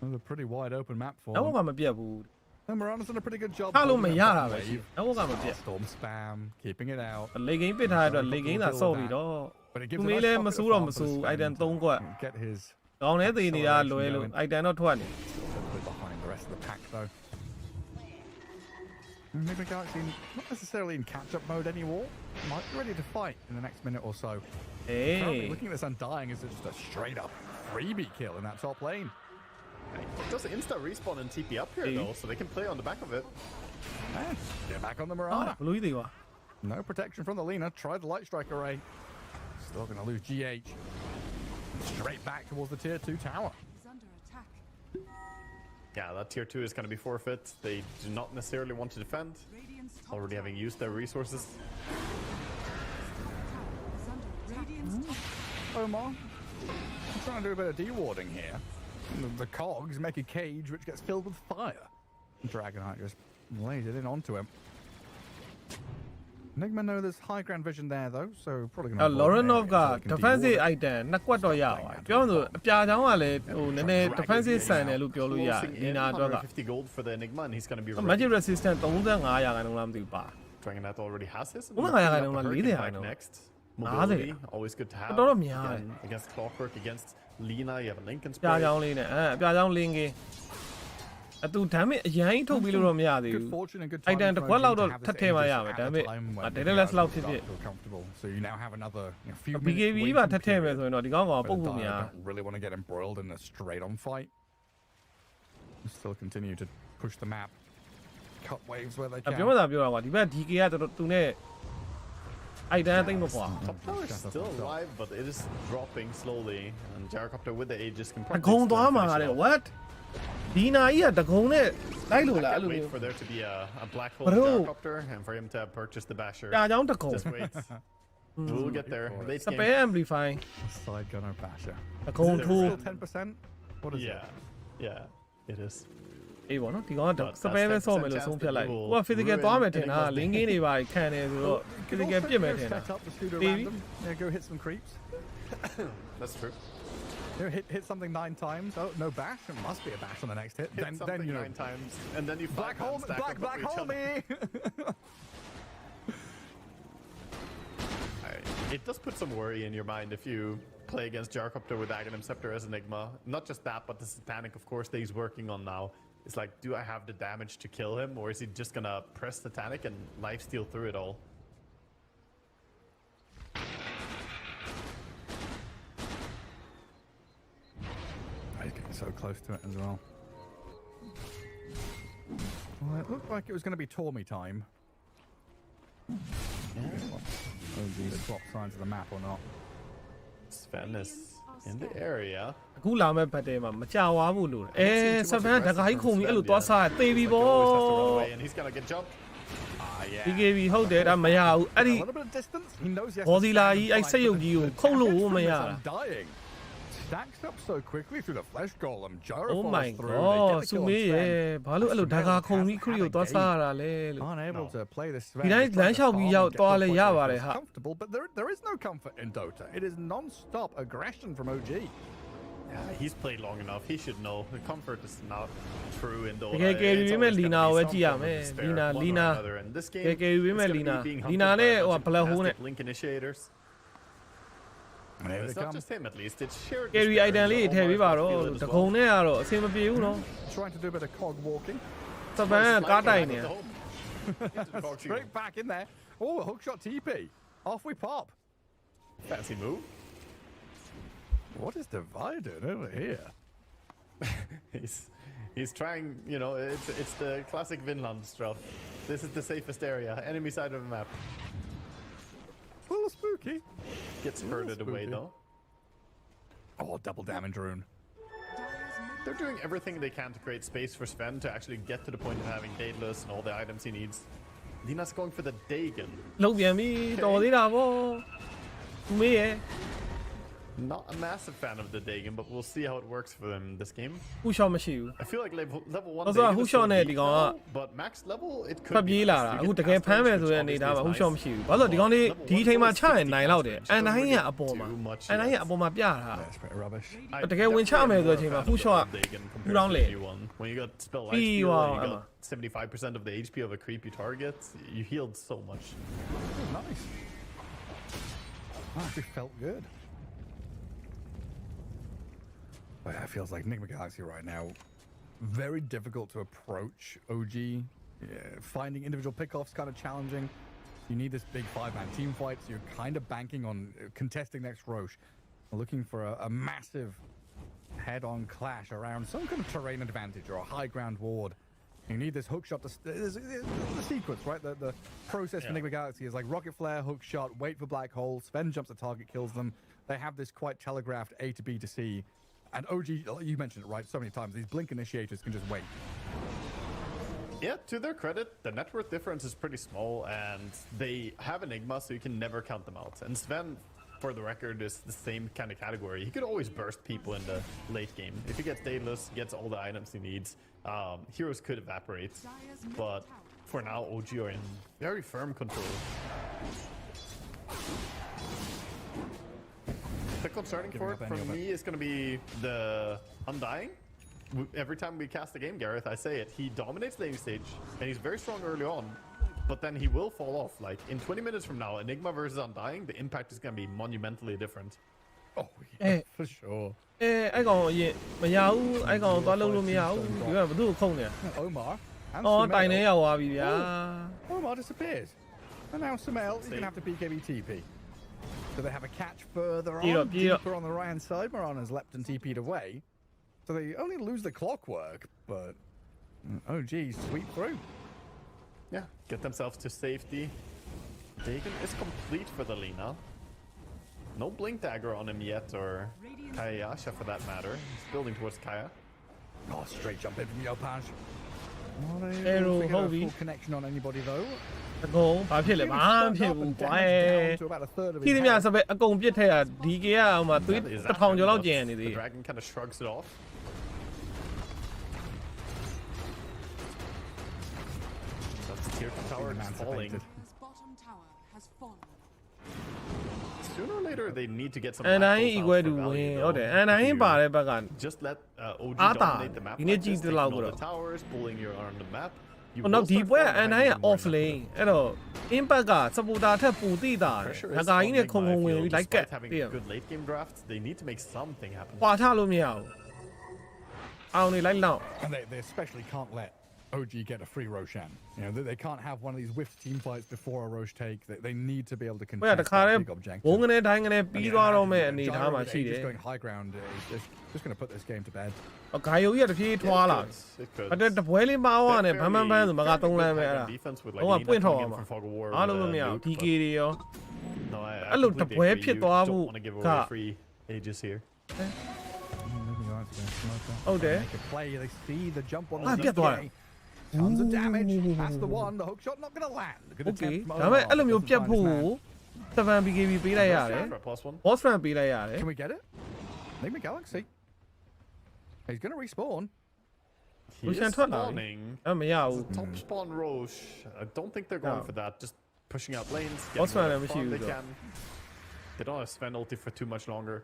It's a pretty wide open map for နောက် them. ဘက်ကမပြတ်ဘူး And Mirana's done a pretty good job. ထားလို့မ holding ရ that တာ bottom ပဲရှိ wave. နောက်ဘက်ကမပြတ် Storm spam, keeping it out. လေဂိမ်းပစ်ထားတဲ့အတွက်လေဂိမ်းသာစော့ပြီးတော့ But it သူ gives a မေး nice လဲ pocket မ of စိုးတော့ farm မ for စိုး Sven အိုက်တန် to 3ကွက် get his ကောင်းတဲ့သေးနေတာလွယ်လို့အိုက်တန်တော့ထွက်နေ put behind the rest of the pack though. Maybe Galaxy not necessarily in catch-up mode anymore. Might be ready to fight in the next minute or so. အေ Currently း looking at this Undying as just a straight-up freebie kill in that top lane. It does insta respawn and TP up here Hey. though, so they can play on the back of it. And get back on the ဟာ Mirana. ဘလူးကြီးတွေကွာ No protection from the Lina. Tried the Light Strike array. Still going to lose GH. Straight back towards the tier 2 tower. Is under attack. Yeah, that tier 2 is going to be forfeit. They do not necessarily want to defend, Radiant's top already having used their resources. Radiant's top Omar, I'm trying to do a bit of dewarding here. The cogs make a cage which gets filled with fire. Dragonite just lays it in onto him. Nigma know there's high ground vision there though, so probably gonna. Lorenov က defensive item နှစ်ကွက်တော့ရပါတယ်ပြောလို့အပြာချောင်းကလည်းဟိုနည်းနည်း defensive ဆန်တယ်လို့ပြောလို့ရတယ်ဒီနာတော့က 150 gold for the Nigma, and he's going to be magic resistance 35ရာခိုင်နှုန်းလားမသိဘူးပါ Dragonite already has his. Oh my God, I don't know, Hurricane leader, I Bite know. next. Mobility, 50 always good to have. တော်တော်များတယ် Again, against Clockwork, against Lina, you have a Lincoln ပြာ Spray. ချောင်းလေးနဲ့အပြာချောင်းလင်းကင်းအတူ damage အရင်ထုတ်ပြီးလို့တော့မရသေး Good ဘူး fortune and good Item timing တစ် for ခွက် OG လောက်တော့ to have ထပ် this ထည့်မှရ Aegis မယ် at ဒါ a ပေမဲ့ time when ဒဲ the လက် guys လောက်ဖြစ် start ဖြစ် to feel comfortable. So you now have another few BKB minutes ပါ waiting ထပ်ထည့်မယ် period. ဆိုရင်တော့ဒီကောင်းကောင်ပုတ် But ဖို့များ I don't really want to get embroiled in a straight-on fight. Still continue to push the map, cut waves where they ပြောမှ can. သာပြောတာကွာဒီဘက် DK ကတော်တော်သူနဲ့ item သိမ့်မကွာ Top tower is still alive, but it is dropping slowly. And Gyrocopter with the Aegis can တ probably ကုံ still သွားမှာ finish တဲ့ it off. what ဒီနာကြီးကတကုံနဲ့လိုက်လို့ I လားအဲ့ can't လို wait မျိုး for there to be a black hole Bro. Gyrocopter and for him to have purchased the Basher. ပြာချောင်းတကုံ Just wait. We'll get there. Late game. spare amplify Side gunner basher. တကုံထိုး Still 10%. What is Yeah, yeah, it is. အေးပေါ့နော်ဒီကောင်က But spare ပဲ that's ဆော့မယ်လို့ 10% ဆုံးဖြတ်လိုက် chance ကိုက physical ruin သွားမယ်ထင်တာ Enigma's link င်းတွေပါခံတယ်ဆိုတော့ it? physical ပြစ်မယ်ထင်တာ Set up the pseudo Maybe. random. Yeah, go hit some creeps. That's true. You know, hit something 9 times. Oh, no bash. It must be a bash on the next hit. Hit Then something you know, 9 times, and then you black hole, stack black on top of each hole other. me. It does put some worry in your mind if you play against Gyrocopter with Aghanim Scepter as Enigma. Not just that, but the Satanic, of course, that he's working on now. It's like, do I have the damage to kill him, or is he just gonna press Satanic and lifesteal through it all? He's getting so close to it as well. Well, it looked like it was going to be Tormy time. Oh, these swap sides of the map or not. Sven is in the area. အခုလာမဲ့ဘတ်တဲမှာမကြောက်ဝါဘူးလို့အဲဆဗန်တခါကြီးခုံပြီးအဲ့လိုသွားစားတေးပြီ Like, he ပေါ့ always has to run away, and he's gonna get jumped. BKB ဟုတ်တယ်ဒါမရဘူးအဲ့ A ဒီ little bit of distance. He knows he has ဘော to ဒီလာ stand ကြီး and အဲ့ fight, စက်ရုပ် but ကြီးကို the ခုတ်လို့ damage မ from ရ this တာ undying stacks up so quickly through the flesh golem. Gyro Oh follows my through. They get god the စု kill on မေးရ Sven. ဘာလို့အဲ့လိုဒါကာခုံပြီးခရီးကိုသွားစားရတာလဲလို့ Unable to play this Sven. ဒီတိုင်း He's trying to လမ်းလျှောက်ပြီး farm ရောက် and get သွား to a လဲ point ရ where ပါတ he ယ် feels ဟာ comfortable, but there is no comfort in Dota. It is non-stop aggression from OG. Yeah, he's played long enough. He should know the comfort is not true in Dota. တကယ်ကယ် It's ပြီးမဲ့ always လီ gonna နာ be ကိုပဲ some ကြည့်ရ form of မယ် despair, လီနာ one လီ or နာ another. And this game, ကယ်ကယ်ပြီးမဲ့ it's လီ gonna နာ be being လီနာ hunted နဲ့ by a ဟို bunch of ဘလဟိုးနဲ့ fantastic link initiators. And here It's they not come. just him, at least. It's shared ကယ်ရီ despair. item လေးထည့်ပေးပါတော့ All Mars တ feel it as ကုံ well. နဲ့ကတော့အဆင်မပြေဘူးနော် Trying to do a bit of cog walking. ဆဗန်ကကားတိုင်နေ Into the cog shield. Straight back in there. Oh, a hookshot TP. Off we pop. Fancy move. What is Divide doing over here? He's trying, you know, it's the classic Vinland stuff. This is the safest area, enemy side of the map. A little spooky. Gets Ooh, herded away spooky. though. Oh, double damage rune. They're doing everything they can to create space for Sven to actually get to the point of having Daedalus and all the items he needs. Dina's going for the Dagon. လုံပြန်ပြီတော်သေးတာပေါ့သူမေးရ Not a massive fan of the Dagon, but we'll see how it works for them in this game. ဟူရှော့မရှိဘူး I feel like level 1 Also, Dagon who is shot so net, weak the guy? now, but max level it ဖတ် could ပြေး be လာ fast. တာ You အခု get တကယ် fast ဖမ်းမယ် damage, ဆိုတဲ့ which အနေထားမှာ obviously ဟူ is ရှော့ nice. မရှိဘူးဘာလို့ဒီကောင်းလေး Level ဒီ 1 ထိမ်းမှာ is ချရင် 60 နိုင်လောက်တယ် damage, အန်တိုင်း doesn't ကအပေါ် really မှာ do much အန်တိုင်း yet. ကအပေါ်မှာပြတာ That's a bit of rubbish. I But the guy went definitely charming am more as well, a fan who of shot the Dagon compared Brown to the Lane. new one. When you got spell Be life steal, wow, you Emma. got 75% of the HP of a creepy target. You healed so much. Oh, nice. Actually felt good. But yeah, it feels like Nigma Galaxy right now, very difficult to approach OG. Yeah, finding individual pickoffs kind of challenging. You need this big 5-man team fight, so you're kind of banking on contesting next Roche. Looking for a massive head-on clash around some kind of terrain advantage or a high ground ward. You need this hook shot to... There's the sequence, right? The process for Yeah. Nigma Galaxy is like rocket flare, hook shot, wait for black hole, Sven jumps the target, kills them. They have this quite telegraphed A to B to C. And OG, you mentioned it right so many times. These blink initiators can just wait. Yeah, to their credit, the net worth difference is pretty small, and they have Enigma, so you can never count them out. And Sven, for the record, is the same kind of category. He could always burst people in the late game. If he gets Daedalus, gets all the items he needs, heroes could evaporate. But for now, OG are in very firm control. The concerning part for me is going to be the Undying. Every time we cast a game, Gareth, I say it, he dominates the laning stage, and he's very strong early on, but then he will fall off. Like, in 20 minutes from now, Enigma versus Undying, the impact is going to be monumentally different. Oh, yeah, for sure. အဲ့ကောင်အရင်မရဘူးအဲ့ကောင်သွားလုံးလို့မရဘူးဒီကဘသူ့ကိုခုံနေ Omar. And အော် Sumail. တိုင်နေရောက်သွားပြီဗျာ Omar disappears. And now Sumail is going to have to BKB TP. So they have a catch further on, deeper on the right-hand side. Marana's leapt and TP'd away. So they only lose the clockwork, but OG sweep through. Yeah, get themselves to safety. Dagon is complete for the Lina. No blink dagger on him yet, or Kayasha for that matter. He's building towards Kaya. Oh, straight jump in from Yopaj. Arrow, Not a Hobie. full connection on anybody though. အကုန်ဘာဖြစ်လဲဘာမှဖြစ်ဘူးကွာ Down to about a third of ဒီ his သမျှ health. စပယ်အကုန်ပြစ်ထည့်တာ DK ကဟိုမှာသွေး That is တစ်ထောင်ကျော်လောက် after ကျန်နေ enough. သေး The dragon kind of shrugs it off. That's tier 2 tower is falling. Emancipated. His bottom tower has fallen. Sooner or later, they need to get some. အန်တိုင်း battles out equal for to value, win though. ဟုတ်တယ်အန်တိုင်း If ပါ you တဲ့ဘက်က Just let OG Ata. dominate the map. You need like this, to taking allow all it. the towers, pulling you on the map. You ဟိုနောက် will ဒီ start ပွဲအ falling န်တိုင်းက behind more off than lane အဲ့တော့ impact က supporter ထက်ပိုတိတာတယ် Pressure ငါ is ကာ on ကြီးနဲ့ခုံ Nigma, ခုံ I ဝင် feel, ပြီးလိုက်ကက် despite having တည် good late game drafts, they need to make something happen. ပွာချလို့မရဘူးအောင်နေလိုက်လောက် And they especially can't let OG get a free Roshan. You know, they can't have one of these whiffed team fights before a Roche take. They need to be able to ဘယ် contest တခါတည်း that big objective. ဘုံကနေတိုင်းကနေပြီးသွားတော့မဲ့ And အနေ Gyro ထားမှာ with ရှိတယ် Aegis going high ground is just going to put this game to bed. ဂါယိုကြီးကတဖြည်းထွားလာ It could. အဲ့တပွဲလေးမအောင်ရနဲ့ဘန်းဘန်းဘန်းဆိုမက3လမ်းပဲအဲ့ဒါ defense with ဟိုက like ပွင့် Lina ထော် coming အောင် in ပါ from Fog of War အားလုံး with လို့မရဘူး Nuke, DK but တွေရော no, I အဲ့လိုတ completely ပွဲ agree. ဖြစ် You သွား don't ဖို့ want to give က away free Aegis here. Oh, there. Make a play. They see the jump on Ah, the get one. DK. Tons of damage. That's the one. The hook shot not going to land. Good Okay attempt from ဒါပေမဲ့ Omar. အဲ့လိုမျိုး Doesn't ပြတ် find his ဖို့ man. 7 BKB ပေးလိုက်ရတယ် For a +1. boss run ပေးလိုက်ရတယ် Can we get it? Nigma Galaxy. He's going to respawn. He We is can try now. spawning. အဲ့မရဘူး Top spawn Roche. I don't think they're going No. for that. Just pushing out lanes. What's Getting my whatever name? farm they Hugo. can. They don't have Sven ulti for too much longer.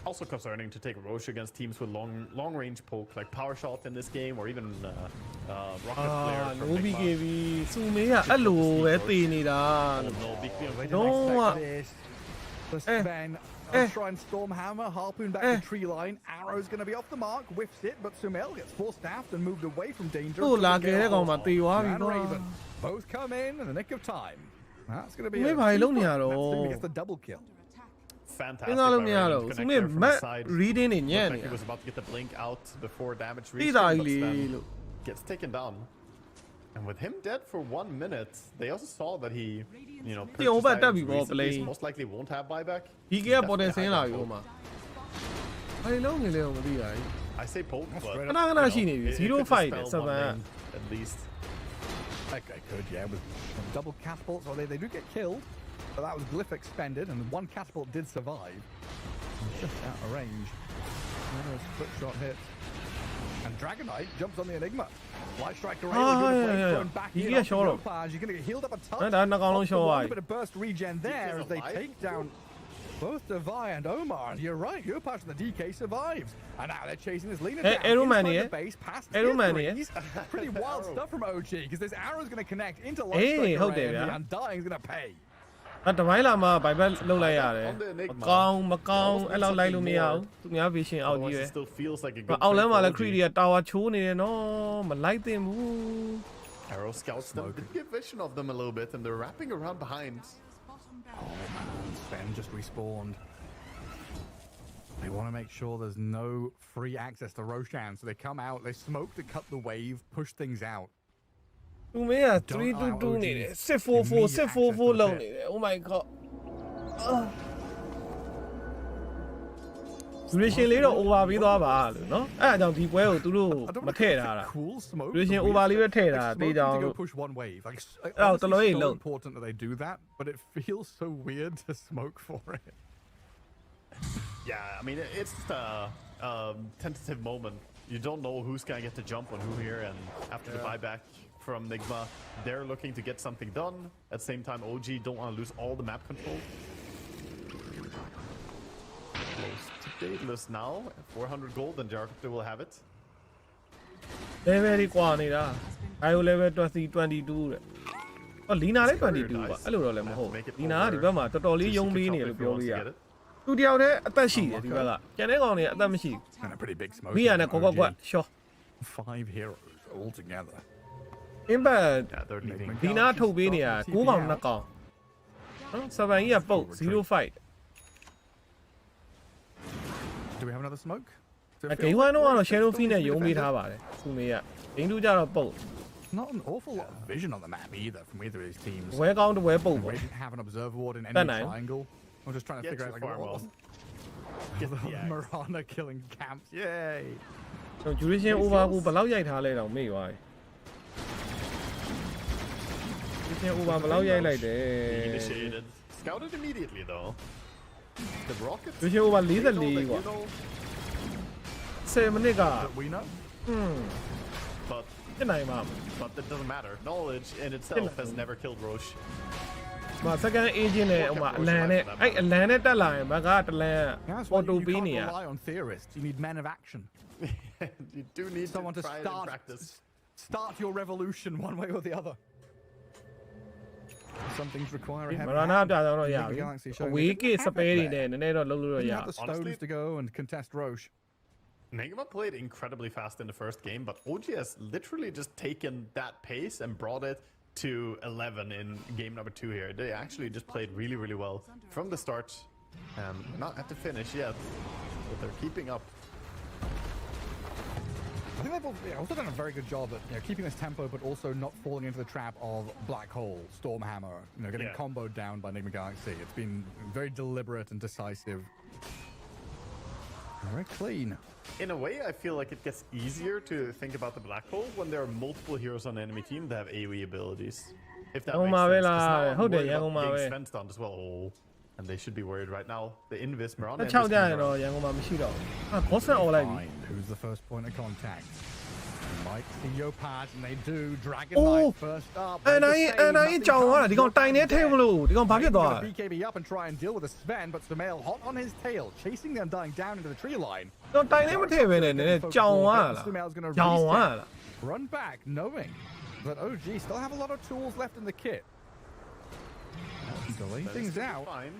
Also concerning to take Roche against teams with long range poke, like Power Shot in this game, or even Rocket အာ Flare from no Nigma. BKB စူမေးကအဲ့လိုပဲတည်နေတာ Oh no, big deal. They No, didn't what? expect this. The Sven, Shrine Stormhammer, harpoon back to tree line. Arrow's going to be off the mark, whiffs it, but Sumail gets force staffed and moved away from danger. သူ့လာခဲ့တဲ့ကောင်မှတည်သွားပြီ And ကွာ Raven both come in the nick of time. That's going to be Sumail a ဘာကြီးလုပ်နေရ two-front. တော့ That's Sumail gets the double kill. Fantastic. သင်္ကားလို့မရ by တော့ Raven. စူ Connect မေး there from မ the က် side. reading နေညံ့ Looked နေ like he was about to get the blink out before damage တိ reached တာ him, ကြီး but လေ Sven လို့ gets taken down. And with him dead for 1 minute, they also saw that he, you know, He over purchased that items before recently, so playing. most likely won't have buyback. DK ကပေါ်တယ်ဆင်းလာပြီဟိုမှာအဲ့လုံးနေလေမသိပါဘူး I say poke, but straightခဏခဏရှိနေပြီ it 0 could fight dispel one 7 lane, at least. Okay, good, yeah, with some double catapults. Well, they do get killed, but that was glyph expended, and one catapult did survive. Just out of range. Another split shot hit. And Dragonite jumps on the Enigma. Light strike to Raven, yeah, good yeah. thrown back You in. get onto shot up. Yopaj. You're going to get healed up a touch. ဒါနှစ်ကောင်လုံး Off the ရှော့ one, သွား a bit of burst regen there as they alive. take down both Devi and Omar. And you're right, Yopaj and the DK survives. And now they're chasing this Lina Hey, down Arrowman inside here. the base, past Arrowman tier here. threes. Pretty wild stuff from OG, because this arrow's going to connect into Hey, Light Strike hold Array, there, and the yeah. Undying's going to pay. အဲ့တပိုင်းလာမှာဘိုင်ဘက်လုံးလိုက်ရတယ် On the Enigma. မကောင်းမကောင်းအဲ့လောက်လိုက်လို့မရဘူးသူများ vision အောက်ကြီး Otherwise, ပဲ it still feels like a good အောက်လမ်းမှာလည်း trade ခ for ရီ OG. တွေကတာဝါချိုးနေတယ်နော်မလိုက်သင့်ဘူး Arrow scouts them. Did get vision of them a little bit, and they're wrapping around behind. Bottom Oh barrel. man, Sven just respawned. They want to make sure there's no free access to Roshan, so they come out, they smoke to cut the wave, push things out. သူမင်းက322နေတယ်644 644လုံးနေတယ် Oh my god duration လေးတော့ over ပေးသွားပါလို့เนาะအဲ့ဒါကြောင့်ဒီပွဲကိုသူတို့ I don't မ know ထည့် if ထား it's တာ a cool smoke. Duration but we over လေးပဲ just ထည့် like တာတေး smoke ကြောင် to go လို့ push one wave. Like, Oh, obviously totally so low. important that they do that, but it feels so weird to smoke for it. Yeah, I mean, it's just a tentative moment. You don't know who's going to get the jump on who here, and after the buyback from Nigma, they're looking to get something done. At the same time, OG don't want to lose all the map control. Close to dateless now. 400 gold, and Jarkopter will have it. level တွေကွာနေတာဘိုင်ယို level 22တဲ့ဟောလီနာလည်း22ပါအဲ့လိုတော့လည်းမဟုတ်လီနာကဒီဘက်မှာတော်တော်လေးယုံပေးနေတယ်လို့ပြောလို့ရသူတယောက်တည်းအသက်ရှိတယ်ဒီဘက်ကကျန်တဲ့ကောင်တွေအသက်မရှိ And a pretty big smoke. ဘူးမိရနဲ့ကွက်ကွက်ရှော့ 5 heroes all together. impact Yeah, they're leaving. ဒီနာထုတ်ပေးနေတာ9ကောင်2ကောင်နော်7ကြီးကပုတ်05 Do we have another smoke? ဂိမ်း1တော့ shadow fee နဲ့ယုံပေးထားပါတယ်သူမေးကဂိမ်း2ကျတော့ပုတ် Not an awful lot of vision on the map either from either of these teams. ဝဲကောင်းတစ်ဝဲပုတ် We ပေါ့ didn't have an observer ward in any Don't know. triangle. I'm just trying to Get figure too out like far, what Will. Get the axe. Mirana killing camps. Yay! ကျွန်တော် duration over ကိုဘယ်လောက်ရိုက်ထားလဲတော့မေ့သွားပြီ duration over ဘယ်လောက်ရိုက်လိုက်တယ် Initiated. Scouted immediately, though. The rocket. duration over 44 You กว่า know, 10မိနစ်က That we know. but ဖြစ်နိုင်မှာ that doesn't matter. Knowledge in itself has never killed Roche. မ second agent နဲ့ဟိုမှာအလန်နဲ့အဲ့အလန်နဲ့တက်လာရင်ဘက်ကတလန် That's ပေါ် why တူ you ပေး can't နေရ rely on theorists. You need men of action. You do need Someone to to try it in start practice. start your revolution one way or the other. Some things require a မ heavy ရနာ hand. ပြတော့ရ Nigma ပြီ Galaxy အ showing ဝေး they က didn't စ have ပယ် it တွေ there. နဲ့နည်းနည်းတော့လုံးလို့ Didn't ရ have the Honestly- stones to go and contest Roche. Nigma played incredibly fast in the first game, but OG has literally just taken that pace and brought it to 11 in game number 2 here. They actually just played really, really well from the start. Not at the finish yet, but they're keeping up. I think they've also done a very good job at keeping this tempo, but also not falling into the trap of Black Hole, Stormhammer, getting Yeah. comboed down by Nigma Galaxy. It's been very deliberate and decisive. Very clean. In a way, I feel like it gets easier to think about the black hole when there are multiple heroes on the enemy team that have AoE abilities. If that Oh, makes my sense. 'Cause bella. now I'm Hold it, worried yeah, about oh, my getting way. Sven stunned as well. Oh, and they should be worried right now. The Invis Mirana. 6 Invis ကြရင်တော့ Mirana. ရန်ကုန်မှာမရှိတော့ဘူးအာဘောဆန်អော်လိုက်ပြီ Fine. Who's the first point of contact? You might see your pad, and they do. Dragon Oh. Knight first up. အန်အိုင်ကြောင်သွားတာဒီကောင်တိုင်နေထဲမလို့ဒီကောင်ဘာဖြစ်သွား Gonna BKB up and try and deal with the Sven, but Sumail hot on his tail, chasing them dying down into the tree line. ဒီကောင်တိုင်နေမထည့်ပဲနဲ့နည်းနည်းကြောင်သွားတာ Sumail's gonna ကြောင်သွားတာ run back, knowing that OG still have a lot of tools left in the kit. Delay That is things out. Fine.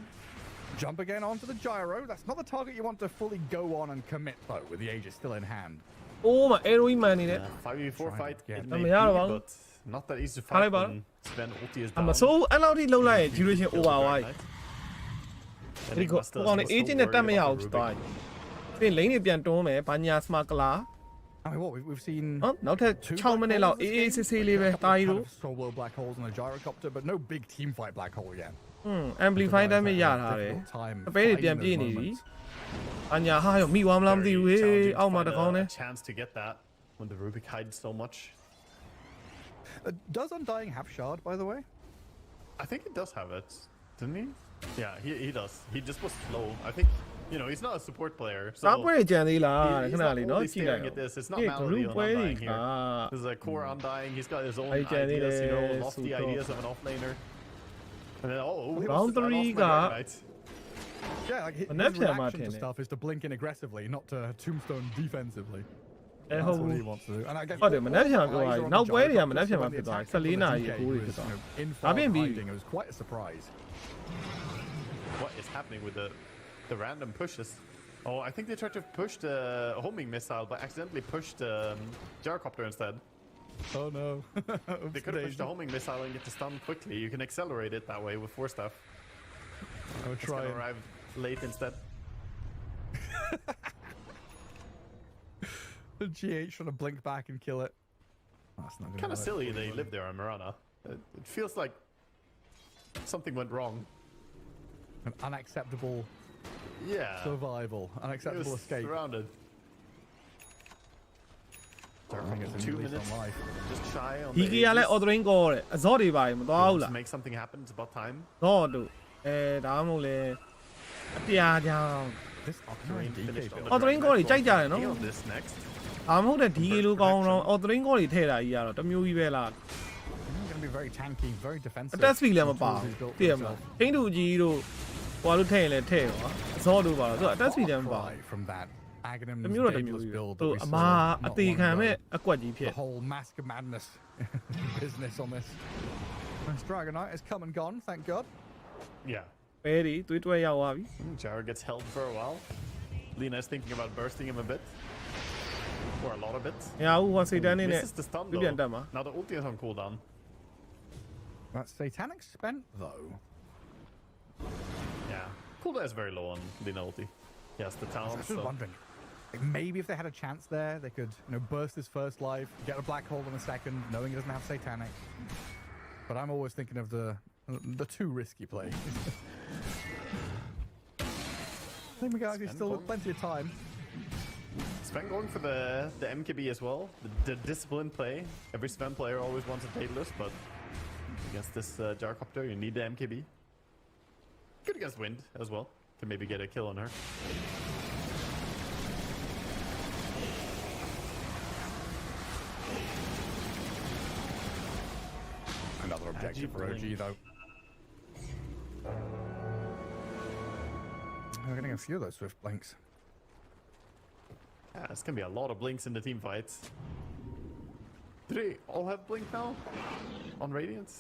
Jump again onto the gyro. That's not the target you want to fully go on and commit, though, with the Aegis still in hand. အိုးမအဲရိုမှန်နေတယ် 5v4 Trying to fight. get- It Oh, may yeah, be, well. but not that easy to How fight about when Sven ulti is အ down. မဆိုးအဲ့လောက်ထိလုံးလိုက်ရင် duration Kills over the သွား Dark ပြီ Knight. ဒီ Enigma ကော still ကောင်နေ was so agent နဲ့တက်မရ worried အောင် about သွား Rubik. ပြီပြီးလိမ့်နေပြန်တွန်းမယ်ဘာညာစမကလာ I mean, what we've seen. နော်နောက်ထပ် Two 6မိနစ် black လောက် holes this အေးအေး game. ဆေးဆေးလေးပဲ A couple တာ of ကြီး kind တို့ of solo black holes on a gyrocopter, but no big team fight black hole yet. amplify Provides damage a ရထားတယ် difficult time အပေးတွေ fighting ပြန် those ပြေးနေပြီ moments. ဘာညာဟာရောမိသွားမလားမသိဘူးဟေး Very challenging to အောက်မှာ find တကောင်း a နဲ့ chance to get that when the Rubik hides so much. Does Undying have shard, by the way? I think he does have it, didn't he? Yeah, he does. He just was slow. I think, he's not a support player. So စားပွဲကြံသေးလား he's ခဏ not လေးနော် only ကြည့်လိုက် staring at this. It's not ဒီ Malady on ပွဲတွေ Undying က here. This is a core Undying. He's got his own Ay, dyan ideas, nila, lofty suko. ideas of an offlaner. And then, he Round wants to start 3 off my Dark ka- Knight. Yeah, like his Manapsiya reaction to Martin, eh? stuff is to blink in aggressively, not to tombstone defensively. အဲ That's ဟုတ် what ဘူး he wants to do. And I guess ဟုတ်တယ်မနှက်ဖြန် all ပြောရ eyes ရင် are on နောက် the ပွဲတွေက gyrocopter, မနှက်ဖြန် so မှာ when ဖြစ် the သွား attack တယ်14နာရီ from the ကို DK ဖြစ်သွား in I've far been beat. hiding, it was quite a surprise. What is happening with the random pushes? Oh, I think they tried to push the homing missile, but accidentally pushed the gyrocopter instead. Oh no. They could have pushed the homing missile and get the stun quickly. You can accelerate it that way with force stuff. I would It's try gonna and arrive late instead. the GH trying to blink back and kill it. That's not Kind of silly they live there on Mirana. It feels like something went wrong. An unacceptable Yeah. survival, He unacceptable was escape. surrounded. I think it's a 2 new lease minutes. on life. Just shy on ဒီ the ကီကလည်း ages. ordering ကောတဲ့ အဇော့တွေပါရင်မသွားဘူး Wants လား to make something happen. It's about time. တော့တို့ဒါမှမဟုတ်လေအပြာကြောင့် This Green Octarine DK finished on build. the Ordering Dragon goal Knight. ကြီးကြိုက်ကြတယ်နော် Heal this next. ဒါမှမဟုတ်တဲ့ဒီကီလိုကောင်းတော့ ordering ကောတွေထည့်တာကြီးကတော့တစ်မျိုးကြီးပဲလား He's going to be very tanky, very defensive. အတက်စပီလည်းမပါ Tools ဘူး he's built သိရ for မလား himself. ထိန်းတူကြီးတို့ဟိုလိုထည့်ရင်လည်းထည့်ရောအဇော့တို့ပါတော့သူအတက်စပီလည်းမပါ Far cry from that Aghanim's တစ်မျိုးတော့တစ်မျိုး Daedalus ကြီး build သူ that we အ saw မား not အသေး long ခံ ago. မဲ့အကွက်ကြီးဖြစ် The whole mask of madness business on this. This Dragonite is come and gone, thank God. Yeah. ပဲဒီသွေးတွဲရောက်သွားပြီ Jara gets held for a while. Lina is thinking about bursting him a bit. Or a lot of it. မရဘူးဟောစိတ်တန်းနေနဲ့ Misses the stun ပြပြန်တက် though. မှာ Now the ulti is on cooldown. That's Satanic spent though. Yeah. Cooldown is very low on Lina ulti. Yes, the I talent. was just wondering, like, maybe if they had a chance there, they could, burst his first life, get a black hole in a second, knowing he doesn't have Satanic. But I'm always thinking of the too risky play. I think Galaxy's Sven still going- plenty of time. Sven going for the MKB as well. The disciplined play. Every Sven player always wants a Daedalus, but against this Gyrocopter, you need the MKB. Good against Wind as well. Can maybe get a kill on her. Another objective for OG blink. though. We're getting a few of those swift blinks. Yeah, it's gonna be a lot of blinks in the team fights. Do they all have blink now? On Radiance?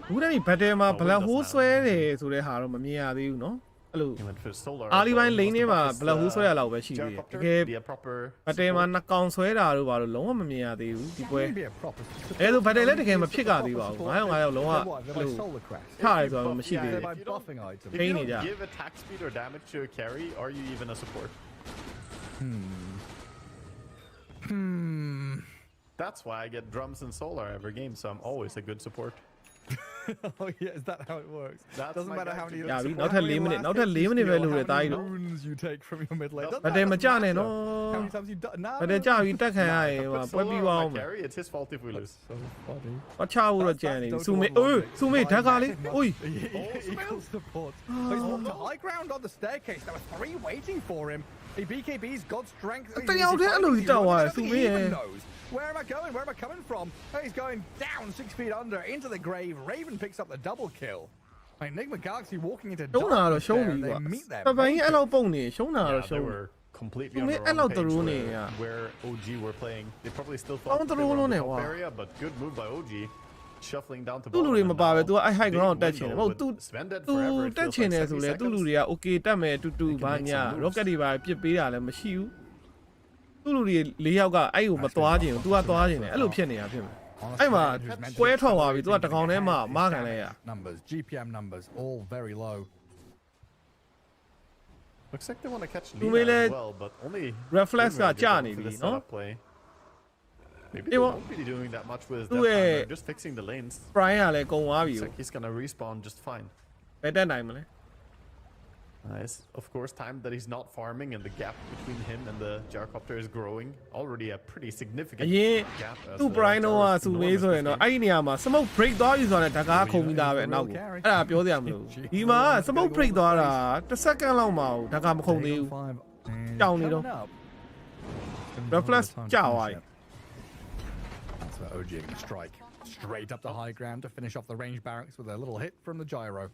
ဘူးတဲ့ဒီဘတ်တယ်မှာဘလက်ဟိုးဆွဲတယ်ဆိုတဲ့ဟာတော့မမြင်ရသေးဘူးเนาะအဲ့လို He went for solar. အာလီပိုင်း as well. လိန် He ထဲ wants to မှာ buff his, ဘလက်ဟိုးဆွဲရလောက်ပဲရှိသေးတယ်တ Gyrocopter, ကယ် be a proper ဘတ်တယ်မှာ support. နှစ်ကောင်ဆွဲတာတို့ဘာလို့လုံးဝမမြင်ရသေးဘူးဒီပွဲ Maybe a proper. အဲဆိုဘတ်တယ်လည်းတကယ်မဖြစ်ကြသေးပါဘူး9ယောက်လုံးဝ They're အဲ့ by လို solar crest. ထားရဆိုတော့မရှိသေး They're ဘူး by If you don't- buffing items. If Pain you it, don't yeah. give attack speed or damage to a carry, are you even a support? That's why I get drums and solar every game, so I'm always a good support. Oh yeah, is that how it works? That's Doesn't my matter guide how to many. good Yeah, we- support. not a limit- not a limit How value many that I know. runes you take from your mid lane. Doesn't Doesn't ဘတ်တယ်မ matter, ကြ doesn't နဲ့ matter. နော် How many times you done? No. ဘတ်တယ်ကြပြီးတက်ခံရရင်ဟို Put ပွဲပြီး solar သွား on အောင် my မယ် carry, it's his fault if we lose. So funny. အချဖို့တော့ကြံနေပြီ That's စုမေ total အိုး logic. စုမေဓာတ်ကားလေး Fine အိုး Equal support. Oh, he's walked to high ground on the staircase. There were 3 waiting for him. The BKB's got strength. But they all did a little bit wide, so He we, even knows. Where am I going? Where am I coming from? Oh, he's going down 6 feet under into the grave. Raven picks up the double kill. I mean, Nigma Galaxy walking into ရှုံးတာတော့ darkness ရှုံး there, ပြီ and ကွာ they meet their ပပိုင်းအဲ့ maker. လောက်ပုံနေရှုံးတာ Yeah, တော့ရှုံး they ပြီ were completely You on may- the I wrong love the page rune, where, yeah. where OG were playing. They probably still I thought want the they were rune on the on it, top wow. area, but good move by OG. Shuffling down to သူ့လူတွေ bottom, မ and ပါပဲ now तू အဲ့ high big ground တက်ချင် window တယ်မဟုတ် with သူ Sven dead သူ forever, it တက် feels ချင် like တယ်ဆို 70 လဲသူ့လူ seconds. တွေက okay တက်မယ်တူတူ They can ဘာ make ညာ some moves. rocket တွေပါပြစ်ပေးတာလည်းမရှိဘူးသူ့လူတွေ၄ယောက်ကအဲ့ကိုမသွားချင်ဘူး तू ကသွားချင်တယ်အဲ့လိုဖြစ်နေတာဖြစ်မယ် Honestly, အဲ့မှာ who's meant to ကွဲ be ထွက်သွားပြီ तू က separating တကောင်ထဲမှာ his မခံလိုက်ရ damage numbers, GPM numbers, all very low. Looks like they want to catch You Lina may as let- well, but only Reflex Nigma က did ကြာ go နေ for ပြီ the နော် setup play. Maybe It they wa- won't be doing that much with Tu Death è- Hammer, just fixing the lanes. prime ကလည်းကုန်သွားပြီ Looks like he's gonna respawn just fine. ဘယ်တက်နိုင်မလဲ Nice. Of course, time that he's not farming and the gap between him and the Gyrocopter is growing. Already a pretty အ significant ရင် gap. as သူ့ the prime တော့ Gyro is သူမေး enormous ဆို this ရင်တော့ game. အဲ့ဒီနေရာမှာ smoke break သွားပြီဆိုတော့ဓာတ်ကားခုံပြီးသားပဲအနောက်ကိုအဲ့ဒါပြောစရာမလိုဘူးဒီမှာ smoke break သွားတာတစ်စက္ကန့်လောက်မှဓာတ်ကားမခုံသေးဘူး Down it all. Reflex ကြာသွားပြီ That's where OG are going to strike straight up the high ground to finish off the range barracks with a little hit from the gyro.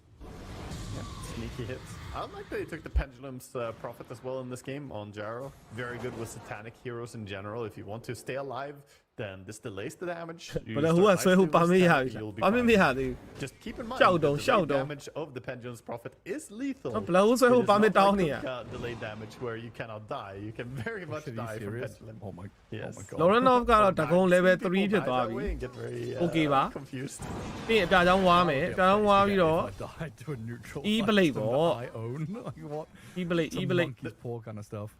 Sneaky hits. I like that he took the Pendulum's profit as well in this game on Gyro. Very good with Satanic heroes in general. If you want to stay alive, then this delays the damage. You ဘယ်လို start ဟိုကဆွဲ lifestealing ဖို့ပါမ with ရ Satanic, ဘူး you'll be ပါမ fine. မရသေးဘူး Just keep in mind Shout that down, the shout delayed down. damage of the Pendulum's Prophet is lethal. ဘယ်လိုဆွဲ It ဖို့ is ပါမ not တောင်း like နေရ Hook, delayed damage where you cannot die. You can very much Are you die from serious? Pendulum. Oh my, Yes. oh my god. Lorenov ကတော့တကုံ level 3 People ဖြစ် die သွား that ပြီ way and get very, Okay ပါ confused. ပြီးရင်အတားချောင်းဝါမယ် I'll အ be တားချောင်းဝါ afraid ပြီး to တော့ get if I died to a neutral E-blade system ပေါ့ that I own. Like what? e-blade Some e-blade monkey's paw kind of stuff.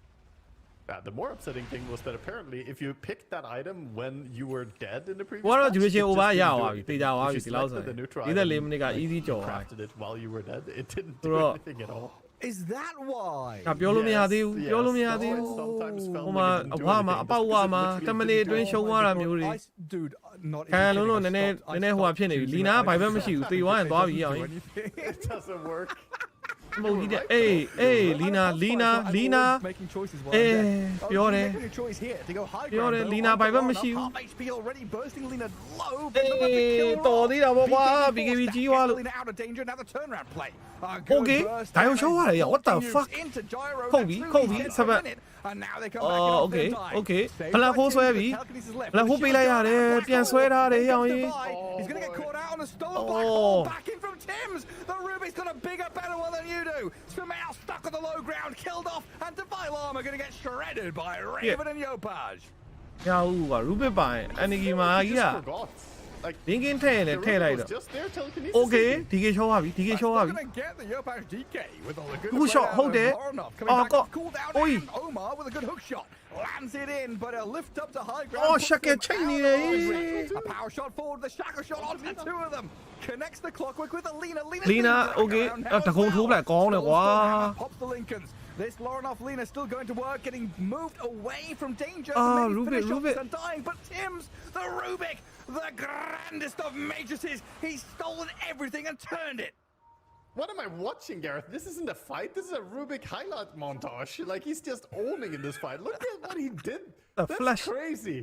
The more upsetting thing was that apparently if you picked that item when you were dead in the previous ဘောတော့ match, duration it just over didn't ရ do သွားပြီ anything. တေချာသွားပြီ If ဒီ you လောက်ဆို selected ရင် the neutral 44 item, မိနစ်က like, easy ကျော်သွားပြီ crafted it while you were dead, it didn't Bro. do anything at all. Is that why? ဒါပြောလို့မရသေးဘူး Yes, ပြောလို့မရ that's သေး why ဘူး it sometimes felt ဟို like မှာ it didn't အ do ဝါမှာ anything, အပေါက် just ဝါ because it မှာ literally 10မိနစ် didn't အတွင်း do ရှုံးသွားတာမျိုးတွေ Dude, not ခံရ even လုံး kidding, လို့ I နည်းနည်း stopped- I နည်းနည်းဟိုဟာဖြစ်နေပြီ stopped လီနာ choosing ဘိုင်ဘက် items မရှိဘူး and တေ it ဝိုင်း just သွားပြီ doesn't အောင် do anything. It doesn't work. မဟုတ်ကြီးတဲ့အေးအေးလီနာလီနာလီနာ Making choices while အေး I'm dead. ပြော Oh, တယ် you're making a choice here to go high ပြော ground, တယ် though. လီနာ Onto ဘိုင်ဘက် Lana, မရှိဘူး half HP already bursting Lina low. အေးတော်သေးတာပေါ့ကွာ BKB ကြီးွားလို့ Lina out of danger. Now the turnaround play. Okay, ဒါရုံရှုံးရတယ်ရော what the fuck ခုတ်ပြီခုတ်ပြီစပတ် And now they come back in on okay third time. okay Saved ဘလန် by ခိုး two, ဆွဲ but ပြီ Telekinesis is left. ဘလန်ခိုးပေးလိုက်ရတယ်ပြန်ဆွဲထားတယ်ရောင်ကြီး He's going to get caught out on a stall. Oh. Black hole back in from Tim's. The Rubik's got a bigger, better one than you do. Sumail stuck on the low ground, killed off, and Divine Llama going to get shredded by Raven and Yopaj. ရဘူးကွာရူဘစ်ပိုင်အန်နီဂီမာကြီးက Just forgot. Like, လင်းကင်းထည့်ရင်လည်းထည့်လိုက် was တော့ just there, telekinesis. okay DK ရှော့သွားပြီ DK ရှော့သွားပြီ Going to get the Yopaj DK with all the good Good shot, play hold out of it. Voronov. Oh, Coming back got- up, cooled down, Oi. and Omar with a good hook shot. Lands it in, but a lift up to high ground. Oh, puts Shaka him chain out it, of eh? range. A power shot forward, the shackle shot onto two of them. Connects the clockwork with a Lina. Lina, okay. Around တကုံထိုးပလိုက်ကောင်းတယ်ကွာ Pops the Lincolns. This Lorenoff Lina still going to work, getting moved away from danger. Ah, Maybe Rubik, finish off Rubik. and dying, but Tim's the Rubik, the grandest of matrices. He's stolen everything and turned it. What am I watching, Gareth? This isn't a fight. This is a Rubik highlight montage. Like, he's just owning in this fight. Look at what he did. The That's flash. crazy.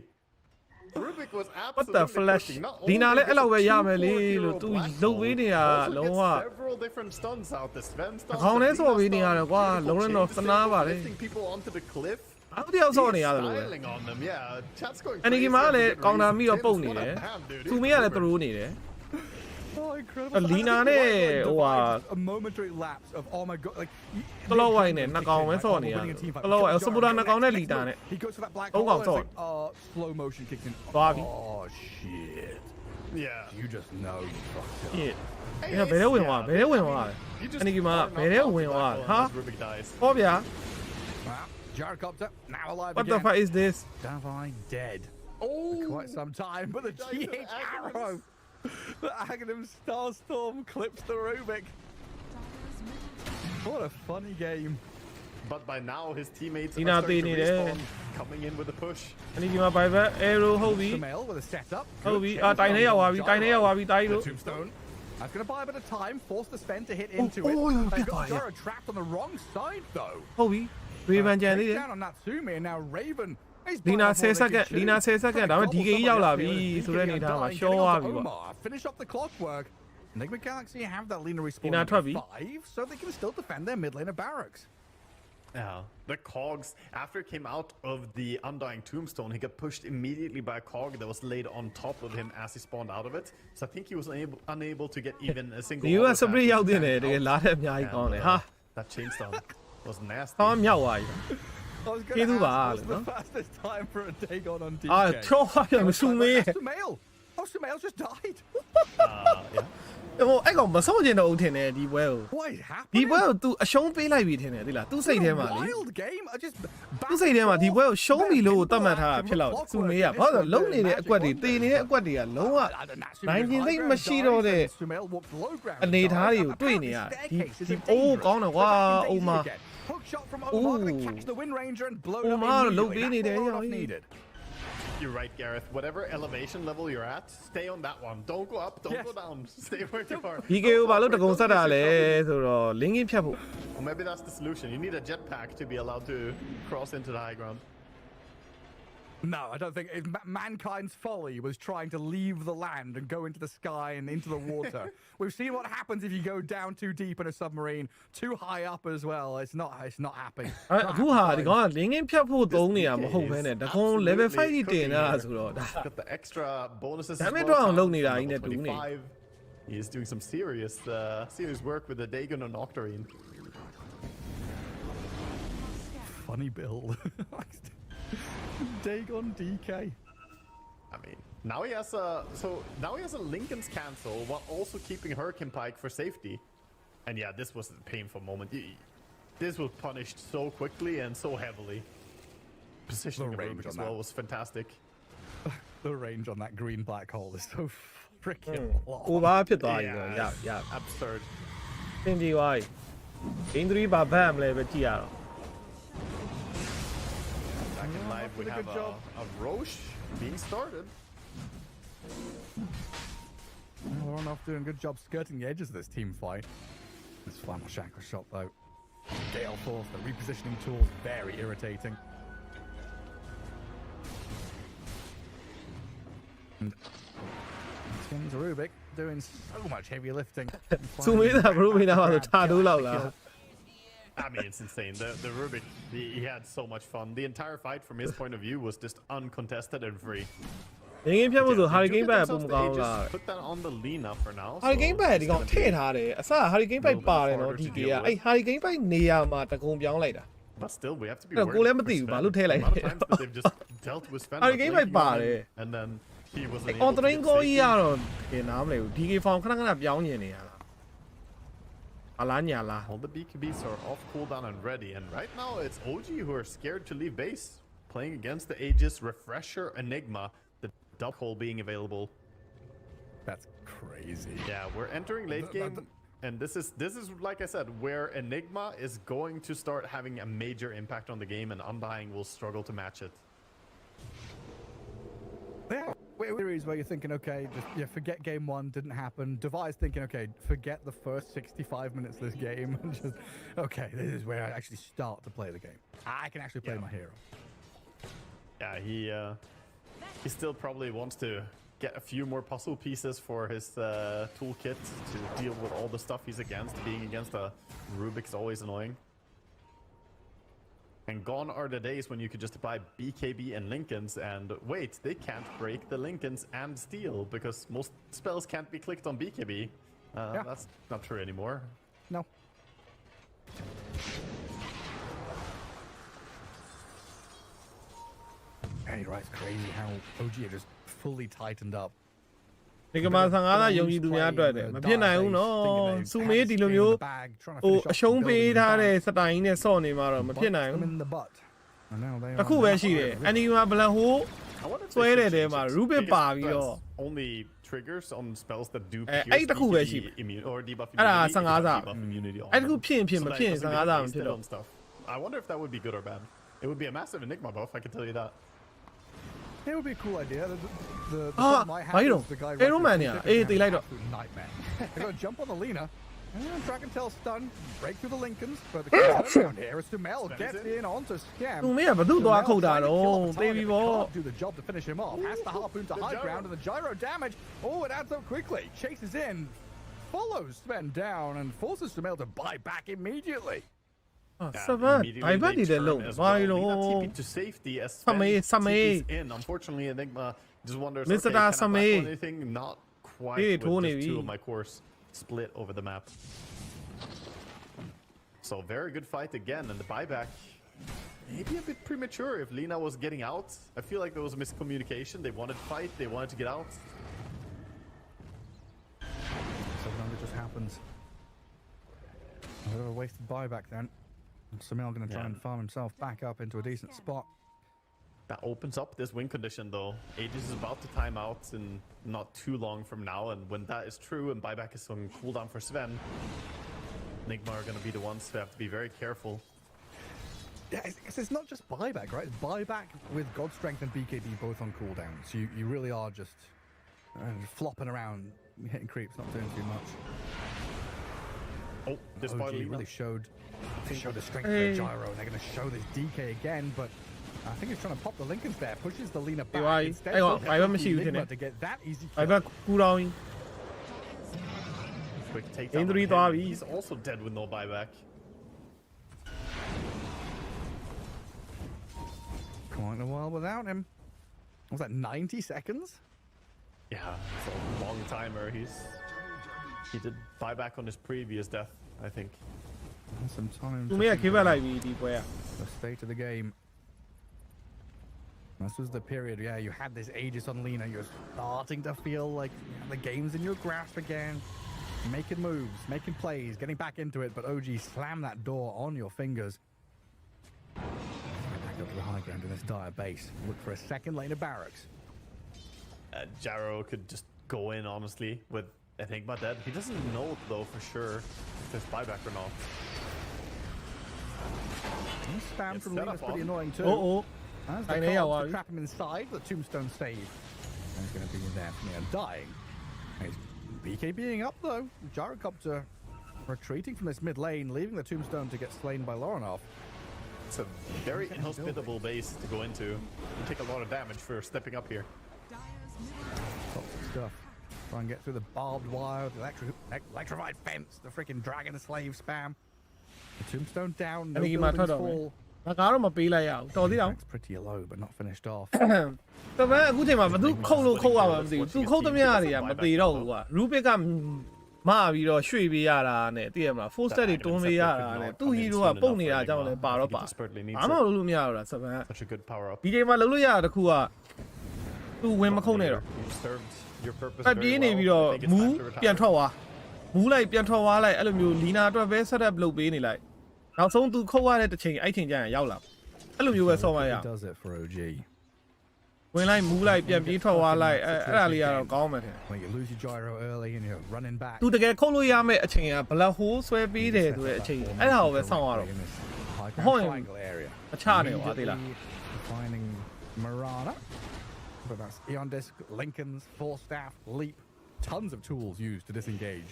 Rubik was what absolutely the flash pushing. Not ဒီနာ only လည်းအဲ့လောက်ပဲ gets a ရမယ်လေ 2-4 လို့ သူ black လုံ hole, ပေးနေတာ also လုံး gets ဝ several different stunts out. The Sven stun, ခေါင်းထဲ the ဆော့ Lina ပေးနေရတယ်ကွာ stun, လုံး beautiful တော့ chain သနာပါတယ် lifting people onto the cliff. နောက်တစ်ယောက်ဆော့နေရတယ်လို့ပဲ Styling on them, yeah. Chat's going အန်နီဂီ crazy မာက as လည်း they get ကောင်တာ raised. မိတော့ Tim's ပုတ်နေ what တယ် a man, dude. သူ He's မင်းကလည်း moving. သူတို့နေတယ် Oh, incredible. Lina And I think ne, the wow. a momentary lapse of, oh my god, like... တလောဝိုင်းနဲ့နှစ်ကောင်ပဲဆော့နေရတယ်တလောဝိုင်းစပူတာနှစ်ကောင်နဲ့လီတာနဲ့ He goes for that black သုံး hole ကောင် and ဆော့ it's like, slow motion kicks in. သွားပြီ Oh, shit. Yeah. You just know you fucked up. ဟစ်အဲ့ဘယ်ထဲဝင်သွားဘယ်ထဲဝင်သွားလဲ You just အန်နီဂီမာ are ဘယ်ထဲ not ဝင်သွား off the ဟာ backbone as Rubik dies. ဟောဗျာ Wow. Gyrocopter, now alive what the again. fuck is this Davine dead. Oh, Quite some time, but the Died to GH Aghanim's. arrow. The Aghanim Starstorm clips the Rubik. What a funny game. but by now his teammates Lina are starting to teenide. respawn, coming in with a push. အန်နီဂီမာဘိုင်ဘက် arrow ဟုတ်ပြီ Sumail with a setup. ဟုတ်ပြီအာတိုင်ထဲရောက်သွားပြီတိုင်ထဲရောက်သွားပြီတိုင် The လို့ tombstone. That's going to buy a bit of time, force the Sven to hit into oh, it. yeah, They've got yeah. Gyro trapped on the wrong side, though. ဟုတ်ပြီရေဗန်ကြံသေးတယ် Takes down on Natsumi, and now Raven. He's လီနာ buying off 10 all စ they က္ကန့် can လီနာ chew. 10 စက္ကန့်ဒါပေမဲ့ DK ကြီးရောက်လာပြီဆိုတဲ့အနေထားမှာရှော့သွားပြီပေါ့ Finish off the clockwork. Nigma Galaxy have that Lina respawn Lina inထွက်ပြီ 5, so they can still defend their mid lane of barracks. Yeah, the cogs, after it came out of the Undying Tombstone, he got pushed immediately by a cog that was laid on top of him as he spawned out of it. So I think he was unable to get even a single ဒီက auto စပရီ attack ရောက်တင် to တယ်တ tank ကယ် out. လာတဲ့အများကြီးကောင်းတယ် And, ဟာ that chain stun was nasty. ဟောမြောက်သွားပြီ I was Kêu going to bà ask, là what's the nó. fastest time for a Dagon on DK? အာချောရမဆူမေး Sumail! Oh, Sumail's just died. Yeah. ဟိုအဲ့ကောင်မဆုံးကျင်တော့ဦးထင်တယ်ဒီပွဲကို What is happening? ဒီပွဲကို तू အရှုံးပေးလိုက်ပြီထင်တယ်သိလား तू စိတ်ထဲမှာလေ Wild game. I just သူစိတ်ထဲမှာဒီပွဲကိုရှုံးပြီလို့သတ်မှတ်ထားတာဖြစ်တော့သူမေးရဘာလို့လုံနေတဲ့အကွက်တွေတေနေတဲ့အကွက်တွေကလုံးဝ နိုင်ကျင်စိတ်မရှိတော့တဲ့အနေအထားတွေကိုတွေ့နေရတယ်ဒီအိုးကောင်းတယ်ကွာအိုးမ Hook shot from Omar to catch the Wind Ranger and blow it up Omar immediately. လုပ်ပေးနေတယ် That's whatရော Roloff needed. You're right, Gareth. Whatever elevation level you're at, stay on that one. Don't go up, don't Yes. go down. Stay where you are. DK ကိုဘာလို့တကုံဆက်တာလဲဆိုတော့ link ဖြတ်ဖို့ Or maybe that's the solution. You need a jetpack to be allowed to cross into the high ground. No, I don't think mankind's folly was trying to leave the land and go into the sky and into the water. We've seen what happens if you go down too deep in a submarine, too high up as well. It's not happy. အခုဟာဒီကောင်က link ဖြတ်ဖို့သုံးနေတာမဟုတ်ဘဲနဲ့တကုံ level 5ကြီးတင်လာတာဆိုတော့ဒါ Got the extra bonuses. Damn as it, well. Ron, Time look, need I level need to do me. 25. He is doing some serious work with the Dagon and Octarine. Funny build. Dagon DK. I mean, now he has a Lincoln's cancel while also keeping Hurricane Pike for safety. And yeah, this was a painful moment. This was punished so quickly and so heavily. Positioning The of range Rubik on as well that. was fantastic. The range on that green black hole is so freaking long. ကိုဘာဖြစ်သွားပြီတော့ရရ Absurd. သင်ပြေသွားပြီ Game 3 ဘာဘတ်မလဲပဲကြည့်ရတော့ Back in live, we Did a have good job. a Roche being started. Well, they're on off doing a good job skirting the edges of this team fight. This final shackle shot, though. Gale Force, the repositioning tools, very irritating. And Tim's Rubik doing so much heavy lifting. သူမေးတာဘရိုမေးတာပါဆိုထားလို့လောက်လား I mean, it's insane. The Rubik, he had so much fun. The entire fight, from his point of view, was just uncontested and free. ငင်းဖြတ်ဖို့ဆို They Hurricane do Bite get ပုံမ themselves ကောင်း the လား Aegis, put that on the Lina for now. Hurricane so Bite ဒီ it's ကောင် gonna ထည့် be ထားတယ်အစ Hurricane Bite ပါတယ်နော်ဒီကေကအဲ့ Hurricane Bite နေရာမှာတကုံပြောင်းလိုက်တာ But still, we have to be အဲ့ worried ကိုလည်းမ for သိဘူး Sven. ဘာလို့ထည့်လိုက် The amount of times that they've just dealt with Sven, Hurricane but Bite blinking onပါတယ် him, and then he wasn't အဲ့ able on to train get ကိုကြီး safety. ရတော့ခင်နားမလဲဘူး DK form ခဏခဏပြောင်းနေနေရတာအလားညာလား All the BKBs are off cooldown and ready, and right now it's OG who are scared to leave base, playing against the Aegis, Refresher, Enigma, the duck hole being available. That's crazy. Yeah, we're entering late game, and this is like I said, where Enigma is going to start having a major impact on the game, and Undying will struggle to match it. Yeah, series where you're thinking, okay, just forget game one, didn't happen. Device thinking, okay, forget the first 65 minutes of this game, and just, okay, this is where I actually start to play the game. I can actually play my hero. Yeah, he still probably wants to get a few more puzzle pieces for his toolkit to deal with all the stuff he's against. Being against a Rubik's always annoying. And gone are the days when you could just buy BKB and Lincolns and wait, they can't break the Lincolns and steal because most spells can't be clicked on BKB. Yeah. That's not true anymore. No. Yeah, you're right. It's crazy how OG are just fully tightened up. ဒီကမှာ15သားယုံကြည်သူများအတွက်တယ်မဖြစ်နိုင်ဘူးနော်စူမေးဒီလိုမျိုးဟိုအရှုံးပေးထားတဲ့စတိုင်နဲ့ဆော့နေမှာတော့မဖြစ်နိုင်ဘူး တစ်ခုပဲရှိတယ်အန်နီမာဘလန်ဟို I wonder if ဆွဲ they တဲ့ should တဲမှာ just Rubik because ပါပြီးတော့ that's only triggers on spells that do အဲ့ pierce တစ်ခုပဲရှိ BKB immune or debuff အဲ့ဒါ immunity, 15 it does စား debuff immunity on အဲ့တစ်ခု them. ဖြစ်ရင်ဖြစ် So မ that ဖြစ်ရင် doesn't 15 စားမ get ဖြစ် wasted တော့ on stuff. I wonder if that would be good or bad. It would be a massive Enigma buff, I can tell you that. It would be a cool idea. The Ah, problem I have I is don't. the guy Hey, right man, through yeah. the Hey, different they have light an up. absolute nightmare. They're going to jump on the Lina. Dragon Tail stun, break through the Lincolns, but the around here is Sumel gets in onto Scam. သူမေးကဘသူ့သွားခုတ်တာ Sumel တော့ trying to kill off the တေးပြီ target, ပေါ့ can't do the job to finish him off. Has the harpoon to high gyro. ground and the gyro damage. Oh, it adds up quickly. Chases in, follows Sven down and forces Sumel to buy back immediately. ဆဘတ် Immediately ဘိုင်ဘတ် they နေတဲ့ turn လုံး as ဘာ well. လို့ Lina TP'd to safety as Samay, Sven Samay. TP's in. Unfortunately, Enigma just wonders, Mr. okay, can I back Samay. on anything? Not quite Hey, with Tony just two V. of my cores split over the map. So very good fight again, and the buyback maybe a bit premature if Lina was getting out. I feel like there was a miscommunication. They wanted to fight, they wanted to get out. Sometimes it just happens. A bit of a wasted buyback then. Sumel going to try Yeah. and farm himself back up into a decent spot. That opens up this win condition though. Aegis is about to time out in not too long from now, and when that is true and buyback is on cooldown for Sven, Nigma are going to be the ones who have to be very careful. Yeah, it's not just buyback, right? It's buyback with God Strength and BKB both on cooldown. So you really are just flopping around, hitting creeps, not doing too much. Oh, this OG part Lina. really showed the strength of the gyro, and they're going to show this DK again, but I think he's trying to pop the Lincolns there, pushes the Lina back. why? Instead, Hang on, looks why for am I shooting Nigma it? to get that easy ဘိုင် kill. ဘတ်ကူတောင်း Quick takedown. Injury on him. Darby. He's also dead with no buyback. Quite a while without him. Was that 90 seconds? Yeah, it's a long timer. He did buyback on his previous death, I think. Some time သူ to မေးက think ခေဘတ် about လိုက်ပြီဒီပွဲက the state of the game. This was the period, yeah, you had this Aegis on Lina. You're starting to feel like the game's in your grasp again. Making moves, making plays, getting back into it, but OG slammed that door on your fingers. Back up to the high ground in this dire base. Look for a second lane of barracks. Gyro could just go in, honestly, with Enigma dead. He doesn't know, though, for sure if there's buyback or not. Spam Gets from set Lena's up pretty on. annoying too. အိုးအိုး As I the know, cards to I- trap him inside, the tombstone save. And he's going to be in there for me and dying. And he's BKBing up though. Gyrocopter retreating from this mid lane, leaving the tombstone to get slain by Lorinov. It's a very inhospitable base to go into. You take a lot of damage for stepping up here. Dire's middle Toxic stuff. Try and get through the barbed wire, the electrified fence, the freaking dragon slave spam. The tombstone down, no Enigma buildings though, man. fall. ငါကားတော့မပေးလိုက်ရဘူးတော်သေးတော့ It's pretty low, but not finished off. တပန်းအခုချိန်မှာဘသူခုတ်လို့ခုတ်ရမှာမသိဘူးသူခုတ်သမျှတွေကမသေးတော့ဘူးကွာရူဘစ်ကမပြီးတော့ရွှေ့ပေးရတာနဲ့သိရမလား full set တွေတွန်းပေးရတာနဲ့သူ့ hero ကပုတ်နေတာအကြောင်းလည်းပါတော့ပါဘာမှလုပ်လို့မရတော့တာစပန် Such a good power up. ဒီချိန်မှာလုပ်လို့ရတာတခုကသူဝင်မခုတ်နဲ့တော့ You served your purpose ဖက် very ပြေး well. နေပြီးတော့ I think it's မူး time to retire. ပြန်ထွက်သွားမူးလိုက်ပြန်ထွက်သွားလိုက်အဲ့လိုမျိုးလီနာအတွက်ပဲ set up လုပ်ပေးနေလိုက်နောက်ဆုံးသူခုတ်ရတဲ့တစ်ချိန်အဲ့ချိန်ကျရင်ရောက်လာအဲ့လိုမျိုးပဲဆော့မရ He does it for OG. ဝင်လိုက်မူးလိုက်ပြန်ပြေးထွက်သွားလိုက်အဲ့ဒါလေးကတော့ကောင်းမယ်ထင် When you lose your gyro early and you're running back. သူတကယ်ခုတ်လို့ရမယ့်အချိန်က black hole ဆွဲပေးတယ်ဆိုတဲ့အချိန်အဲ့ဒါကိုပဲစောင့်ရတော့ Hold him. Triangle area. အချနေပါသေးလား Immediately Finding Marana. But that's Eon Disc, Lincoln's, Force Staff, Leap. Tons of tools used to disengage.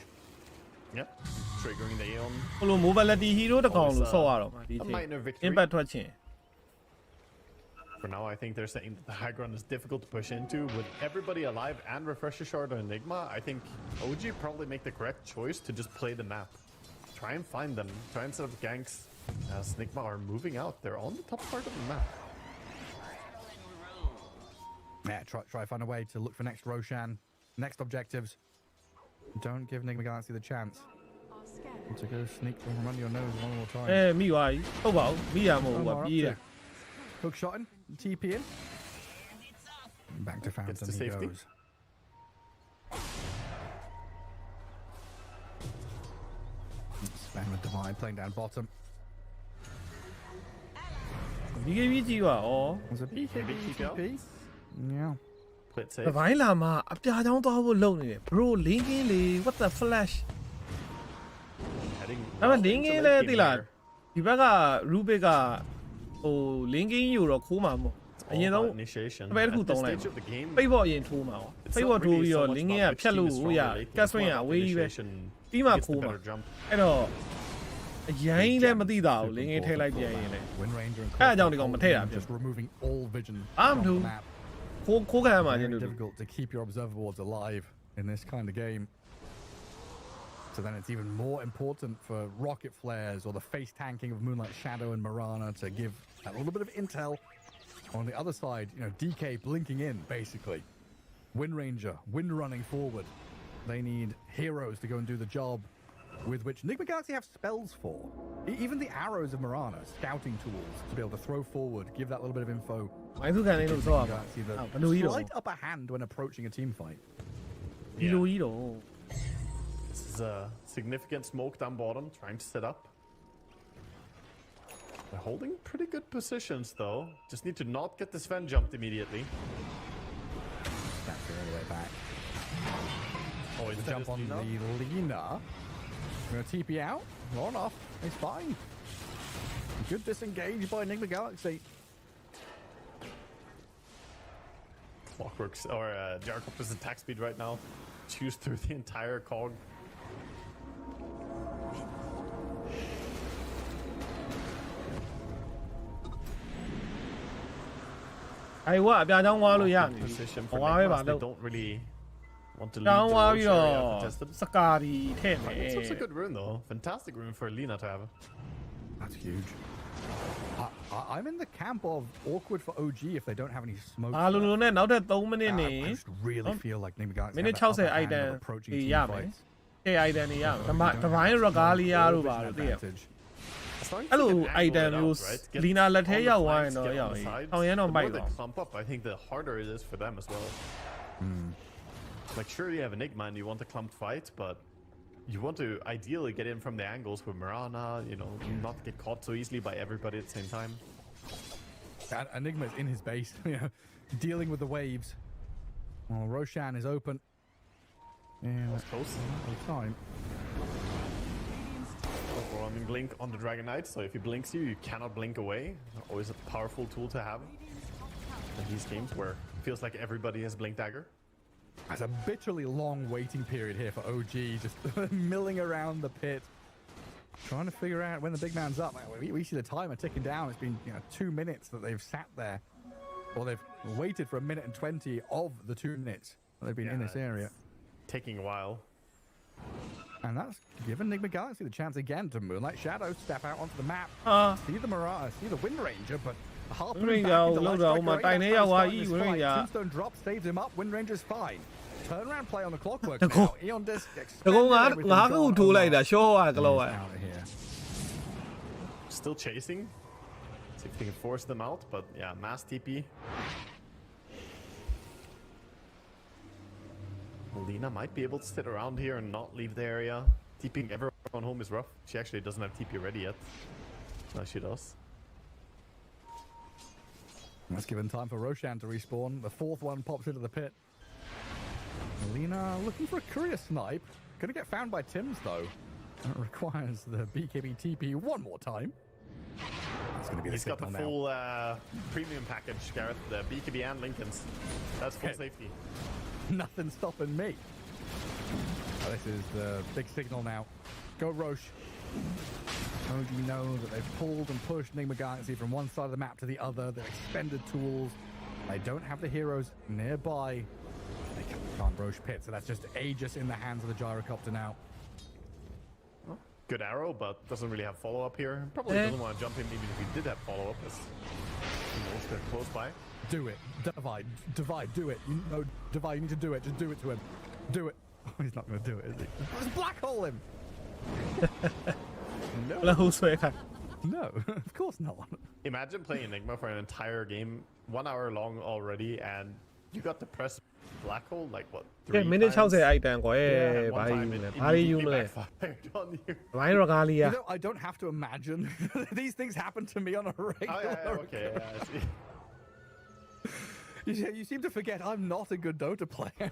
Yep. Triggering the Aeon. ဘလို့ mobility hero တကောင်လို့ဆော့ရတော့မှာဒီ A ချိန် minor victory. impact ထွက်ချင် For now, I think they're saying that the high ground is difficult to push into. With everybody alive and Refresher Shard on Nigma, I think OG probably make the correct choice to just play the map. Try and find them. Try and set up ganks as Nigma are moving out. They're on the top part of the map. Yeah, try to find a way to look for next Roshan, next objectives. Don't give Nigma Galaxy the chance are scared. to go sneak from under your nose one more time. မိသွားပြီဟုတ်ပါဘူးမိရမဟုတ်ဘူး Omar ကွာ up ပြေးတယ် to. Hook shot in, TP in. Back to Fountain to he safety. goes. Spam the divide playing down bottom. BKB ကြီးပါဩ There's a BKB TP. TP. Yeah. Play it ဒီ safe. ဘိုင်းလာမှာအပြာချောင်းသွားဖို့လုပ်နေတယ် bro linking လေ what the flash Heading ဒါပေမဲ့ well linking into လေ late သိ game လား here. ဒီဘက်က rubik ကဟို linking ယူတော့ခိုးမှာမဟုတ်အရင် All ဆုံး about initiation. ဘယ်တစ်ခု At သုံး this လိုက် stage of the game, ပိတ်ဖို့အရင်ထိုးမှာပေါ့ it's ပိတ် not ဖို့ထိုး really ပြီး so တော့ much linking က about which ဖြတ် team လို့ is ရ stronger late game. ကတ် It's ဆွင်း more ရ about ဝေးကြီးပဲ initiationပြီးမှ gets the ခိုးမှာ better jump. အဲ့တော့အရင်လည်းမသိတာဘူး linking ထဲလိုက်ပြန်ရင်လေ Wind Ranger and အဲ့အကြောင်းဒီကောင်မထည့်တာ just removing all vision I'm from the too. map. ခိုးခံရမှာချင်း Very တူတူ difficult to keep your observer boards alive in this kind of game. So then it's even more important for rocket flares or the face tanking of Moonlight Shadow and Marana to give a little bit of intel. On the other side, you know, DK blinking in, basically. Wind Ranger, wind running forward. They need heroes to go and do the job with which Nigma Galaxy have spells for. Even the arrows of Marana, scouting tools to be able to throw forward, give that little bit of info. မိုင်းစုခံနေလို့ဆော့ရ Nigma မှာ Galaxy ဘယ် the လိုကြီးတော့ slight upper hand when approaching a team fight. ဒီလိုကြီးတော့ This is a significant smoke down bottom, trying to set up. They're holding pretty good positions though. Just need to not get this Sven jumped immediately. That's all the way back. Oh, The instead jump is on Lina. the Lina. We're going to TP out. On off. It's fine. Good disengage by Nigma Galaxy. Clockworks or Jarkop's attack speed right now. Chews through the entire cog. အဲ့ဝအပြာချောင်းဝါလို့ရနေပြီ Position for ဝါပဲပါ Nigmas. လို့ They don't really want to ချော leave င်း the ဝါ road ပြီးတော့ area contested. စကာဒီထည့်မယ် It's also a good rune though. Fantastic rune for Lina to have. That's huge. I'm in the camp of awkward for OG if they don't have any smoke. အာလိုလိုနဲ့နောက်ထပ်3မိနစ်နေ I just really feel like Nigma Galaxy have minute that upper 60 hand of item approaching တွေ team ရမယ် fights. တဲ့ item တွေရမယ် They don't ဒဗိုင်း have ရကားလီယာ all တို့ပါ vision လို့သိရ advantage. As long as အဲ့ you လို can angle item it မျိုး out, right? Get လီနာလက်ထဲ on the ရောက်သွားရင် flanks, တော့ get ရောက် on the ရင် sides. အောင်ရမ်းတော့ The မိုက် more they တော့ clump up, I think the harder it is for them as well. Like, sure, you have Enigma and you want a clumped fight, but you want to ideally get in from the angles with Mirana, you know, not get caught so easily by everybody at the same time. And Enigma's in his base, you know, dealing with the waves. Well, Roshan is open. Yeah, That's close. no time. overwhelming blink on the Dragon Knight, so if he blinks you, you cannot blink away. Always a powerful tool to have in these games where it feels like everybody has blink dagger. There's a bitterly long waiting period here for OG, just milling around the pit, trying to figure out when the big man's up. We see the timer ticking down. It's been 2 minutes that they've sat there, or they've waited for 1 minute and 20 of the 2 minutes that they've been in this area. Taking a while. And that's given Nigma Galaxy the chance again to Moonlight Shadow step out onto the map, see the Mirage, see the Wind Ranger, but Harpoon back into Light Striker. Tombstone drop saves him up. Wind Ranger's fine. Turnaround play on the clockwork now. Eon Disc Still chasing. See if they can force them out, but yeah, mass TP. Lina might be able to sit around here and not leave the area. TPing everyone home is rough. She actually doesn't have TP ready yet. No, she does. That's given time for Roshan to respawn. The fourth one pops into the pit. Lina looking for a courier snipe. Gonna get found by Tims though. And it requires the BKB TP one more time. That's gonna be He's got the full premium package, Gareth. The BKB and Lincoln's. That's full safety. Nothing stopping me. Oh, this is the big signal now. Go Roche. OG know that they've pulled and pushed Nigma Galaxy from one side of the map to the other. They've expended tools. They don't have the heroes nearby. They can't Roche pit, so that's just Aegis in the hands of the gyrocopter now. Good arrow, but doesn't really have follow-up here. Probably doesn't want to jump in even if he did have follow-up. They're close by. Do it. Divide, do it. Divide, you need to do it. Just do it to him. Do it. Oh, he's not going to do it, is he? Just black hole him! No, of course not. Imagine playing Enigma for an entire game, 1 hour long already, and you got to press black hole like what? 3 minute times? 60 item ကွယ် Yeah, ဘာ one time ကြီး it လဲဘာကြီးယူမလဲ backfired on you. ဘိုင်းရောကားလေး You know, I don't have to imagine. These things happen to me on a regular. Oh, yeah, okay, yeah, I see. You seem to forget I'm not a good Dota player.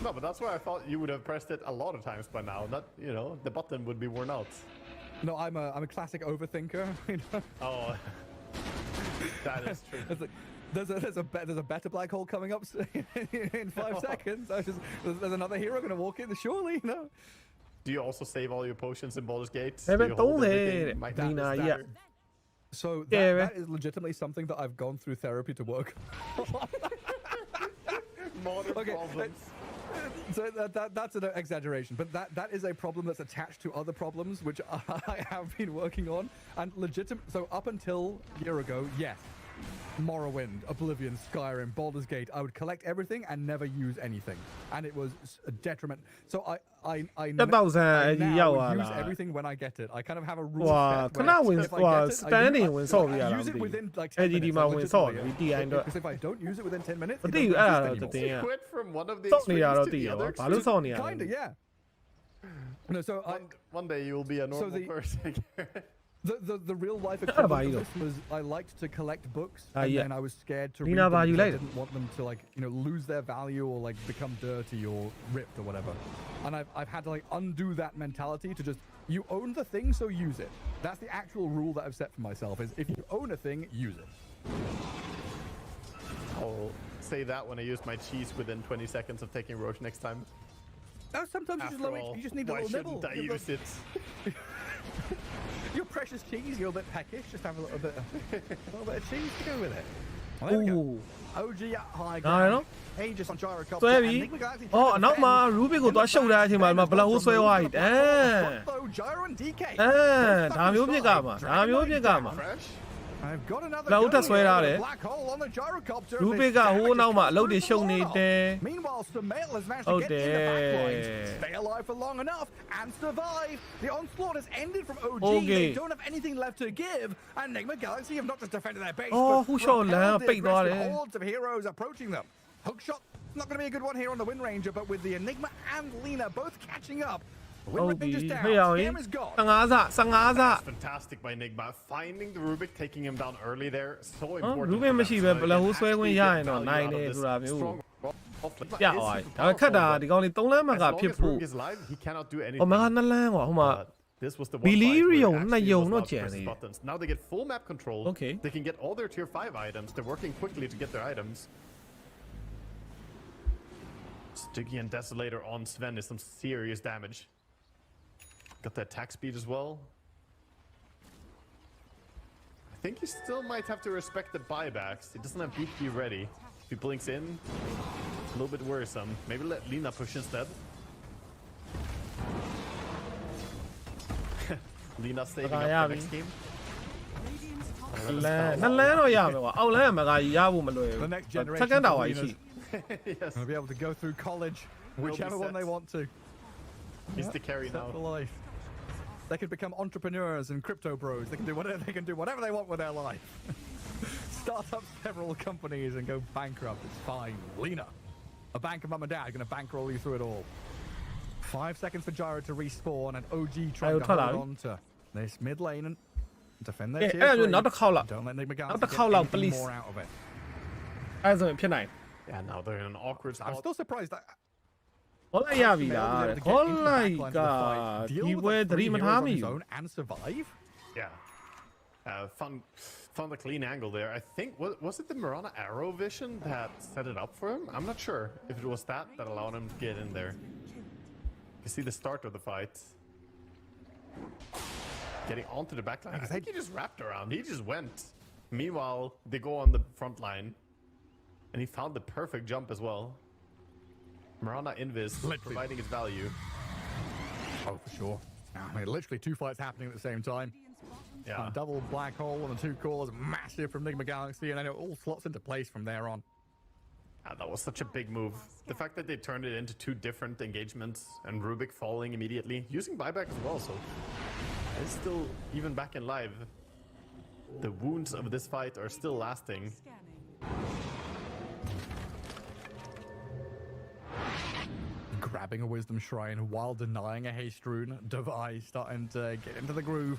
No, but that's why I thought you would have pressed it a lot of times by now. Not, the button would be worn out. No, I'm a classic overthinker. Oh, that is true. There's a better black hole coming up in 5 seconds. There's another hero going to walk in. Surely, Do you also save all your potions in Baldur's Gate? Do ဘယ် you သုံး hold လဲ everything? တဲ့ Might ဒီ have the နာကြီး standard? So Yeah, that is legitimately something that I've gone through therapy to work on. Modern Okay, problems. So that's an exaggeration, but that is a problem that's attached to other problems, which I have been working on. And so up until a year ago, yes, Morrowind, Oblivion, Skyrim, Baldur's Gate, I would collect everything and never use anything, and it was a detriment. So I now use everything when I get it. I kind of have a rule ဟွာ set ခ where ဏဝင် if I ဟွာ get it, I standing use it. ဝင်ဆော့ပြရ I တာ use မ it သိ within ဘူး like 10 AGD minutes. မှာ I ဝင်ဆော့တယ် legitimately, DI တော့ because if I don't use it within 10 minutes, မ it သိဘူး doesn't အဲ့ဒါ exist တော့ anymore. တင်ရ Quit from one of the ဆော့နေရ extremes တော့ to သိ the ရ other ပါဘာလို့ဆော့နေရလဲ Kinda, yeah. No, so One day you will be a normal the- person. the real life equivalent of this was I liked to collect books, and yeah. then I was scared to Nina, read them ba, you because I like it? didn't want them to lose their value or become dirty or ripped or whatever. And I've had to undo that mentality to just you own the thing, so use it. That's the actual rule that I've set for myself: is if you own a thing, use it. I'll say that when I use my cheese within 20 seconds of taking Roche next time. Now sometimes After all, you just need a why little nibble. shouldn't I use it? Your precious cheese, you're a bit peckish. Just have a little bit of cheese to go with it. Well, there we go. အိုး OG at high ဒါရ ground. နော် Aegis on gyrocopter. ဆွဲပြီ and Nigma Galaxy အော် trying to နောက်မှာ defend. Ruby ကိုသွားရှုပ်ထားတဲ့အချိန်မှာဒီမှာ Black Hole ဆွဲသွားပြီတန်း Front Gyro and DK. ဒါမျိုးဖြစ်ကမှာဒါမျိုးဖြစ်ကမှာ Fresh? I've got another Black Hole go တက်ဆွဲ here. ထားတယ် Black hole on the gyrocopter. Ruby This က damage ဟိုးနောက်မှာ is အလုပ်တွေ coming ရှုပ် from နေ Lord. တယ် Meanwhile, Sumail has managed to Oh, get in the back lines, damn. stay alive for long enough, and survive. The onslaught has ended from OG. Okay. They don't have anything left to give, and Nigma Galaxy have not just defended their base, Oh, but who shot repelled Lam? the Big dog, aggressive eh? hordes of heroes approaching them. Hookshot, not going to be a good one here on the Wind Ranger, but with the Enigma and Lina both catching up, the Wind ဟုတ်ပြီ Ranger's down. ဟေ့အောင်ရင် Scam is gone. 15စ15စ Fantastic by Nigma. Finding the Rubik, taking him down early there. So ဟမ် important. Ruby for them. မရှိပဲ So they Black can Hole ဆွဲခွင့်ရ actually ရင်တော့ get နိုင် value တယ် out of ဆိုတာ this မျိုး strong offlane. ပြ It's သွား super ပြီဒါခက်တာ powerful, ဒီကောင်လေး3လမ်းမှာက but as long ဖြစ် as ဖို့ Rubik is live, he cannot do ဟိုမှာ anything. 2လမ်းကွာဟိုမှာ This was the one Billy fight where Rio, actually na it yong was no about to press Jenny. buttons. Now they get full map control. Okay. They can get all their tier 5 items. They're working quickly to get their items. Sticky and Desolator on Sven is some serious damage. Got the attack speed as well. I think he still might have to respect the buybacks. He doesn't have BQ ready. If he blinks in, it's a little bit worrisome. Maybe let Lina push instead. Lina saving up for next game. Radiant's top လမ်းနှစ်လမ်းတော့ရမယ်ကွာအောက်လမ်းကမကကြီးရဖို့မလွယ်ဘူး The next generation စက္ကန့်တောင်ပါ of ရှိ Yes, They'll be able to go through college, whichever one set. they want to. he's the carry Set for now. life. They can become entrepreneurs and crypto bros. They can do whatever they want with their life. Start up several companies and go bankrupt. It's fine. Lena, a bank of mum and dad, are going to bankroll you through it all. 5 seconds for Gyro to respawn and OG trying to hold on to this mid lane and defend their အဲ့ tier အဲ့မျိုးနောက်တစ် 3. ခေါက်လောက် Don't let Nigma Not the get call out, anything please. more out of it. အဲ့ဒါဆိုရင်ဖြစ်နိုင် Yeah, now they're in an awkward I'm spot. still surprised that ဟောလိုက်ရပြီလားတဲ့ခေါ်လိုက်ကဒီပွဲသတိမထားမိဘူး and survive. Yeah. Found a clean angle there. I think, was it the Mirana arrow vision that set it up for him? I'm not sure if it was that allowed him to get in there. You see the start of the fight. Getting onto the back line. I think he just wrapped around. He just went. Meanwhile, they go on the front line. And he found the perfect jump as well. Mirana Invis Literally. providing its value. Oh, for sure. I mean, literally 2 fights happening at the same time. Yeah. Double black hole on the 2 cores, massive from Nigma Galaxy, and then it all slots into place from there on. That was such a big move. The fact that they turned it into 2 different engagements and Rubik falling immediately, using buyback as well, so it's still even back in live. The wounds of this fight are still lasting. scanning. Grabbing a Wisdom Shrine while denying a Haste Rune. Device starting to get into the groove.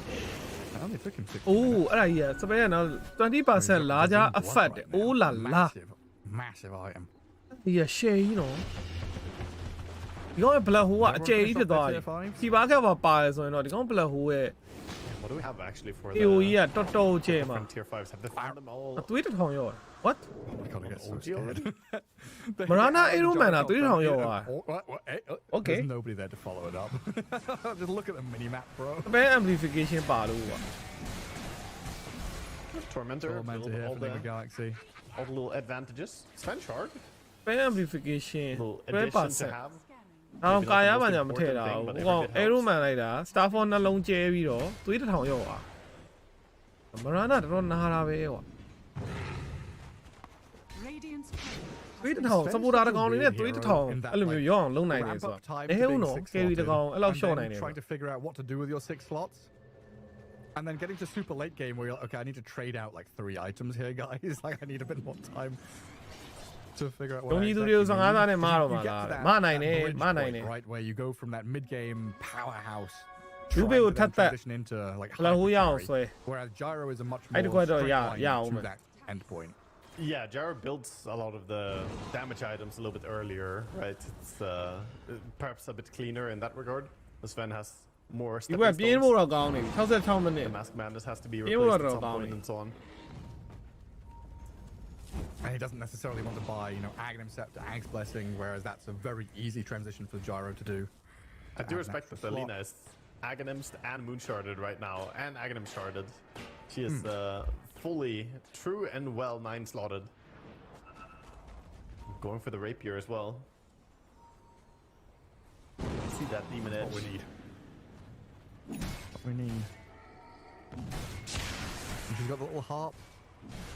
It only took him 6 အိုး minutes. အဲ့ဒါကြီးကစပယ်ကနော်20% လာကြအဖတ်တယ်အိုးလာလာ Massive item. ဒီရရှယ်ကြီးနော်ဒီကောင်ဘလက်ဟိုကအကျယ်ကြီးဖြစ်သွားပြီစီပါကပါပါတယ်ဆိုရင်တော့ဒီကောင်ဘလက်ဟိုရဲ့ What do we have actually for AOE the ကတော်တော်ကျယ်မှာ different tier 5s? Have they found them all? အသွေးတစ်ထောင်ရော what Oh my god, I get so OG scared. Marana Aero Man, Giant do you know Giant you Giant- are? Okay. There's nobody there to follow it up. Just look at the mini-map, bro. ဘယ် amplification ပါလို့ကွာ Tormentor, Tormentor here all for Nigma the Galaxy. little advantages. Sven Shard, ဘယ် amplification little ဘယ် addition to percent have. အောင်ကာယပါညာမထည့် important တာ thing, ဘူး but ဟိုကောင် if it Aero helps. Man လိုက်တာ Starfall နှလုံးကျဲပြီးတော့သွေးတစ်ထောင်ရောอ่ะ Marana တော်တော်နားတာပဲကွာ Radiant's turret သွေးတစ်ထောင် supporter တစ်ကောင်နေနဲ့သွေးတစ်ထောင်အဲ့လိုမျိုးရောအောင်လုပ်နိုင်တယ်ဆိုတော့ Ramp up time အဲ to ဟို being နော် six carry တစ်ကောင် slotted, အဲ့လောက် and ရှော့ then နိုင်တယ် trying to figure out what to do with your 6 slots. And then getting to super late game where you're like, okay, I need to trade out like 3 items here, guys. Like, I need a bit more time to figure out what ဒုံ I ကြီးသူ exactly တွေကို15 need.သားနဲ့မားတော့ You မှာ get လား to that- မနိုင်နဲ့ that bridge မနိုင် point, နဲ့ right, where you go from that mid-game powerhouse Rubik trying will to then tap that. transition into like ဘလက်ဟိုရအောင် hyper ဆွဲ carry, whereas Gyro is a much I'd more go to- straight yeah, line yeah, to woman. that end point. Yeah, Jara builds a lot of the damage items a little bit earlier, right? It's perhaps a bit cleaner in that regard. The Sven has more ဒီဘက် stepping ပြင်းဖို့ stones. တော့ကောင်းနေပြီ66မိနစ် The Mask Madness has to be Yeah, replaced what at are some point they? and so on. And he doesn't necessarily want to buy, Aghanim Scepter, Ag's Blessing, whereas that's a very easy transition for Gyro to do. I do Add an respect extra that slot. Lina is Aghanim's and Moonsharded right now, and Aghanim sharded. She is fully true and well 9 slotted. Going for the rapier as well. See that demon edge. What we need. What we need. And she's got the little harp.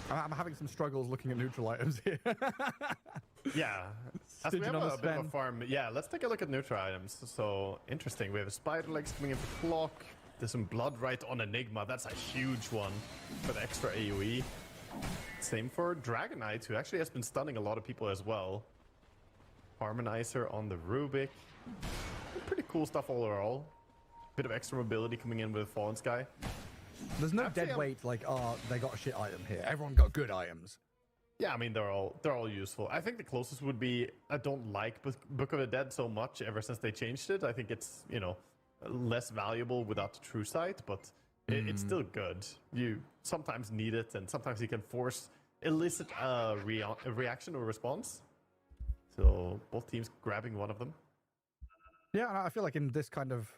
I'm having some struggles looking at neutral items here. Yeah. As we Stitching have on a the bit of a Sven. farm. Yeah, let's take a look at neutral items. So interesting. We have spider legs coming in for clock. There's some blood right on Enigma. That's a huge one for the extra AoE. Same for Dragonite, who actually has been stunning a lot of people as well. Harmonizer on the Rubik. Pretty cool stuff all overall. Bit of extra mobility coming in with Fallen Sky. There's no Actually, dead I'm- weight like, oh, they got a shit item here. Everyone got good items. Yeah, I mean they're all useful. I think the closest would be I don't like Book of the Dead so much ever since they changed it. I think it's less valuable without the true sight, but it's still good. You sometimes need it, and sometimes you can elicit a reaction or response. So both teams grabbing one of them. Yeah, and I feel like in this kind of,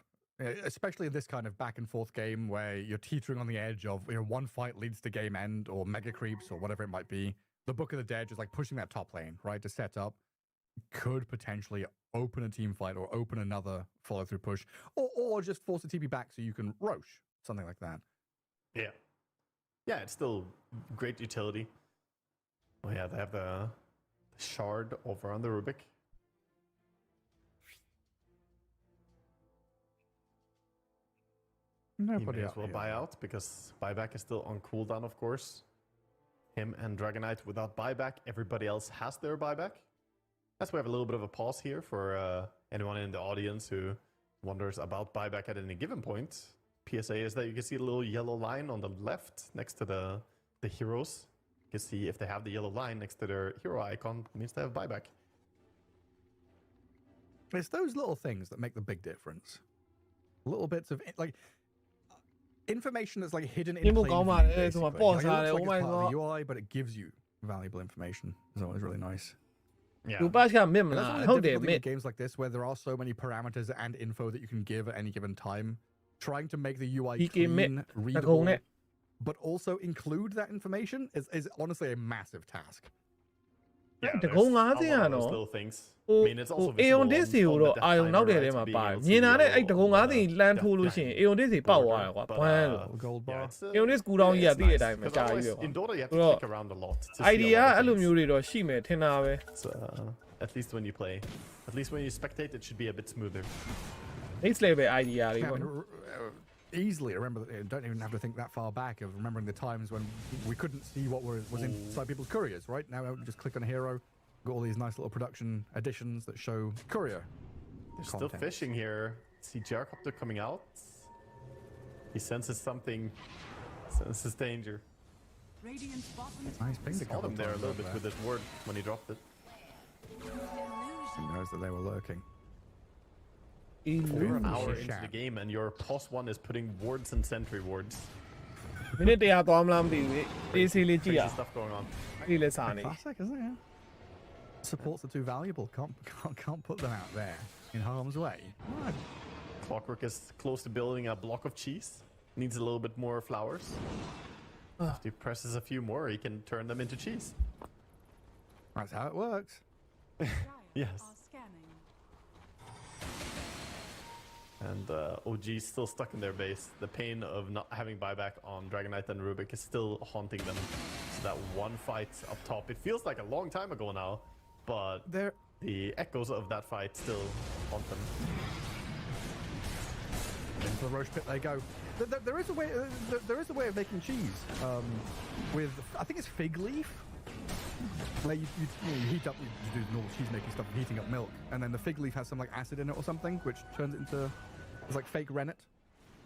especially in this kind of back and forth game where you're teetering on the edge of one fight leads to game end or mega creeps or whatever it might be, the Book of the Dead is like pushing that top lane, right, to set up, could potentially open a team fight or open another follow through push, or just force a TP back so you can Roche, something like that. Yeah, it's still great utility. Oh yeah, they have the shard over on the Rubik. Nobody He may out as well here. buy out because buyback is still on cooldown, of course. Him and Dragonite without buyback. Everybody else has their buyback. That's why we have a little bit of a pause here for anyone in the audience who wonders about buyback at any given point. PSA is that you can see a little yellow line on the left next to the heroes. You can see if they have the yellow line next to their hero icon, it means they have buyback. It's those little things that make the big difference. Little bits of information that's like hidden in plain view, basically. Like, it looks like it's part of the UI, but it gives you valuable information. It's always really nice. Yeah. လူပါချာမြင့်မ And that's လား one of ဟု the တ်တယ် difficulty မြင့် with games like this where there are so many parameters and info that you can give at any given time. Trying to make the UI PK clean, Mitt, readable, Net. but also include that information is honestly a massive task. Yeah, The there's goal a ngã lot of သေးရ those နော် little things. ဟို I mean, it's also အေယွန် visible ဒစ်စီ on ကို the တော့ death အာယုံ timer, နောက်တယ် right? ထဲ So မှာ being ပါတယ် able to မြင်တာနဲ့ see အဲ့တကုံ on ငါး the သိလမ်း death ထိုးလို့ရှိရင် timer အေယွန်ဒစ်စီပောက်သွားတယ်ကွာ border, ဘွန်းလို့ Gold bar. Yeah, it's, အေယွန်ဒစ်ကူတောင်းကြီးက it's သိတဲ့အ nice, တိုင်းပဲ 'cause ကြာကြီး otherwise ပဲ in Dota you have ဆို to တော့ click around a lot to see a idea lot အဲ့ of လို things. မျိုးတွေတော့ရှိမယ်ထင်တာပဲ So, at least when you play, at least when you spectate, it should be a bit smoother. next level idea တွေ Yeah, I ပေါ့ mean, နော် easily remember, don't even have to think that far back of remembering the times when we couldn't see what was inside people's couriers, right? Now we just click on a hero, got all these nice little production additions that show courier. They're still content. fishing here. See Gyrocopter coming out. He senses something, senses danger. Radiant's bottom Nice ping to Saw couple him there a times little over bit there. with his word when he dropped it. He knows that they were lurking. We're an hour Shit. into the game and your pos one is putting wards and sentry wards. မိနစ်100သွားမလားမသိဘူးအေးဆေးလေးကြည့်ရ Crazy stuff going on. အဲ့ဒီလဲစာနေ Classic, isn't it? Supports are too valuable. Can't put them out there in harm's way. Right. Clockwork is close to building a block of cheese. Needs a little bit more flowers. If he presses a few more, he can turn them into cheese. That's how it works. Yes. are scanning. And OG is still stuck in their base. The pain of not having buyback on Dragonite and Rubik is still haunting them. So that one fight up top, it feels like a long time ago now, but There. the echoes of that fight still haunt them. Into the Roche pit they go. There is a way. There is a way of making cheese. With I think it's fig leaf. Where you heat up, you do normal cheese making stuff, heating up milk, and then the fig leaf has some like acid in it or something, which turns it into it's like fake rennet.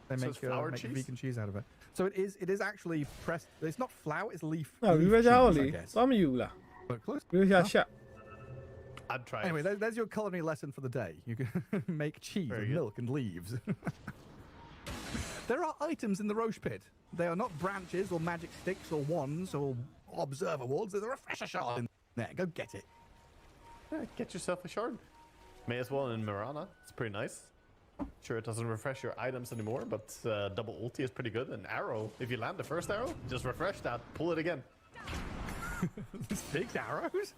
They So make, it's flour make cheese? vegan cheese out of it. So it is actually pressed. It's not flour. It's leaf. ဟော leaf ရီဗာ cheese, ဂျာကို I လေ guess. သွားမယူဘူးလား But close. ရီဗာဂျာရှက် I'd try Anyway, it. there's your culinary lesson for the day. You can make cheese Very with good. milk and leaves. There are items in the Roche pit. They are not branches or magic sticks or wands or observer wards. There's a refresher shard in there. Go get it. Yeah, get yourself a shard. May as well in Mirana. It's pretty nice. Sure, it doesn't refresh your items anymore, but double ulti is pretty good. And arrow, if you land the first arrow, just refresh that, pull it again. Six arrows?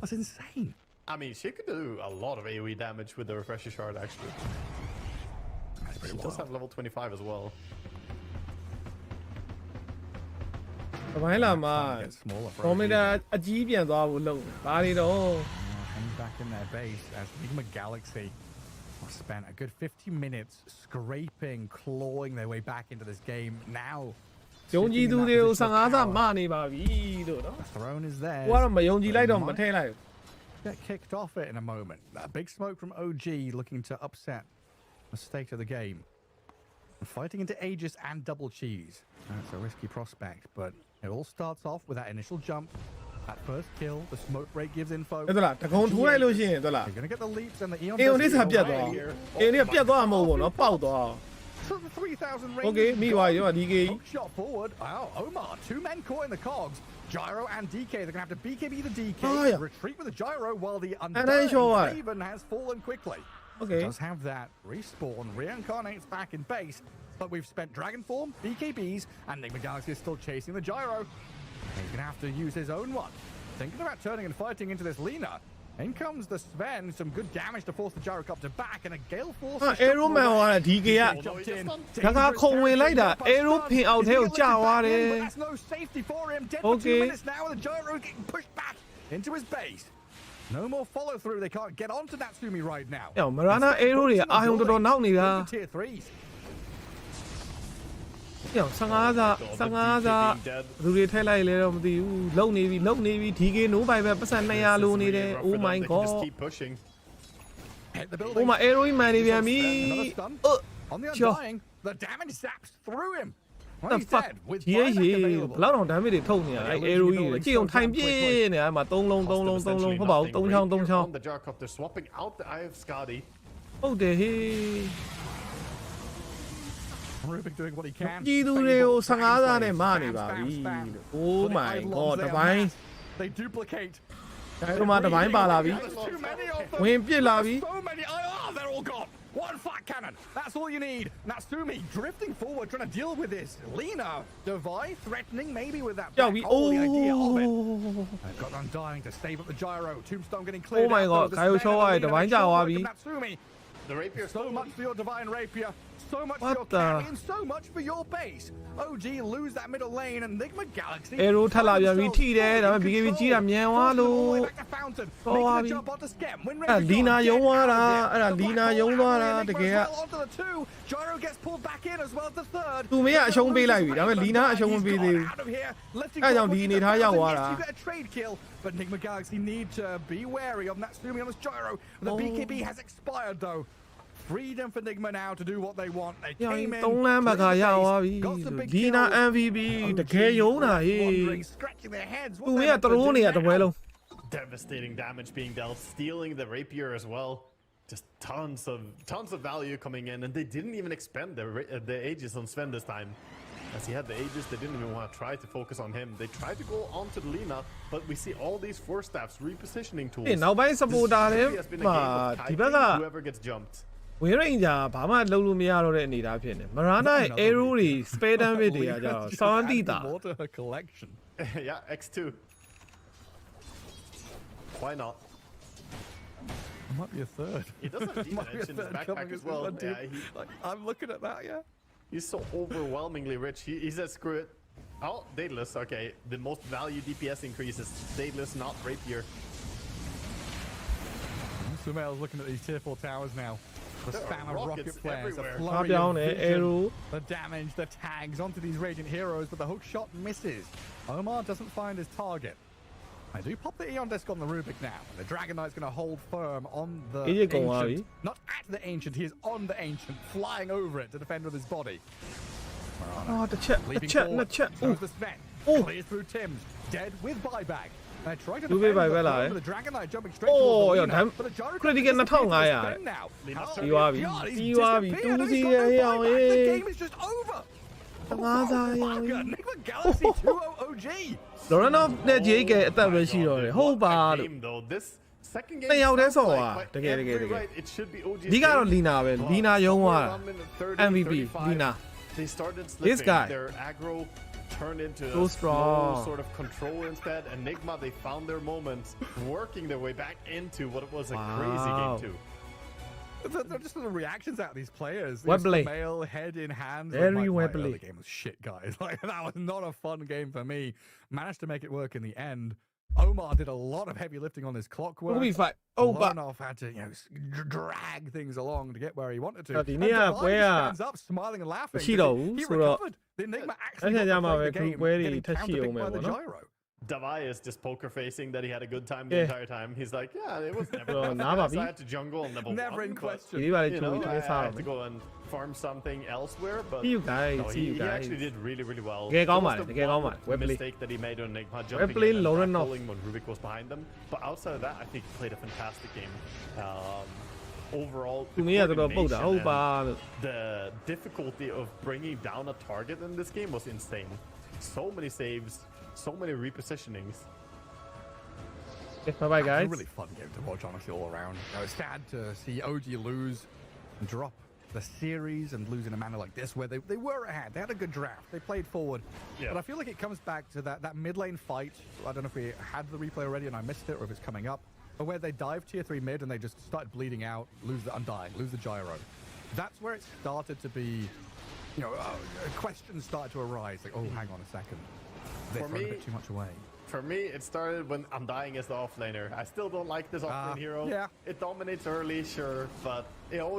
That's insane. I mean, she could do a lot of AoE damage with the refresher shard, actually. That's She pretty does wild. have level 25 as well. တပိုင်းလာမှာ Time to get smaller for ကွန်မီ OG. တာအကြီးပြန်သွားဖို့လုပ်ဘာတွေတော့ Hang back in their base as Nigma Galaxy have spent a good 50 minutes scraping, clawing their way back into this game. Now, ယုံကြည်သူ sitting in တွေကို that 15 position စ of မ power. နေပါပြီလို့နော် The throne is there. ကိုကတော့မယုံကြည်လိုက်တော့မ Might ထည့်လိုက် get kicked off it in a moment. A big smoke from OG looking to upset the state of the game. Fighting into Aegis and double cheese. That's a risky prospect, but it all starts off with that initial jump. That first kill, the smoke break gives info. အဲ့ဒါလားတကုံထိုးလိုက်လို့ရှိရင်ဟုတ်လား They're going to get the leaps and the Eon. အေယုံလေးစာပြတ်သွားအေယုံလေးပြတ်သွားမှာမဟုတ်ဘူးနော်ပေါက်သွား 3,000 range. Okay မိသွားရော DK Hook shot forward. Oh, Omar, 2 men caught in the cogs. Gyro and DK. They're going to have to BKB the DK. Oh, yeah. Retreat with the gyro while the then undying sure why. Raven has fallen quickly. Okay Does have that respawn, reincarnates back in base, but we've spent Dragon Form, BKBs, and Nigma Galaxy is still chasing the gyro. He's going to have to use his own one. Thinking about turning and fighting into this Lina. In comes the Sven, some good damage to force the gyrocopter back, and a gale force. အာ arrow man ဟောတာ DK က jumped in. ဒါကခုံဝင်လိုက်တာ arrow ဖင်အောက်ထဲကိုကြာသွားတယ် But that's no safety for him. Dead for 2 minutes now, and the gyro getting pushed back into his base. No more follow through. They can't get onto Natsumi right now. အဲ့မရာနာ arrow တွေအာယုံတော်တော်နောက်နေတာ Tier 3s. အဲ့15စား15စားလူတွေထိုက်လိုက်လဲတော့မသိဘူးလုံနေပြီ DK နိုးပိုင်ပဲပတ်စံ200လိုနေတယ် Oh my god Just keep pushing. Hit the Oh building. my arrow မှန်နေပြန်ပြီ Another stun. On the Sure. undying, the damage zaps through him. Well, the he's fuck dead with ရေ buyback ရေဘ available. လောက်တော့ damage တွေထုတ်နေတာအဲ့ arrow ကြီးတွေကြည့်အောင်ထိုင်ပြင်းနေအဲ့မှာ3လုံးဟုတ်ပါဘူး3ချောင်း On the gyrocopter, swapping out the Eye of Skadi. ဟုတ်တယ်ဟေး Rubik doing what he can. ကြီးသူတွေကို15စားနဲ့မနေပါပြီ Oh my god တပိုင်း They duplicate. အဲ့တော့မှတပိုင်းပါလာပြီ There's too many of them. ဝင်ပြစ်လာပြီ So many. Oh, they're all gone. One flat cannon. That's all you need. Natsumi drifting forward, trying to deal with this. Lina, Devi threatening maybe with that. ကြောက်ပြီ back hole, the idea of it. Oh They've got Undying to save up the gyro. Tombstone getting cleared. Oh my out, god, though. The Kaio Sven Showa and the divine Lina jawa short bi. from Natsumi. The rapier So much for your divine rapier. So much What for your the- carry and so much for your base. OG lose that middle lane and Nigma Galaxy. arrow ထပ်လာပြန်ပြီထိတယ်ဒါပေမဲ့ BKB ကြီးတာမြန်သွားလို့ Oh,အဲ့လီနာယုံသွားတာအဲ့ဒါလီနာယုံသွားတာတကယ်က Gyro gets pulled back in as well to third. သူမင်းကအရှုံးပေးလိုက်ပြီဒါပေမဲ့လီနာအရှုံးမပေးသေးဘူး အဲ့ကြောင့်ဒီအနေထားရောက်သွားတာ You get a trade kill, but Nigma Galaxy need to be wary of Natsumi on this gyro. The Oh. BKB has expired though. Freedom for Nigma now to do what they want. They ရော came in. 3လမ်းဘက်ကရသွားပြီ got some big လီနာ kills. MVP တကယ်ယုံတာဟေး Wondering, scratching their heads. သူမင်းကတရိုးနေရတပွဲလုံး Devastating damage being dealt, stealing the rapier as well. Just tons of value coming in, and they didn't even expend the Aegis on Sven this time. As he had the Aegis, they didn't even want to try to focus on him. They tried to go onto the Lina, but we see all these force staffs repositioning tools. ဒီနောက်ပိုင်း This supporter တွေ really has been a မှာ game of ဒီဘက်က kiting, whoever gets jumped. ဝင်ရိန်ဂျာဘာမှလုပ်လို့မရတော့တဲ့အနေအထားဖြစ်နေမရာနာရဲ့ arrow တွေ spare damage တွေကကြာတော့စောင်းတိတာ More to her collection. Yeah, X2. Why not? Might be a third. He does have demon Might be a edge in his third backpack coming as well. one, dude. Yeah, Like, I'm looking at that, yeah. he's so overwhelmingly rich. He says, screw it. Oh, Daedalus. Okay, the most value DPS increase is Daedalus, not Rapier. Sumail's looking at these tier 4 towers now. The There are spam of rocket rockets flares, a everywhere. ထား flurry ပြောင်း of တယ် vision, arrow the damage, the tags onto these Radiant heroes, but the hook shot misses. Omar doesn't find his target. I do pop the Eon disc on the Rubik now. The Dragon Knight's going to hold firm on the Is it going on, Ancient. Not at the Ancient, he is on the Ancient, flying over it to defend with his body. အော်တစ်ချက် Leaping နှစ် forward, ချက် shows the Sven, Oh. clears through Tim's, dead with buyback. They're trying to Lu defend, buyback but lại. the Dragon Knight jumping straight Oh, towards the yeah, Lina, damn. but the gyro Critical disappears to 2500 the à. Sven now. Lina's Oh, turn. Đi qua bị- God, he's đi qua bị disappeared, and tú he's gì got no vậy, buyback. ơi. The game is just over. 15စားရော Fucker, Nigma Galaxy 2-0 OG. လော်ရနော့နဲ့ JK အသက်ပဲရှိတော့တယ်ဟုတ်ပါလို့ Game, though. This second game နှစ်ယောက်တည်း sounds ဆော် like ပါ quite တကယ်တကယ်တ every ကယ် right, it should be OG ဒီကတော့လီနာပဲလီနာယုံသွားတာ 1 minute 30, MVP 35. လီနာ They started This slipping. guy. Their aggro turned into So a strong. slow sort of control instead. Enigma, they found their moments, working their way back into what was a crazy Wow. game too. They're just little reactions out of these players. Webley. Male head in hand. Very my Webley. early game was shit, guys. Like that was not a fun game for me. Managed to make it work in the end. Omar did a lot of heavy lifting on his clockwork. We'll be fine. Oh, but Lonoff had to, drag things along to get where he wanted to. But the And Nia Divine Guea- stands up, smiling and laughing. Chido, because he so that- recovered. The Enigma actually That's got to how play my the game, query getting touchy counterpicked by on the me, no? gyro. Davai is just poker facing that he had a good time the Yeah. entire time. He's like, yeah, it was never Bro, enough. nah, Yes, baby. I had to jungle level Never 1, in but, question. ဒီပါလေ You ချိုး know, ချ I င်စား had to မယ် go and farm something elsewhere, but See you guys, no, see you he guys. actually did really, really well. တကယ်ကောင်း There ပါ was တယ် the တကယ်ကောင်းပါ one တယ် web play mistake that he made on Nigma jumping play in and low enough. pulling when Rubik was behind them. But outside of that, I think he played a fantastic game. Overall, သူမင်းရတော်တော်ပုတ်တာဟုတ်ပါလို့ the difficulty of bringing down a target in this game was insane. So many saves, so many repositionings. bye bye It's guys a really fun game to watch, honestly, all around. It's sad to see OG lose and drop the series and lose in a manner like this, where they were ahead. They had a good draft. They played forward. Yeah. But I feel like it comes back to that mid lane fight. I don't know if we had the replay already and I missed it, or if it's coming up, where they dive tier 3 mid and they just started bleeding out, lose the undying, lose the gyro. That's where it started to be, you know, questions started to arise. Like, oh, hang on a second. They're For throwing a me- bit too much away. For me, it started when Undying is the offlaner. I still don't like this offlane hero. yeah. It dominates early, sure, but it always